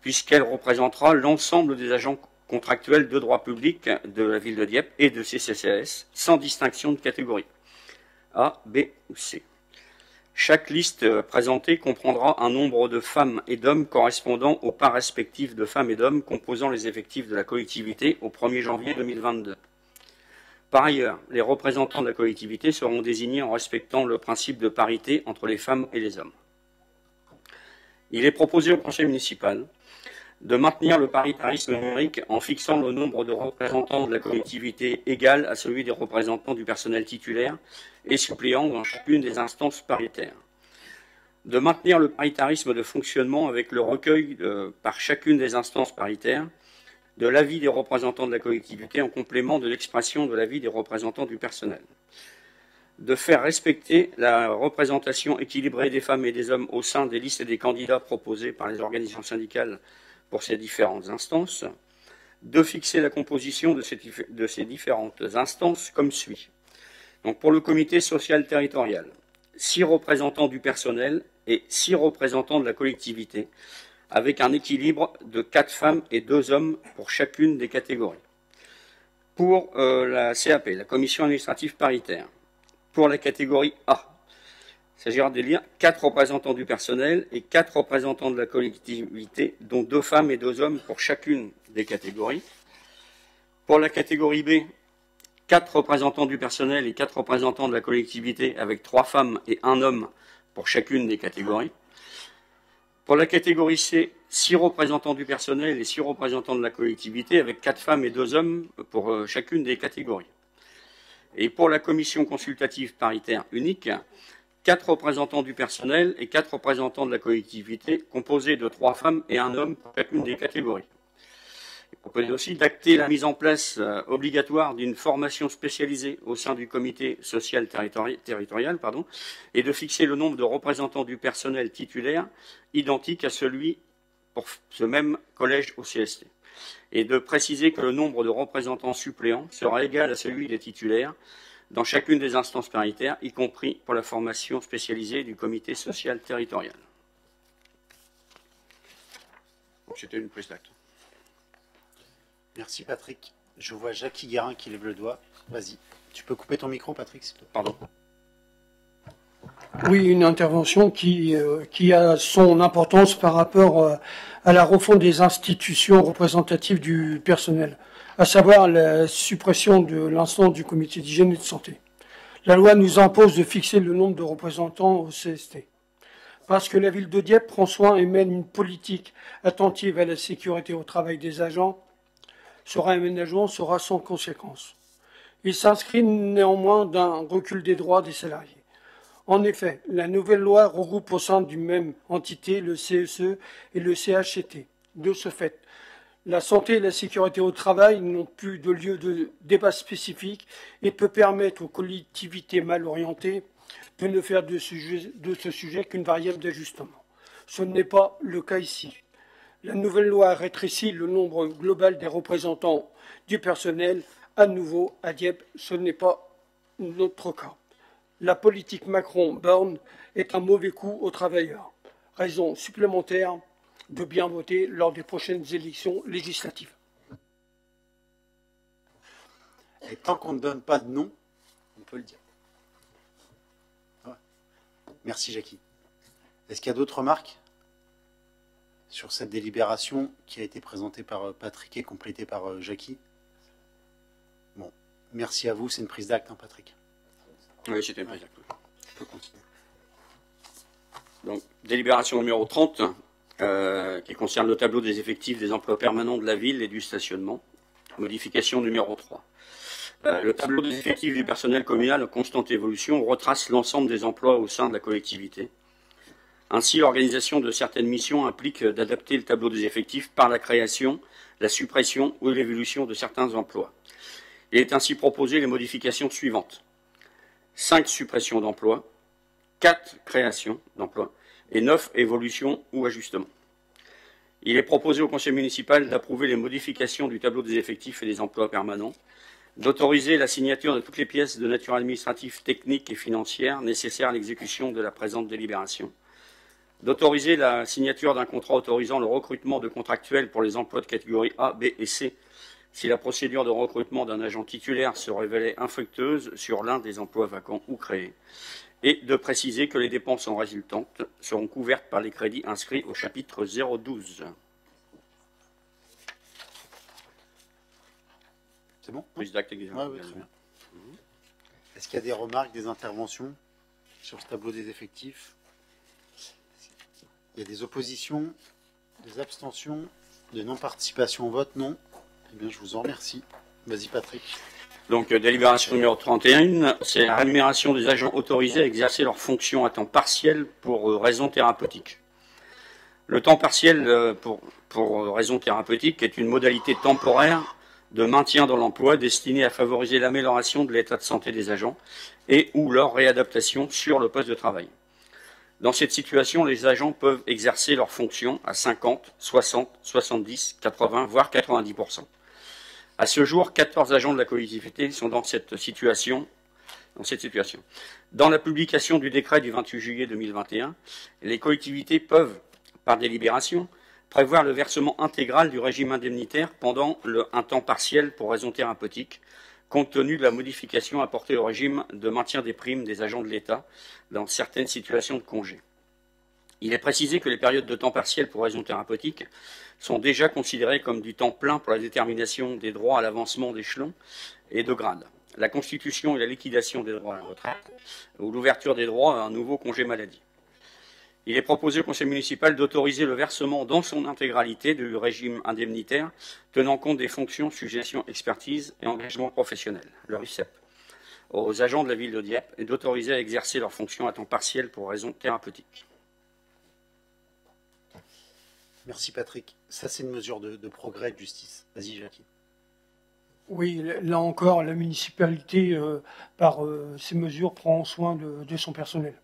puisqu'elle représentera l'ensemble des agents contractuels de droit public de la ville de Dieppe et de ses CCAS, sans distinction de catégorie A, B ou C. Chaque liste présentée comprendra un nombre de femmes et d'hommes correspondant aux parts respectives de femmes et d'hommes composant les effectifs de la collectivité au 1er janvier 2022. Par ailleurs, les représentants de la collectivité seront désignés en respectant le principe de parité entre les femmes et les hommes. Il est proposé au conseil municipal de maintenir le paritarisme numérique en fixant le nombre de représentants de la collectivité égal à celui des représentants du personnel titulaire et suppléant dans chacune des instances paritaires. De maintenir le paritarisme de fonctionnement avec le recueil par chacune des instances paritaires de l'avis des représentants de la collectivité en complément de l'expression de l'avis des représentants du personnel. De faire respecter la représentation équilibrée des femmes et des hommes au sein des listes et des candidats proposés par les organisations syndicales pour ces différentes instances, de fixer la composition de ces différentes instances comme suit. Donc pour le comité social territorial, 6 représentants du personnel et 6 représentants de la collectivité, avec un équilibre de 4 femmes et 2 hommes pour chacune des catégories. Pour la CAP, la commission administrative paritaire, pour la catégorie A, il s'agira d'élire 4 représentants du personnel et 4 représentants de la collectivité, dont 2 femmes et 2 hommes pour chacune des catégories. Pour la catégorie B, 4 représentants du personnel et 4 représentants de la collectivité, avec 3 femmes et 1 homme pour chacune des catégories. Pour la catégorie C, 6 représentants du personnel et 6 représentants de la collectivité, avec 4 femmes et 2 hommes pour chacune des catégories. Et pour la commission consultative paritaire unique, 4 représentants du personnel et 4 représentants de la collectivité, composés de 3 femmes et 1 homme pour chacune des catégories. Il propose aussi d'acter la mise en place obligatoire d'une formation spécialisée au sein du comité social territorial, et de fixer le nombre de représentants du personnel titulaire identique à celui pour ce même collège au CST, et de préciser que le nombre de représentants suppléants sera égal à celui des titulaires dans chacune des instances paritaires, y compris pour la formation spécialisée du comité social territorial. C'était une prise d'acte. Merci Patrick. Je vois Jackie Guérin qui lève le doigt. Vas-y. Tu peux couper ton micro, Patrick, s'il te plaît. Pardon. Oui, une intervention qui a son importance par rapport à la refonte des institutions représentatives du personnel, à savoir la suppression de l'instance du comité d'hygiène et de santé. La loi nous impose de fixer le nombre de représentants au CST. Parce que la ville de Dieppe prend soin et mène une politique attentive à la sécurité au travail des agents, ce réaménagement sera sans conséquence. Il s'inscrit néanmoins d'un recul des droits des salariés. En effet, la nouvelle loi regroupe au sein d'une même entité le CSE et le CHCT. De ce fait, la santé et la sécurité au travail n'ont plus de lieu de débat spécifique et peut permettre aux collectivités mal orientées de ne faire de ce sujet qu'une variable d'ajustement. Ce n'est pas le cas ici. La nouvelle loi rétrécit le nombre global des représentants du personnel. À nouveau, à Dieppe, ce n'est pas notre cas. La politique Macron-Borne est un mauvais coup aux travailleurs. Raison supplémentaire de bien voter lors des prochaines élections législatives. Et tant qu'on ne donne pas de nom, on peut le dire. Ouais. Merci Jackie. Est-ce qu'il y a d'autres remarques sur cette délibération qui a été présentée par Patrick et complétée par Jackie? Bon, merci à vous, c'est une prise d'acte, hein, Patrick. Oui, c'était une prise d'acte. On peut continuer. Donc, délibération numéro 30, qui concerne le tableau des effectifs des emplois permanents de la ville et du stationnement. Modification numéro 3. Le tableau des effectifs du personnel communal en constante évolution retrace l'ensemble des emplois au sein de la collectivité. Ainsi, l'organisation de certaines missions implique d'adapter le tableau des effectifs par la création, la suppression ou l'évolution de certains emplois. Il est ainsi proposé les modifications suivantes. 5 suppressions d'emplois, 4 créations d'emplois et 9 évolutions ou ajustements. Il est proposé au conseil municipal d'approuver les modifications du tableau des effectifs et des emplois permanents, d'autoriser la signature de toutes les pièces de nature administrative, technique et financière nécessaires à l'exécution de la présente délibération, d'autoriser la signature d'un contrat autorisant le recrutement de contractuels pour les emplois de catégorie A, B et C, si la procédure de recrutement d'un agent titulaire se révélait infructueuse sur l'un des emplois vacants ou créés, et de préciser que les dépenses en résultantes seront couvertes par les crédits inscrits au chapitre 012. C'est bon? Prise d'acte. Ouais, très bien. Est-ce qu'il y a des remarques, des interventions sur ce tableau des effectifs? Il y a des oppositions, des abstentions, de non-participation au vote? Non. Eh bien, je vous en remercie. Vas-y, Patrick. Donc, délibération numéro 31, c'est la rémunération des agents autorisés à exercer leurs fonctions à temps partiel pour raisons thérapeutiques. Le temps partiel pour raisons thérapeutiques est une modalité temporaire de maintien dans l'emploi destinée à favoriser l'amélioration de l'état de santé des agents et ou leur réadaptation sur le poste de travail. Dans cette situation, les agents peuvent exercer leurs fonctions à 50, 60, 70, 80, voire 90%. À ce jour, 14 agents de la collectivité sont dans cette situation. Dans la publication du décret du 28 juillet 2021, les collectivités peuvent, par délibération, prévoir le versement intégral du régime indemnitaire pendant un temps partiel pour raison thérapeutique, compte tenu de la modification apportée au régime de maintien des primes des agents de l'État dans certaines situations de congé. Il est précisé que les périodes de temps partiel pour raison thérapeutique sont déjà considérées comme du temps plein pour la détermination des droits à l'avancement d'échelon et de grade, la constitution et la liquidation des droits à la retraite, ou l'ouverture des droits à un nouveau congé maladie. Il est proposé au conseil municipal d'autoriser le versement dans son intégralité du régime indemnitaire, tenant compte des fonctions, suggestions, expertise et engagement professionnel, le RICEP, aux agents de la ville de Dieppe et d'autoriser à exercer leurs fonctions à temps partiel pour raison thérapeutique. Merci Patrick. Ça, c'est une mesure de progrès de justice. Vas-y, Jackie. Oui, là encore, la municipalité, par ces mesures, prend soin de son personnel.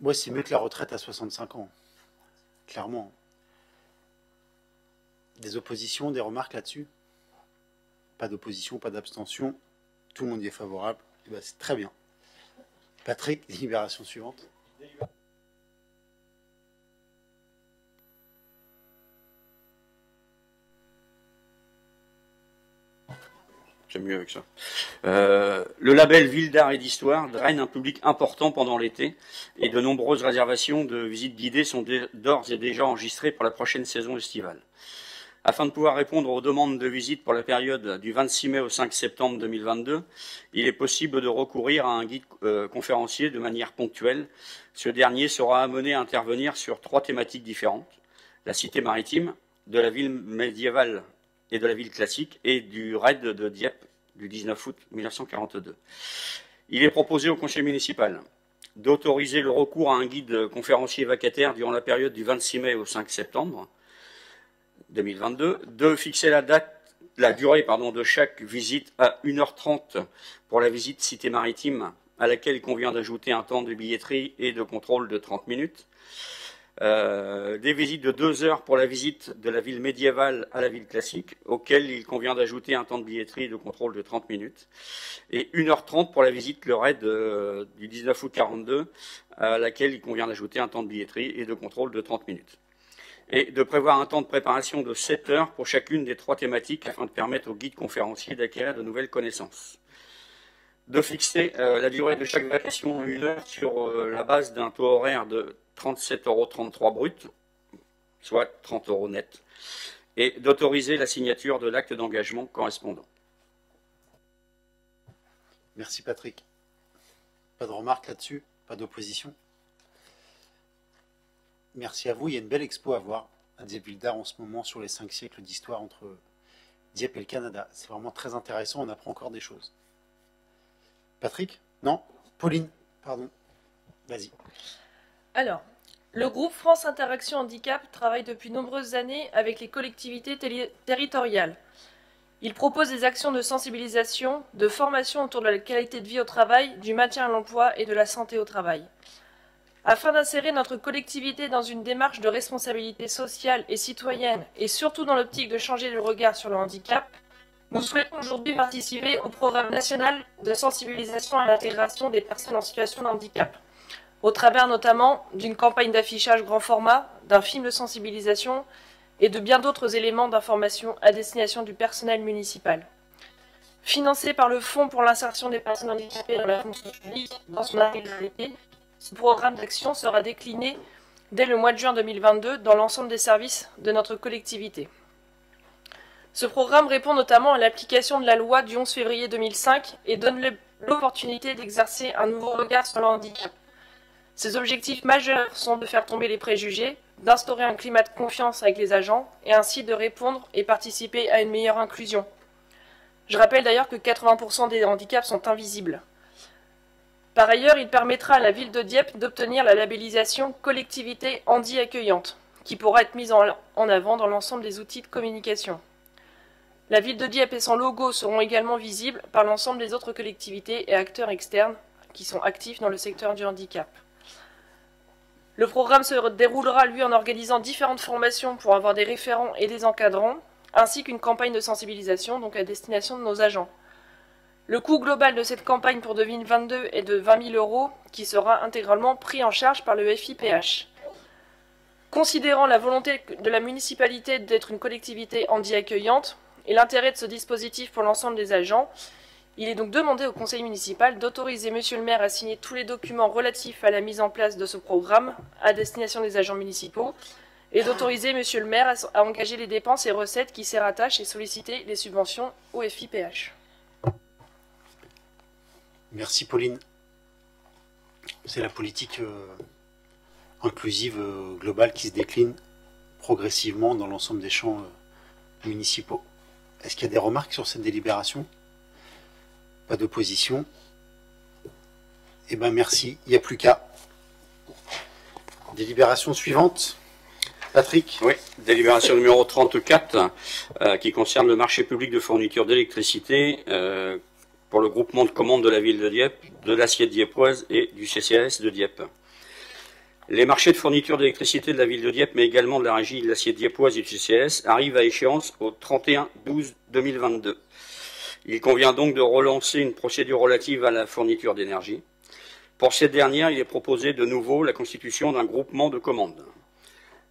Ouais, c'est mieux que la retraite à 65 ans. Clairement. Des oppositions, des remarques là-dessus? Pas d'opposition, pas d'abstention. Tout le monde y est favorable. Eh ben, c'est très bien. Patrick, délibération suivante. C'est mieux avec ça. Le label Ville d'art et d'histoire draine un public important pendant l'été et de nombreuses réservations de visites guidées sont d'ores et déjà enregistrées pour la prochaine saison estivale. Afin de pouvoir répondre aux demandes de visite pour la période du 26 mai au 5 septembre 2022, il est possible de recourir à un guide conférencier de manière ponctuelle. Ce dernier sera amené à intervenir sur 3 thématiques différentes: la cité maritime, de la ville médiévale et de la ville classique, et du raid de Dieppe du 19 août 1942. Il est proposé au conseil municipal d'autoriser le recours à un guide conférencier vacataire durant la période du 26 mai au 5 septembre 2022, de fixer la durée de chaque visite à 1h30 pour la visite cité maritime, à laquelle il convient d'ajouter un temps de billetterie et de contrôle de 30 minutes. Des visites de 2 heures pour la visite de la ville médiévale à la ville classique, auquel il convient d'ajouter un temps de billetterie et de contrôle de 30 minutes. Et 1h30 pour la visite le raid du 19 août 42, à laquelle il convient d'ajouter un temps de billetterie et de contrôle de 30 minutes. Et de prévoir un temps de préparation de 7 heures pour chacune des 3 thématiques afin de permettre au guide conférencier d'acquérir de nouvelles connaissances. De fixer la durée de chaque vacation 1 heure sur la base d'un taux horaire de 37,33 € brut, soit 30 € net, et d'autoriser la signature de l'acte d'engagement correspondant. Merci Patrick. Pas de remarques là-dessus? Pas d'opposition? Merci à vous. Il y a une belle expo à voir à Dieppe-Ville-d'Ar en ce moment sur les 5 siècles d'histoire entre Dieppe et le Canada. C'est vraiment très intéressant, on apprend encore des choses. Patrick? Non? Pauline? Pardon. Vas-y. Alors, le groupe France Interaction Handicap travaille depuis nombreuses années avec les collectivités territoriales. Il propose des actions de sensibilisation, de formation autour de la qualité de vie au travail, du maintien à l'emploi et de la santé au travail. Afin d'insérer notre collectivité dans une démarche de responsabilité sociale et citoyenne, et surtout dans l'optique de changer le regard sur le handicap, nous souhaitons aujourd'hui participer au programme national de sensibilisation à l'intégration des personnes en situation de handicap, au travers notamment d'une campagne d'affichage grand format, d'un film de sensibilisation et de bien d'autres éléments d'information à destination du personnel municipal. Financé par le Fonds pour l'insertion des personnes handicapées dans la fonction publique dans son intégralité, ce programme d'action sera décliné dès le mois de juin 2022 dans l'ensemble des services de notre collectivité. Ce programme répond notamment à l'application de la loi du 11 février 2005 et donne l'opportunité d'exercer un nouveau regard sur le handicap. Ses objectifs majeurs sont de faire tomber les préjugés, d'instaurer un climat de confiance avec les agents et ainsi de répondre et participer à une meilleure inclusion. Je rappelle d'ailleurs que 80% des handicaps sont invisibles. Par ailleurs, il permettra à la ville de Dieppe d'obtenir la labellisation collectivité handi accueillante, qui pourra être mise en avant dans l'ensemble des outils de communication. La ville de Dieppe et son logo seront également visibles par l'ensemble des autres collectivités et acteurs externes qui sont actifs dans le secteur du handicap. Le programme se déroulera, lui, en organisant différentes formations pour avoir des référents et des encadrants, ainsi qu'une campagne de sensibilisation donc à destination de nos agents. Le coût global de cette campagne pour 2022 est de 20 000 € qui sera intégralement pris en charge par le FIPH. Considérant la volonté de la municipalité d'être une collectivité handi accueillante et l'intérêt de ce dispositif pour l'ensemble des agents, il est donc demandé au conseil municipal d'autoriser monsieur le maire à signer tous les documents relatifs à la mise en place de ce programme à destination des agents municipaux et d'autoriser monsieur le maire à engager les dépenses et recettes qui s'y rattachent et solliciter les subventions au FIPH. Merci Pauline. C'est la politique inclusive globale qui se décline progressivement dans l'ensemble des champs municipaux. Est-ce qu'il y a des remarques sur cette délibération? Pas d'opposition? Eh bien merci, il n'y a plus qu'à. Délibération suivante. Patrick? Oui, délibération numéro 34 qui concerne le marché public de fourniture d'électricité pour le groupement de commandes de la ville de Dieppe, de l'assiette dieppoise et du CCAS de Dieppe. Les marchés de fourniture d'électricité de la ville de Dieppe, mais également de la régie de l'assiette dieppoise et du CCAS, arrivent à échéance au 31/12/2022. Il convient donc de relancer une procédure relative à la fourniture d'énergie. Pour cette dernière, il est proposé de nouveau la constitution d'un groupement de commandes.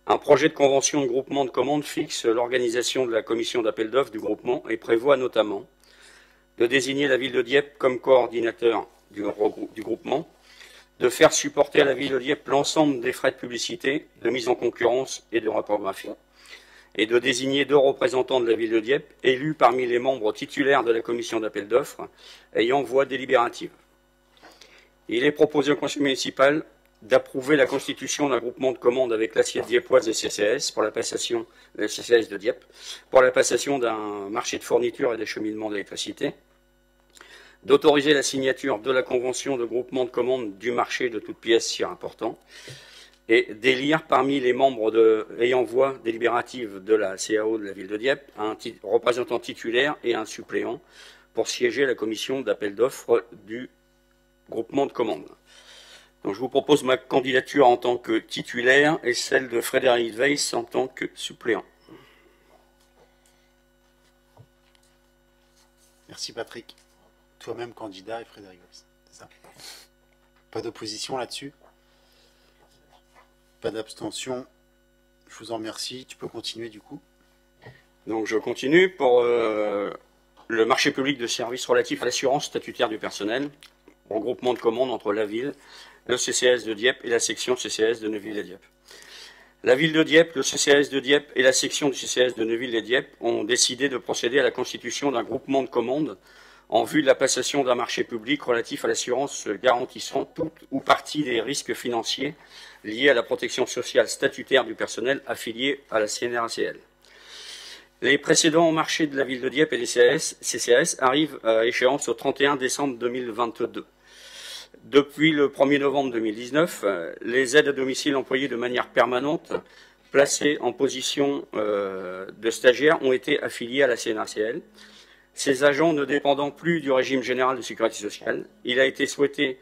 Un projet de convention de groupement de commandes fixe l'organisation de la commission d'appel d'offres du groupement et prévoit notamment de désigner la ville de Dieppe comme coordinateur du groupement, de faire supporter à la ville de Dieppe l'ensemble des frais de publicité, de mise en concurrence et de reprographie, et de désigner 2 représentants de la ville de Dieppe, élus parmi les membres titulaires de la commission d'appel d'offres, ayant voix délibérative. Il est proposé au conseil municipal d'approuver la constitution d'un groupement de commandes avec l'assiette dieppoise des CCAS pour la passation, les CCAS de Dieppe, pour la passation d'un marché de fourniture et d'acheminement d'électricité, d'autoriser la signature de la convention de groupement de commandes du marché de toutes pièces si important, et d'élire parmi les membres ayant voix délibérative de la CAO de la ville de Dieppe un représentant titulaire et un suppléant pour siéger à la commission d'appel d'offres du groupement de commandes. Donc, je vous propose ma candidature en tant que titulaire et celle de Frédéric Weiss en tant que suppléant. Merci Patrick. Toi-même candidat et Frédéric Weiss. C'est ça. Pas d'opposition là-dessus? Pas d'abstention. Je vous en remercie. Tu peux continuer du coup. Donc je continue pour le marché public de services relatif à l'assurance statutaire du personnel, regroupement de commandes entre la ville, le CCAS de Dieppe et la section CCAS de Neuville et Dieppe. La ville de Dieppe, le CCAS de Dieppe et la section du CCAS de Neuville et Dieppe ont décidé de procéder à la constitution d'un groupement de commandes en vue de la passation d'un marché public relatif à l'assurance garantissant toute ou partie des risques financiers liés à la protection sociale statutaire du personnel affilié à la CNRACL. Les précédents marchés de la ville de Dieppe et des CCAS arrivent à échéance au 31 décembre 2022. Depuis le 1er novembre 2019, les aides à domicile employées de manière permanente, placées en position de stagiaires, ont été affiliées à la CNRACL. Ces agents ne dépendant plus du régime général de sécurité sociale, il a été souhaité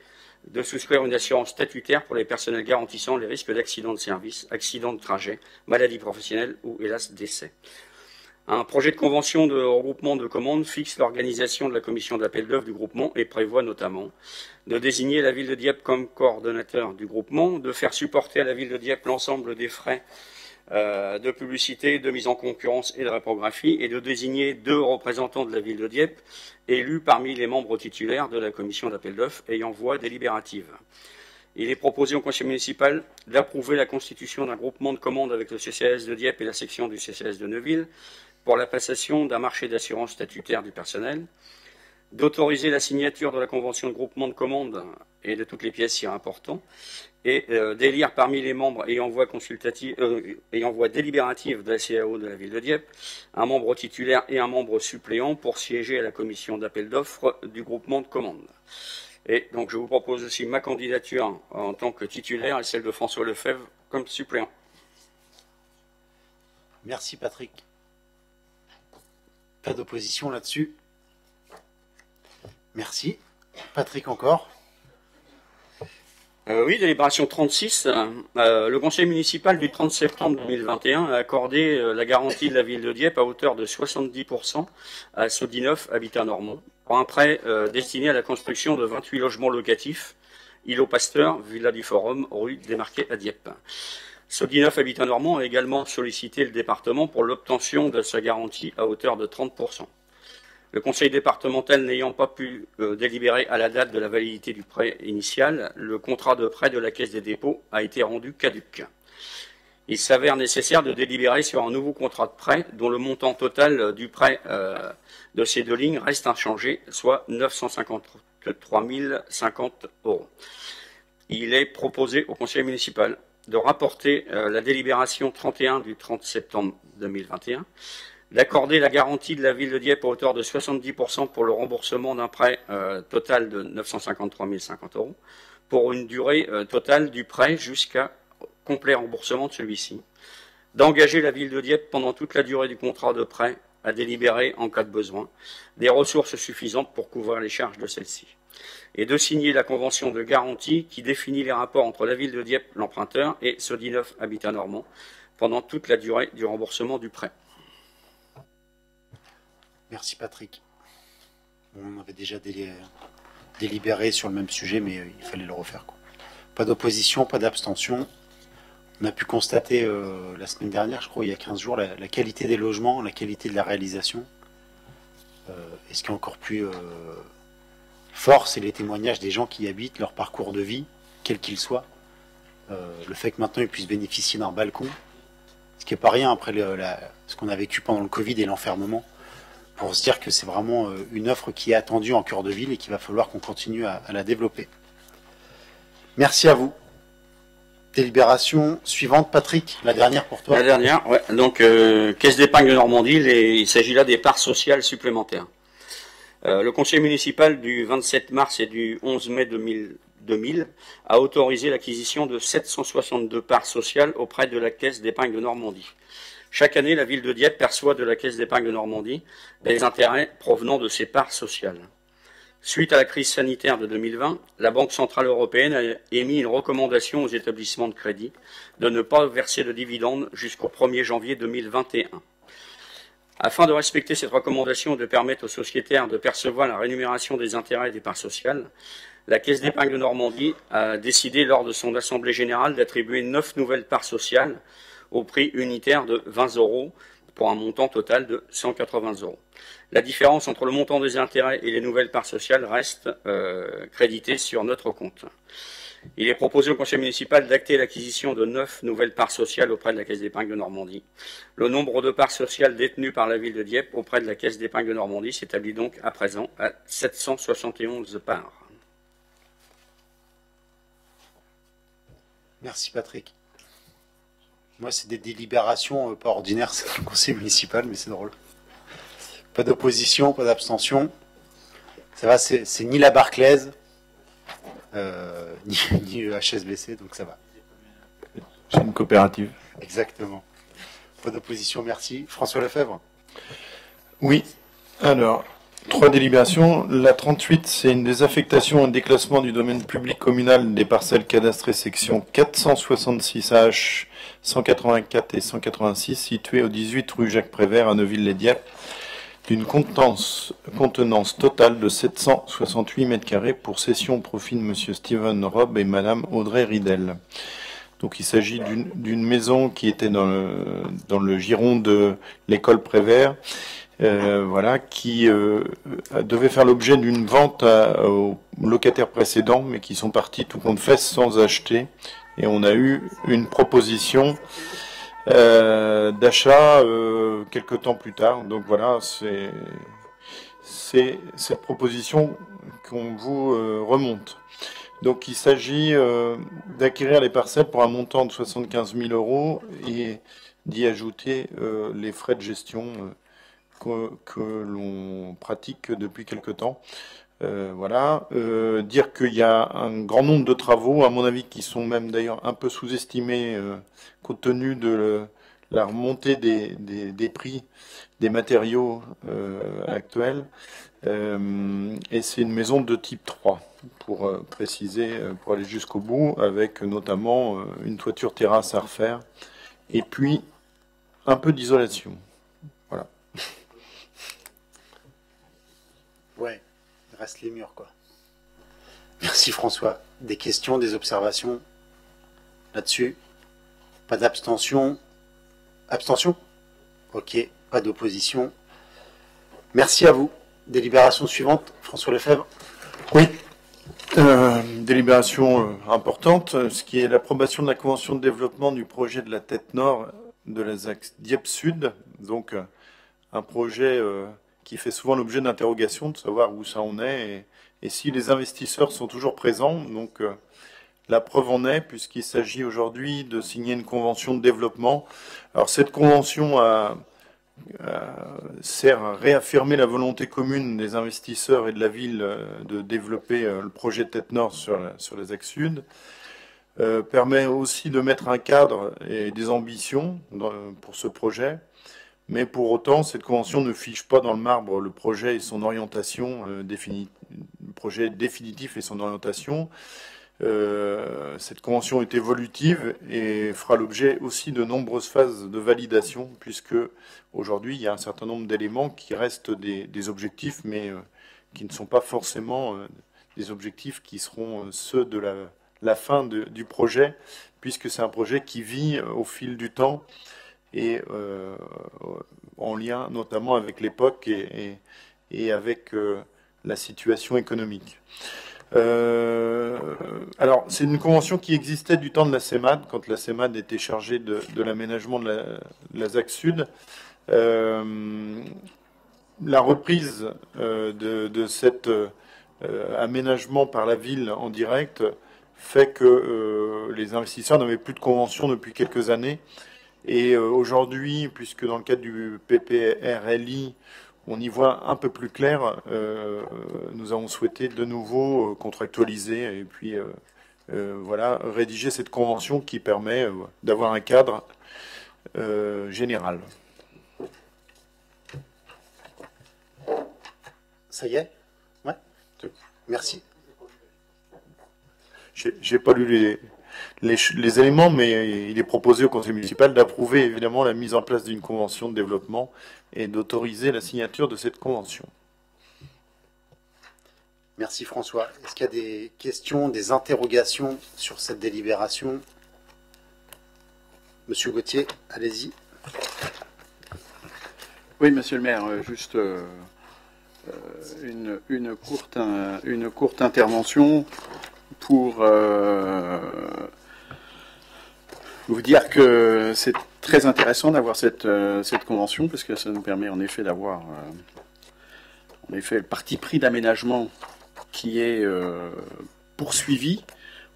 de souscrire une assurance statutaire pour les personnels garantissant les risques d'accident de service, accident de trajet, maladie professionnelle ou, hélas, décès. Un projet de convention de regroupement de commandes fixe l'organisation de la commission d'appel d'offres du groupement et prévoit notamment de désigner la ville de Dieppe comme coordonnateur du groupement, de faire supporter à la ville de Dieppe l'ensemble des frais de publicité, de mise en concurrence et de reprographie, et de désigner 2 représentants de la ville de Dieppe, élus parmi les membres titulaires de la commission d'appel d'offres ayant voix délibérative. Il est proposé au conseil municipal d'approuver la constitution d'un groupement de commandes avec le CCAS de Dieppe et la section du CCAS de Neuville pour la passation d'un marché d'assurance statutaire du personnel, d'autoriser la signature de la convention de groupement de commandes et de toutes les pièces si important, et d'élire parmi les membres ayant voix délibérative de la CAO de la ville de Dieppe un membre titulaire et un membre suppléant pour siéger à la commission d'appel d'offres du groupement de commandes. Et donc je vous propose aussi ma candidature en tant que titulaire et celle de François Lefebvre comme suppléant. Merci Patrick. Pas d'opposition là-dessus. Merci. Patrick encore. Oui, délibération 36. Le conseil municipal du 30 septembre 2021 a accordé la garantie de la ville de Dieppe à hauteur de 70% à Sodinoff Habitat Normand pour un prêt destiné à la construction de 28 logements locatifs, îlot Pasteur, Villa du Forum, rue des Marquets à Dieppe. Sodinoff Habitat Normand a également sollicité le département pour l'obtention de sa garantie à hauteur de 30%. Le conseil départemental n'ayant pas pu délibérer à la date de la validité du prêt initial, le contrat de prêt de la Caisse des dépôts a été rendu caduc. Il s'avère nécessaire de délibérer sur un nouveau contrat de prêt dont le montant total du prêt de ces 2 lignes reste inchangé, soit 953 050 €. Il est proposé au conseil municipal de rapporter la délibération 31 du 30 septembre 2021, d'accorder la garantie de la ville de Dieppe à hauteur de 70% pour le remboursement d'un prêt total de 953 050 € pour une durée totale du prêt jusqu'à complet remboursement de celui-ci, d'engager la ville de Dieppe pendant toute la durée du contrat de prêt à délibérer en cas de besoin des ressources suffisantes pour couvrir les charges de celle-ci, et de signer la convention de garantie qui définit les rapports entre la ville de Dieppe, l'emprunteur, et Sodinoff Habitat Normand pendant toute la durée du remboursement du prêt. Merci Patrick. On avait déjà délibéré sur le même sujet, mais il fallait le refaire, quoi. Pas d'opposition, pas d'abstention. On a pu constater la semaine dernière, je crois, il y a 15 jours, la qualité des logements, la qualité de la réalisation. Et ce qui est encore plus fort, c'est les témoignages des gens qui y habitent, leur parcours de vie, quel qu'il soit. Le fait que maintenant ils puissent bénéficier d'un balcon, ce qui n'est pas rien après ce qu'on a vécu pendant le Covid et l'enfermement, pour se dire que c'est vraiment une offre qui est attendue en cœur de ville et qu'il va falloir qu'on continue à la développer. Merci à vous. Délibération suivante, Patrick, la dernière pour toi. La dernière, ouais. Donc, Caisse d'épargne de Normandie, il s'agit là des parts sociales supplémentaires. Le conseil municipal du 27 mars et du 11 mai 2000 a autorisé l'acquisition de 762 parts sociales auprès de la Caisse d'épargne de Normandie. Chaque année, la ville de Dieppe perçoit de la Caisse d'épargne de Normandie des intérêts provenant de ces parts sociales. Suite à la crise sanitaire de 2020, la Banque centrale européenne a émis une recommandation aux établissements de crédit de ne pas verser de dividendes jusqu'au 1er janvier 2021. Afin de respecter cette recommandation et de permettre aux sociétaires de percevoir la rémunération des intérêts des parts sociales, la Caisse d'épargne de Normandie a décidé lors de son assemblée générale d'attribuer 9 nouvelles parts sociales au prix unitaire de 20 € pour un montant total de 180 €. La différence entre le montant des intérêts et les nouvelles parts sociales reste créditée sur notre compte. Il est proposé au conseil municipal d'acter l'acquisition de 9 nouvelles parts sociales auprès de la Caisse d'épargne de Normandie. Le nombre de parts sociales détenues par la ville de Dieppe auprès de la Caisse d'épargne de Normandie s'établit donc à présent à 771 parts. Merci Patrick. Moi, c'est des délibérations pas ordinaires, c'est le conseil municipal, mais c'est drôle. Pas d'opposition, pas d'abstention. Ça va, c'est ni la Barclays, ni le HSBC, donc ça va. C'est une coopérative. Exactement. Pas d'opposition, merci. François Lefebvre. Oui. Alors, 3 délibérations. La 38, c'est une désaffectation et un déclassement du domaine public communal des parcelles cadastrées section 466H, 184 et 186, situées au 18 rue Jacques Prévert à Neuville-les-Dieppe, d'une contenance totale de 768 m² pour cession au profit de M. Steven Robb et Mme Audrey Ridel. Donc il s'agit d'une maison qui était dans le giron de l'école Prévert, voilà, qui devait faire l'objet d'une vente aux locataires précédents, mais qui sont partis tout compte fait sans acheter. Et on a eu une proposition d'achat quelques temps plus tard. Donc voilà, c'est cette proposition qu'on vous remonte. Donc il s'agit d'acquérir les parcelles pour un montant de 75 000 € et d'y ajouter les frais de gestion que l'on pratique depuis quelque temps. Voilà, dire qu'il y a un grand nombre de travaux, à mon avis, qui sont même d'ailleurs un peu sous-estimés compte tenu de la remontée des prix des matériaux actuels. Et c'est une maison de type 3, pour préciser, pour aller jusqu'au bout, avec notamment une toiture terrasse à refaire, et puis un peu d'isolation. Voilà. Ouais, il reste les murs, quoi. Merci François. Des questions, des observations là-dessus? Pas d'abstention? Abstention? Ok, pas d'opposition. Merci à vous. Délibération suivante, François Lefebvre. Oui, délibération importante, ce qui est l'approbation de la convention de développement du projet de la tête nord de la axe Dieppe Sud, donc un projet qui fait souvent l'objet d'interrogations, de savoir où ça en est et si les investisseurs sont toujours présents. Donc la preuve en est, puisqu'il s'agit aujourd'hui de signer une convention de développement. Alors cette convention sert à réaffirmer la volonté commune des investisseurs et de la ville de développer le projet Tête Nord sur les axes sud. Permet aussi de mettre un cadre et des ambitions pour ce projet. Mais pour autant, cette convention ne fiche pas dans le marbre le projet et son orientation, le projet définitif et son orientation. Cette convention est évolutive et fera l'objet aussi de nombreuses phases de validation, puisque aujourd'hui il y a un certain nombre d'éléments qui restent des objectifs, mais qui ne sont pas forcément des objectifs qui seront ceux de la fin du projet, puisque c'est un projet qui vit au fil du temps et en lien notamment avec l'époque et avec la situation économique. Alors, c'est une convention qui existait du temps de la CEMAD, quand la CEMAD était chargée de l'aménagement de la ZAC Sud. La reprise de cet aménagement par la ville en direct fait que les investisseurs n'avaient plus de convention depuis quelques années. Et aujourd'hui, puisque dans le cadre du PPRLI, on y voit un peu plus clair, nous avons souhaité de nouveau contractualiser et puis voilà, rédiger cette convention qui permet d'avoir un cadre général. Ça y est? Ouais. Merci. J'ai pas lu les éléments, mais il est proposé au conseil municipal d'approuver évidemment la mise en place d'une convention de développement et d'autoriser la signature de cette convention. Merci François. Est-ce qu'il y a des questions, des interrogations sur cette délibération? Monsieur Gauthier, allez-y. Oui, monsieur le maire, juste une courte intervention pour vous dire que c'est très intéressant d'avoir cette convention, parce que ça nous permet en effet d'avoir en effet le parti pris d'aménagement qui est poursuivi,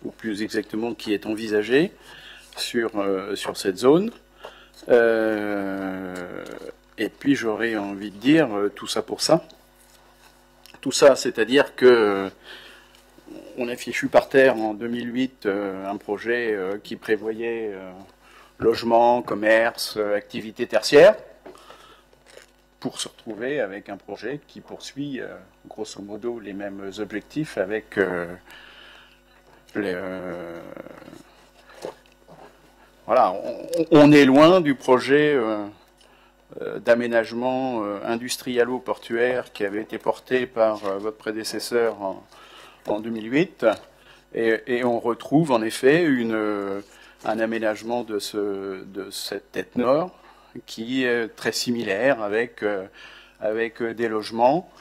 ou plus exactement qui est envisagé sur cette zone. Et puis j'aurais envie de dire tout ça pour ça. Tout ça, c'est-à-dire que on a fichu par terre en 2008 un projet qui prévoyait logement, commerce, activités tertiaires, pour se retrouver avec un projet qui poursuit grosso modo les mêmes objectifs avec voilà, on est loin du projet d'aménagement industrialo-portuaire qui avait été porté par votre prédécesseur en 2008, et on retrouve en effet un aménagement de cette tête nord qui est très similaire avec des logements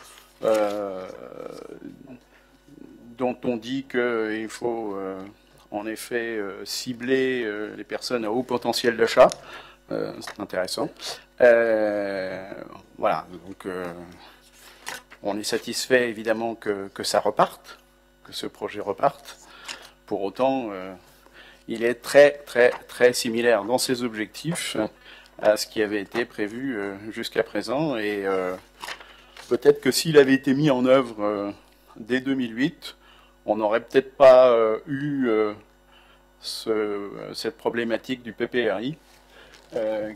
dont on dit qu'il faut en effet cibler les personnes à haut potentiel d'achat. C'est intéressant. Voilà, donc on est satisfait évidemment que ça reparte, que ce projet reparte. Pour autant, il est très similaire dans ses objectifs à ce qui avait été prévu jusqu'à présent, et peut-être que s'il avait été mis en œuvre dès 2008, on n'aurait peut-être pas eu cette problématique du PPRI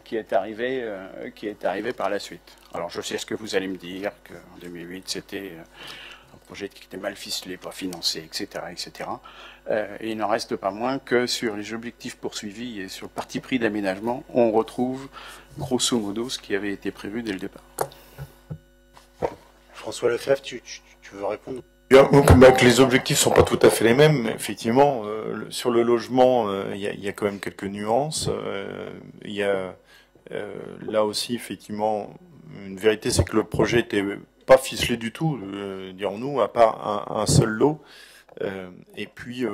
qui est arrivé par la suite. Alors je sais ce que vous allez me dire, qu'en 2008 c'était un projet qui était mal ficelé, pas financé, etc. etc. Et il n'en reste pas moins que sur les objectifs poursuivis et sur le parti pris d'aménagement, on retrouve grosso modo ce qui avait été prévu dès le départ. François Lefebvre, tu veux répondre? Que les objectifs sont pas tout à fait les mêmes. Effectivement, sur le logement, il y a quand même quelques nuances. Il y a là aussi, effectivement, une vérité, c'est que le projet était pas ficelé du tout, dirons-nous, à part un seul lot. Et puis,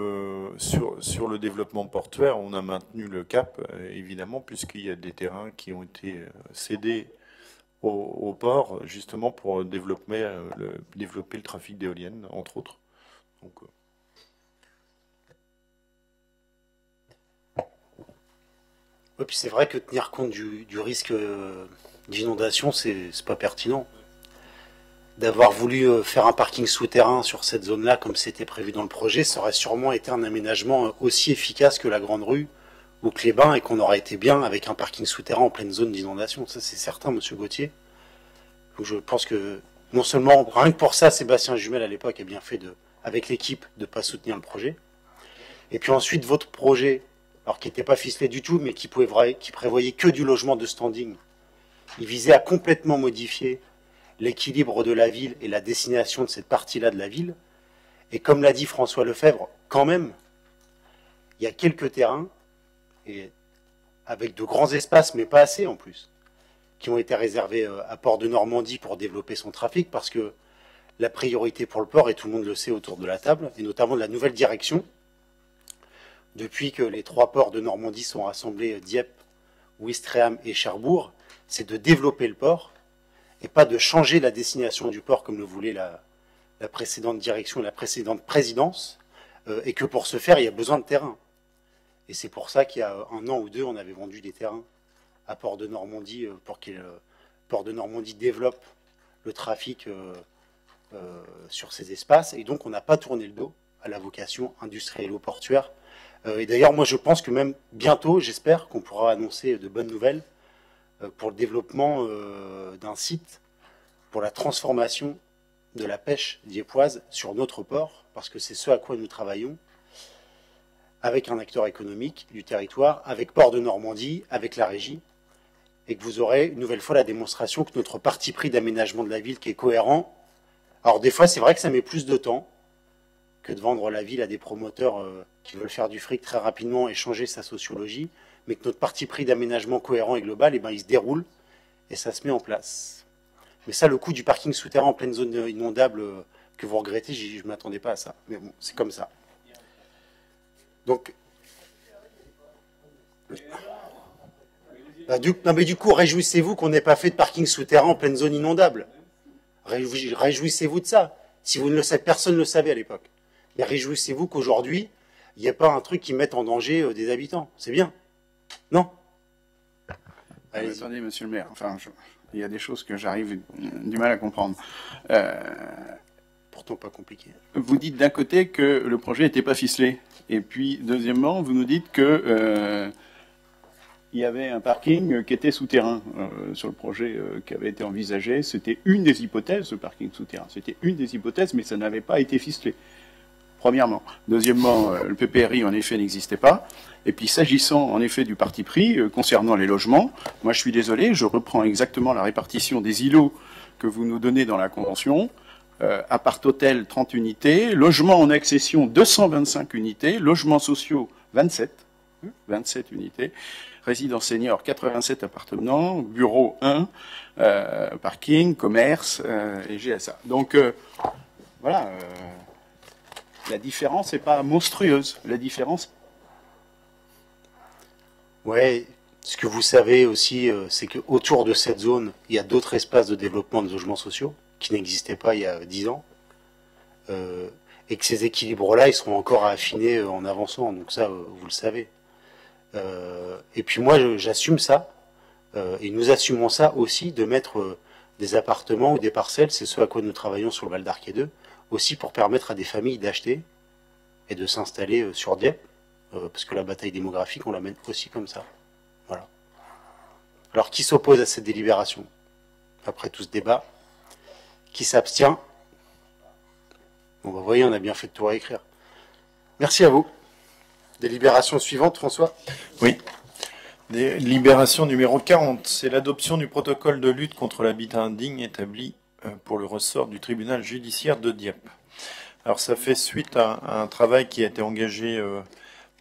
sur le développement portuaire, on a maintenu le cap, évidemment, puisqu'il y a des terrains qui ont été cédés au port, justement pour développer le trafic d'éoliennes, entre autres. Donc, oui, puis c'est vrai que tenir compte du risque d'inondation, c'est pas pertinent. D'avoir voulu faire un parking souterrain sur cette zone-là, comme c'était prévu dans le projet, ça aurait sûrement été un aménagement aussi efficace que la Grande Rue ou que les Bains, et qu'on aurait été bien avec un parking souterrain en pleine zone d'inondation. Ça, c'est certain, monsieur Gauthier. Donc, je pense que non seulement, rien que pour ça, Sébastien Jumel à l'époque a bien fait, avec l'équipe, de ne pas soutenir le projet. Et puis ensuite, votre projet, alors qui n'était pas ficelé du tout, mais qui prévoyait que du logement de standing, il visait à complètement modifier l'équilibre de la ville et la destination de cette partie-là de la ville. Et comme l'a dit François Lefebvre, quand même, il y a quelques terrains, et avec de grands espaces, mais pas assez en plus, qui ont été réservés à Port de Normandie pour développer son trafic, parce que la priorité pour le port, et tout le monde le sait autour de la table, et notamment de la nouvelle direction. Depuis que les 3 ports de Normandie sont rassemblés, Dieppe, Ouistreham et Cherbourg, c'est de développer le port, et pas de changer la destination du port comme le voulait la précédente direction, la précédente présidence, et que pour ce faire, il y a besoin de terrain. Et c'est pour ça qu'il y a 1 an ou 2, on avait vendu des terrains à Port de Normandie pour que Port de Normandie développe le trafic sur ces espaces. Et donc, on n'a pas tourné le dos à la vocation industrielle ou portuaire. Et d'ailleurs, moi, je pense que même bientôt, j'espère qu'on pourra annoncer de bonnes nouvelles pour le développement d'un site pour la transformation de la pêche diepoise sur notre port, parce que c'est ce à quoi nous travaillons, avec un acteur économique du territoire, avec Port de Normandie, avec la régie, et que vous aurez une nouvelle fois la démonstration que notre parti pris d'aménagement de la ville qui est cohérent. Alors des fois, c'est vrai que ça met plus de temps que de vendre la ville à des promoteurs qui veulent faire du fric très rapidement et changer sa sociologie, mais que notre parti pris d'aménagement cohérent et global, eh ben, il se déroule et ça se met en place. Mais ça, le coût du parking souterrain en pleine zone inondable que vous regrettez, je ne m'attendais pas à ça. Mais bon, c'est comme ça. Donc, non, mais du coup, réjouissez-vous qu'on n'ait pas fait de parking souterrain en pleine zone inondable. Réjouissez-vous de ça. Si vous ne le savez, personne ne le savait à l'époque. Mais réjouissez-vous qu'aujourd'hui, il n'y ait pas un truc qui mette en danger des habitants. C'est bien. Non? Attendez, monsieur le maire, enfin, il y a des choses que j'arrive du mal à comprendre. Pourtant pas compliqué. Vous dites d'un côté que le projet n'était pas ficelé. Et puis, deuxièmement, vous nous dites que il y avait un parking qui était souterrain sur le projet qui avait été envisagé. C'était une des hypothèses, ce parking souterrain. C'était une des hypothèses, mais ça n'avait pas été ficelé. Premièrement. Deuxièmement, le PPRI, en effet, n'existait pas. Et puis, s'agissant, en effet, du parti pris, concernant les logements, moi, je suis désolé, je reprends exactement la répartition des îlots que vous nous donnez dans la Convention. Appart-hôtel, 30 unités. Logements en accession, 225 unités. Logements sociaux, 27 unités. Résidence senior, 87 appartements. Bureau, 1. Parking, commerce et GSA. Donc, voilà. La différence n'est pas monstrueuse. La différence... Ouais, ce que vous savez aussi, c'est qu'autour de cette zone, il y a d'autres espaces de développement de logements sociaux qui n'existaient pas il y a 10 ans. Et que ces équilibres-là, ils seront encore à affiner en avançant. Donc ça, vous le savez. Et puis moi, j'assume ça. Et nous assumons ça aussi, de mettre des appartements ou des parcelles, c'est ce à quoi nous travaillons sur le Val d'Arquet 2, aussi pour permettre à des familles d'acheter et de s'installer sur Dieppe. Parce que la bataille démographique, on la mène aussi comme ça. Voilà. Alors, qui s'oppose à cette délibération? Après tout ce débat, qui s'abstient? Bon, bah, vous voyez, on a bien fait de tout réécrire. Merci à vous. Délibération suivante, François. Oui. Délibération numéro 40, c'est l'adoption du protocole de lutte contre l'habitat indigne établi pour le ressort du tribunal judiciaire de Dieppe. Alors, ça fait suite à un travail qui a été engagé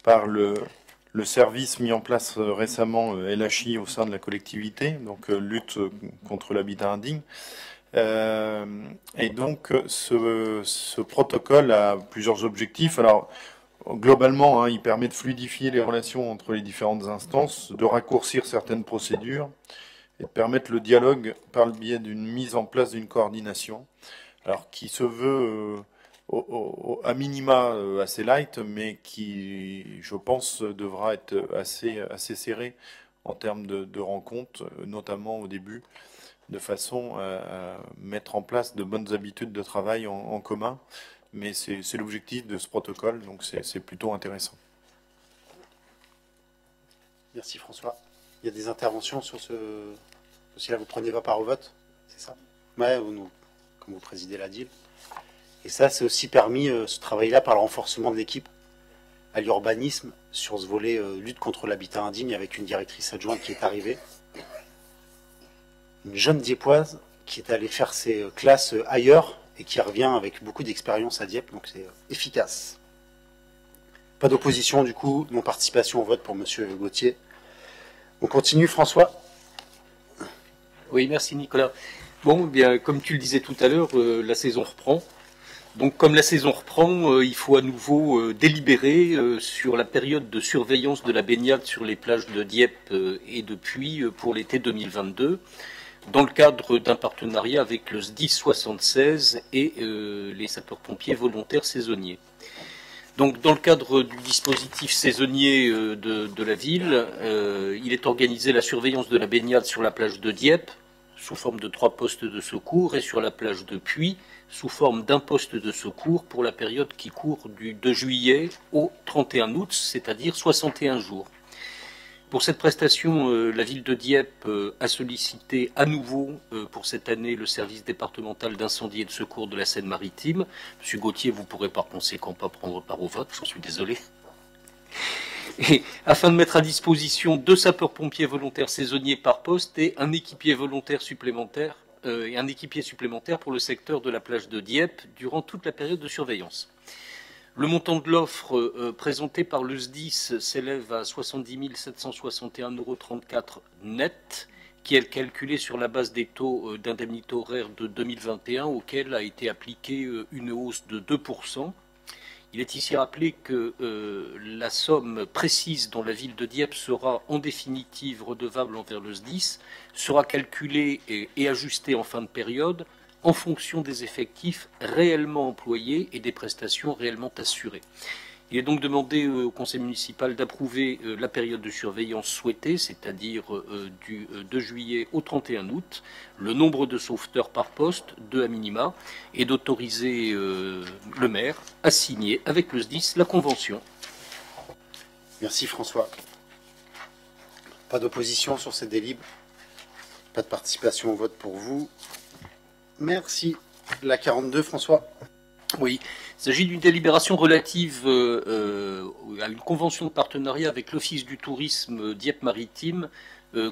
par le service mis en place récemment LHI au sein de la collectivité, donc lutte contre l'habitat indigne. Et donc ce protocole a plusieurs objectifs. Alors globalement, il permet de fluidifier les relations entre les différentes instances, de raccourcir certaines procédures et de permettre le dialogue par le biais d'une mise en place d'une coordination, alors qui se veut à minima assez light, mais qui, je pense, devra être assez serré en termes de rencontres, notamment au début, de façon à mettre en place de bonnes habitudes de travail en commun. Mais c'est l'objectif de ce protocole, donc c'est plutôt intéressant. Merci François. Il y a des interventions sur ce... Si là vous prenez pas part au vote, c'est ça? Ouais, comme vous présidez la DIL. Et ça, c'est aussi permis, ce travail-là, par le renforcement de l'équipe à l'urbanisme sur ce volet lutte contre l'habitat indigne, avec une directrice adjointe qui est arrivée. Une jeune Dieppoise qui est allée faire ses classes ailleurs et qui revient avec beaucoup d'expérience à Dieppe, donc c'est efficace. Pas d'opposition, du coup, non-participation au vote pour Monsieur Gauthier. On continue, François? Oui, merci Nicolas. Bon, eh bien, comme tu le disais tout à l'heure, la saison reprend. Donc, comme la saison reprend, il faut à nouveau délibérer sur la période de surveillance de la baignade sur les plages de Dieppe et de Puy pour l'été 2022, dans le cadre d'un partenariat avec le SDIS 76 et les sapeurs-pompiers volontaires saisonniers. Donc, dans le cadre du dispositif saisonnier de la ville, il est organisé la surveillance de la baignade sur la plage de Dieppe, sous forme de 3 postes de secours, et sur la plage de Puy, sous forme d'un poste de secours pour la période qui court du 2 juillet au 31 août, c'est-à-dire 61 jours. Pour cette prestation, la ville de Dieppe a sollicité à nouveau pour cette année le service départemental d'incendie et de secours de la Seine-Maritime. Monsieur Gauthier, vous ne pourrez par conséquent pas prendre part au vote, j'en suis désolé. Et afin de mettre à disposition 2 sapeurs-pompiers volontaires saisonniers par poste et un équipier volontaire supplémentaire pour le secteur de la plage de Dieppe durant toute la période de surveillance. Le montant de l'offre présentée par le SDIS s'élève à 70 761,34 € net, qui est calculé sur la base des taux d'indemnité horaire de 2021, auquel a été appliquée une hausse de 2%. Il est ici rappelé que la somme précise dont la ville de Dieppe sera en définitive redevable envers le SDIS sera calculée et ajustée en fin de période en fonction des effectifs réellement employés et des prestations réellement assurées. Il est donc demandé au conseil municipal d'approuver la période de surveillance souhaitée, c'est-à-dire du 2 juillet au 31 août, le nombre de sauveteurs par poste, 2 à minima, et d'autoriser le maire à signer avec le SDIS la convention. Merci François. Pas d'opposition sur ces délibres. Pas de participation au vote pour vous. Merci. La 42, François. Oui, il s'agit d'une délibération relative à une convention de partenariat avec l'Office du tourisme Dieppe-Maritime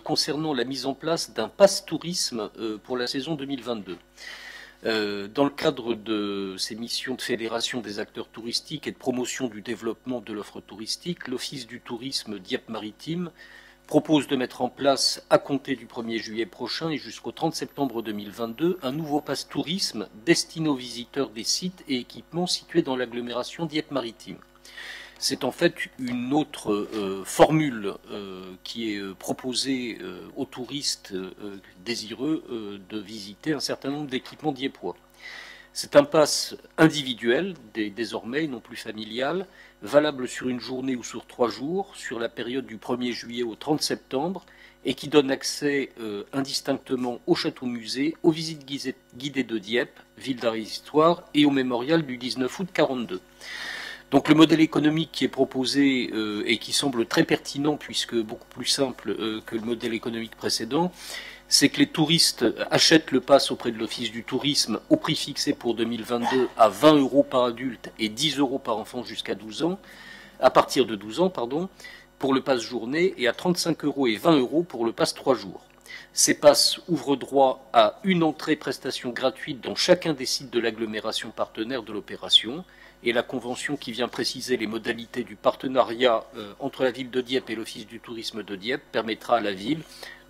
concernant la mise en place d'un pass tourisme pour la saison 2022. Dans le cadre de ces missions de fédération des acteurs touristiques et de promotion du développement de l'offre touristique, l'Office du tourisme Dieppe-Maritime propose de mettre en place, à compter du 1er juillet prochain et jusqu'au 30 septembre 2022, un nouveau pass tourisme destiné aux visiteurs des sites et équipements situés dans l'agglomération Dieppe-Maritime. C'est en fait une autre formule qui est proposée aux touristes désireux de visiter un certain nombre d'équipements dieppois. C'est un pass individuel, désormais, non plus familial, valable sur une journée ou sur 3 jours, sur la période du 1er juillet au 30 septembre, et qui donne accès indistinctement au château-musée, aux visites guidées de Dieppe, ville d'art et d'histoire, et au mémorial du 19 août 42. Donc le modèle économique qui est proposé et qui semble très pertinent, puisque beaucoup plus simple que le modèle économique précédent, c'est que les touristes achètent le pass auprès de l'Office du tourisme au prix fixé pour 2022 à 20 € par adulte et 10 € par enfant jusqu'à 12 ans, à partir de 12 ans, pour le pass journée, et à 35 € et 20 € pour le pass 3 jours. Ces passes ouvrent droit à une entrée prestation gratuite dans chacun des sites de l'agglomération partenaire de l'opération, et la convention qui vient préciser les modalités du partenariat entre la ville de Dieppe et l'Office du tourisme de Dieppe permettra à la ville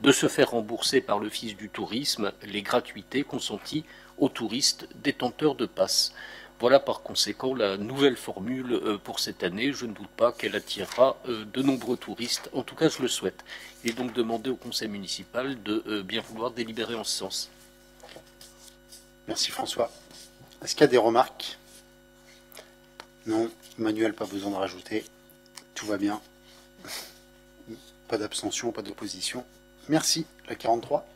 de se faire rembourser par l'Office du tourisme les gratuités consenties aux touristes détenteurs de passes. Voilà par conséquent la nouvelle formule pour cette année. Je ne doute pas qu'elle attirera de nombreux touristes. En tout cas, je le souhaite. Il est donc demandé au conseil municipal de bien vouloir délibérer en ce sens. Merci François. Est-ce qu'il y a des remarques? Non. Emmanuel, pas besoin de rajouter. Tout va bien. Pas d'abstention, pas d'opposition. Merci. La 43.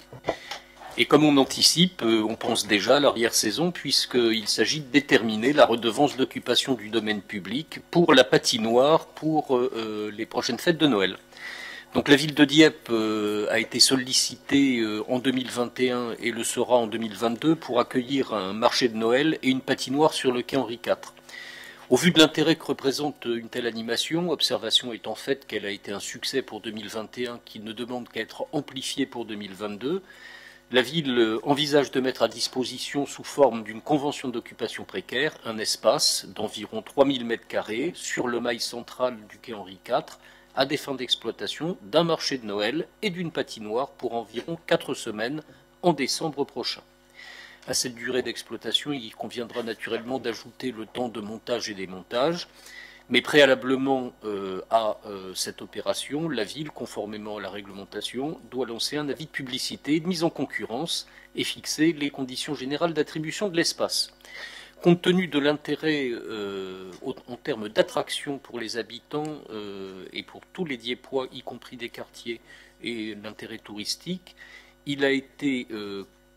Et comme on anticipe, on pense déjà à l'arrière-saison, puisqu'il s'agit de déterminer la redevance d'occupation du domaine public pour la patinoire pour les prochaines fêtes de Noël. Donc la ville de Dieppe a été sollicitée en 2021 et le sera en 2022 pour accueillir un marché de Noël et une patinoire sur le quai Henri IV. Au vu de l'intérêt que représente une telle animation, observation étant faite qu'elle a été un succès pour 2021 qui ne demande qu'à être amplifiée pour 2022, la ville envisage de mettre à disposition sous forme d'une convention d'occupation précaire un espace d'environ 3000 m² sur le mail central du quai Henri IV à des fins d'exploitation d'un marché de Noël et d'une patinoire pour environ 4 semaines en décembre prochain. À cette durée d'exploitation, il conviendra naturellement d'ajouter le temps de montage et démontage. Mais préalablement à cette opération, la ville, conformément à la réglementation, doit lancer un avis de publicité et de mise en concurrence et fixer les conditions générales d'attribution de l'espace. Compte tenu de l'intérêt en termes d'attraction pour les habitants et pour tous les Diepois, y compris des quartiers, et l'intérêt touristique, il a été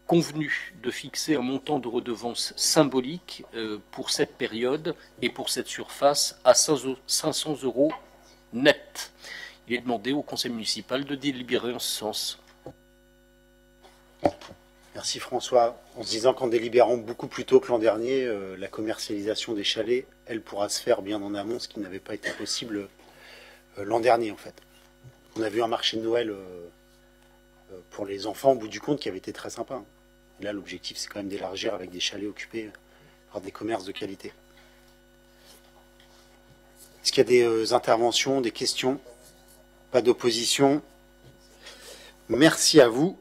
convenu de fixer un montant de redevance symbolique pour cette période et pour cette surface à 500 € net. Il est demandé au conseil municipal de délibérer en ce sens. Merci François. En se disant qu'en délibérant beaucoup plus tôt que l'an dernier, la commercialisation des chalets, elle pourra se faire bien en amont, ce qui n'avait pas été possible l'an dernier en fait. On a vu un marché de Noël pour les enfants au bout du compte qui avait été très sympa. Et là, l'objectif, c'est quand même d'élargir avec des chalets occupés par des commerces de qualité. Est-ce qu'il y a des interventions, des questions? Pas d'opposition. Merci à vous.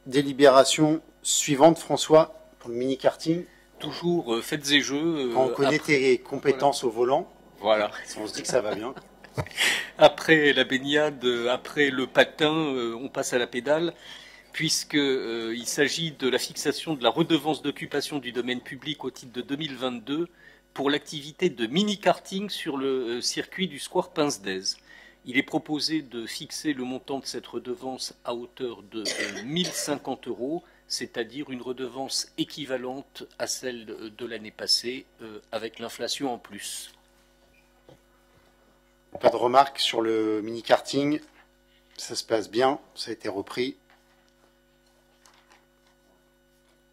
Délibération suivante, François, pour le mini-karting. Toujours faites et jeux. Quand on connaît tes compétences au volant, voilà. On se dit que ça va bien. Après la baignade, après le patin, on passe à la pédale, puisqu'il s'agit de la fixation de la redevance d'occupation du domaine public au titre de 2022 pour l'activité de mini-karting sur le circuit du Square Pince-d'Aise. Il est proposé de fixer le montant de cette redevance à hauteur de 1050 €, c'est-à-dire une redevance équivalente à celle de l'année passée, avec l'inflation en plus. Pas de remarques sur le mini-karting. Ça se passe bien, ça a été repris.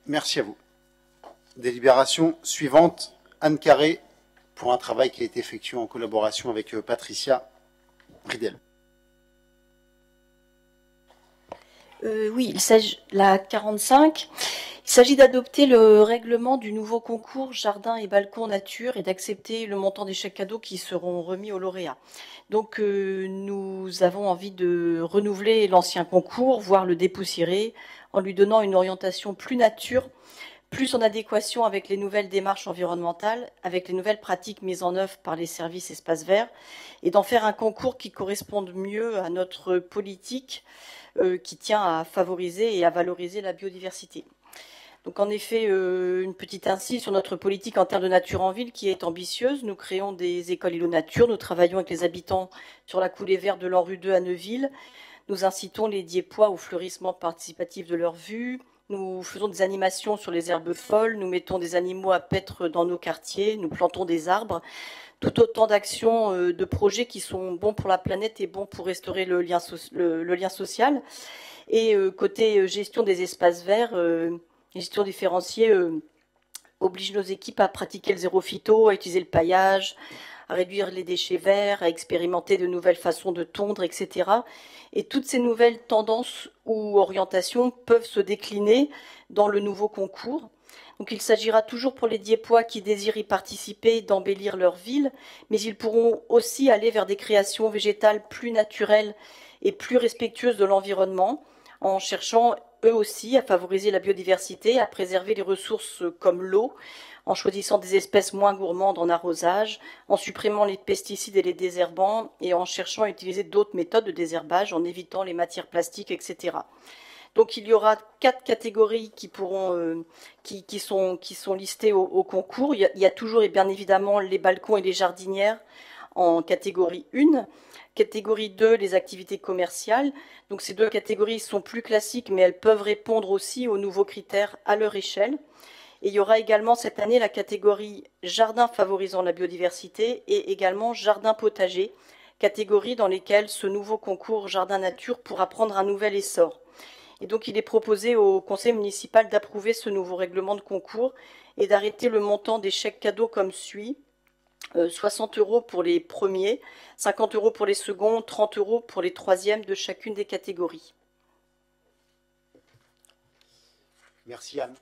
Merci à vous. Délibération suivante, Anne Carré, pour un travail qui a été effectué en collaboration avec Patricia Ridel. Oui, il s'agit la 45. Il s'agit d'adopter le règlement du nouveau concours Jardin et Balcon Nature et d'accepter le montant des chèques cadeaux qui seront remis aux lauréats. Donc nous avons envie de renouveler l'ancien concours, voire le dépoussiérer, en lui donnant une orientation plus nature, plus en adéquation avec les nouvelles démarches environnementales, avec les nouvelles pratiques mises en œuvre par les services espaces verts, et d'en faire un concours qui corresponde mieux à notre politique qui tient à favoriser et à valoriser la biodiversité. Donc en effet, une petite incise sur notre politique en termes de nature en ville qui est ambitieuse. Nous créons des écoles îlots nature, nous travaillons avec les habitants sur la coulée verte de l'Anrue 2 à Neuville, nous incitons les Diepois au fleurissement participatif de leurs vues, nous faisons des animations sur les herbes folles, nous mettons des animaux à paître dans nos quartiers, nous plantons des arbres, tout autant d'actions, de projets qui sont bons pour la planète et bons pour restaurer le lien social. Et côté gestion des espaces verts, gestion différenciée oblige nos équipes à pratiquer le zéro phyto, à utiliser le paillage, à réduire les déchets verts, à expérimenter de nouvelles façons de tondre, etc. Et toutes ces nouvelles tendances ou orientations peuvent se décliner dans le nouveau concours. Donc il s'agira toujours pour les Diepois qui désirent y participer d'embellir leur ville, mais ils pourront aussi aller vers des créations végétales plus naturelles et plus respectueuses de l'environnement, en cherchant eux aussi à favoriser la biodiversité, à préserver les ressources comme l'eau, en choisissant des espèces moins gourmandes en arrosage, en supprimant les pesticides et les désherbants, et en cherchant à utiliser d'autres méthodes de désherbage, en évitant les matières plastiques, etc. Donc il y aura 4 catégories qui pourront, qui sont listées au concours. Il y a toujours et bien évidemment les balcons et les jardinières en catégorie 1. Catégorie 2, les activités commerciales. Donc ces deux catégories sont plus classiques, mais elles peuvent répondre aussi aux nouveaux critères à leur échelle. Et il y aura également cette année la catégorie jardin favorisant la biodiversité et également jardin potager, catégories dans lesquelles ce nouveau concours jardin nature pourra prendre un nouvel essor. Et donc il est proposé au conseil municipal d'approuver ce nouveau règlement de concours et d'arrêter le montant des chèques cadeaux comme suit. 60 € pour les premiers, 50 € pour les seconds, 30 € pour les troisièmes de chacune des catégories. Merci Anne.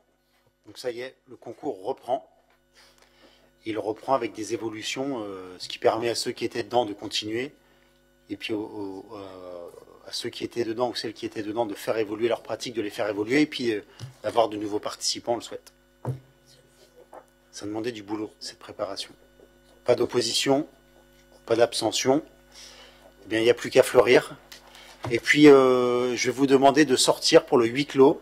Donc ça y est, le concours reprend. Il reprend avec des évolutions, ce qui permet à ceux qui étaient dedans de continuer et puis à ceux qui étaient dedans ou celles qui étaient dedans de faire évoluer leurs pratiques, de les faire évoluer, et puis d'avoir de nouveaux participants, on le souhaite. Ça demandait du boulot, cette préparation. Pas d'opposition, pas d'abstention. Eh bien, il n'y a plus qu'à fleurir. Et puis, je vais vous demander de sortir pour le huis clos.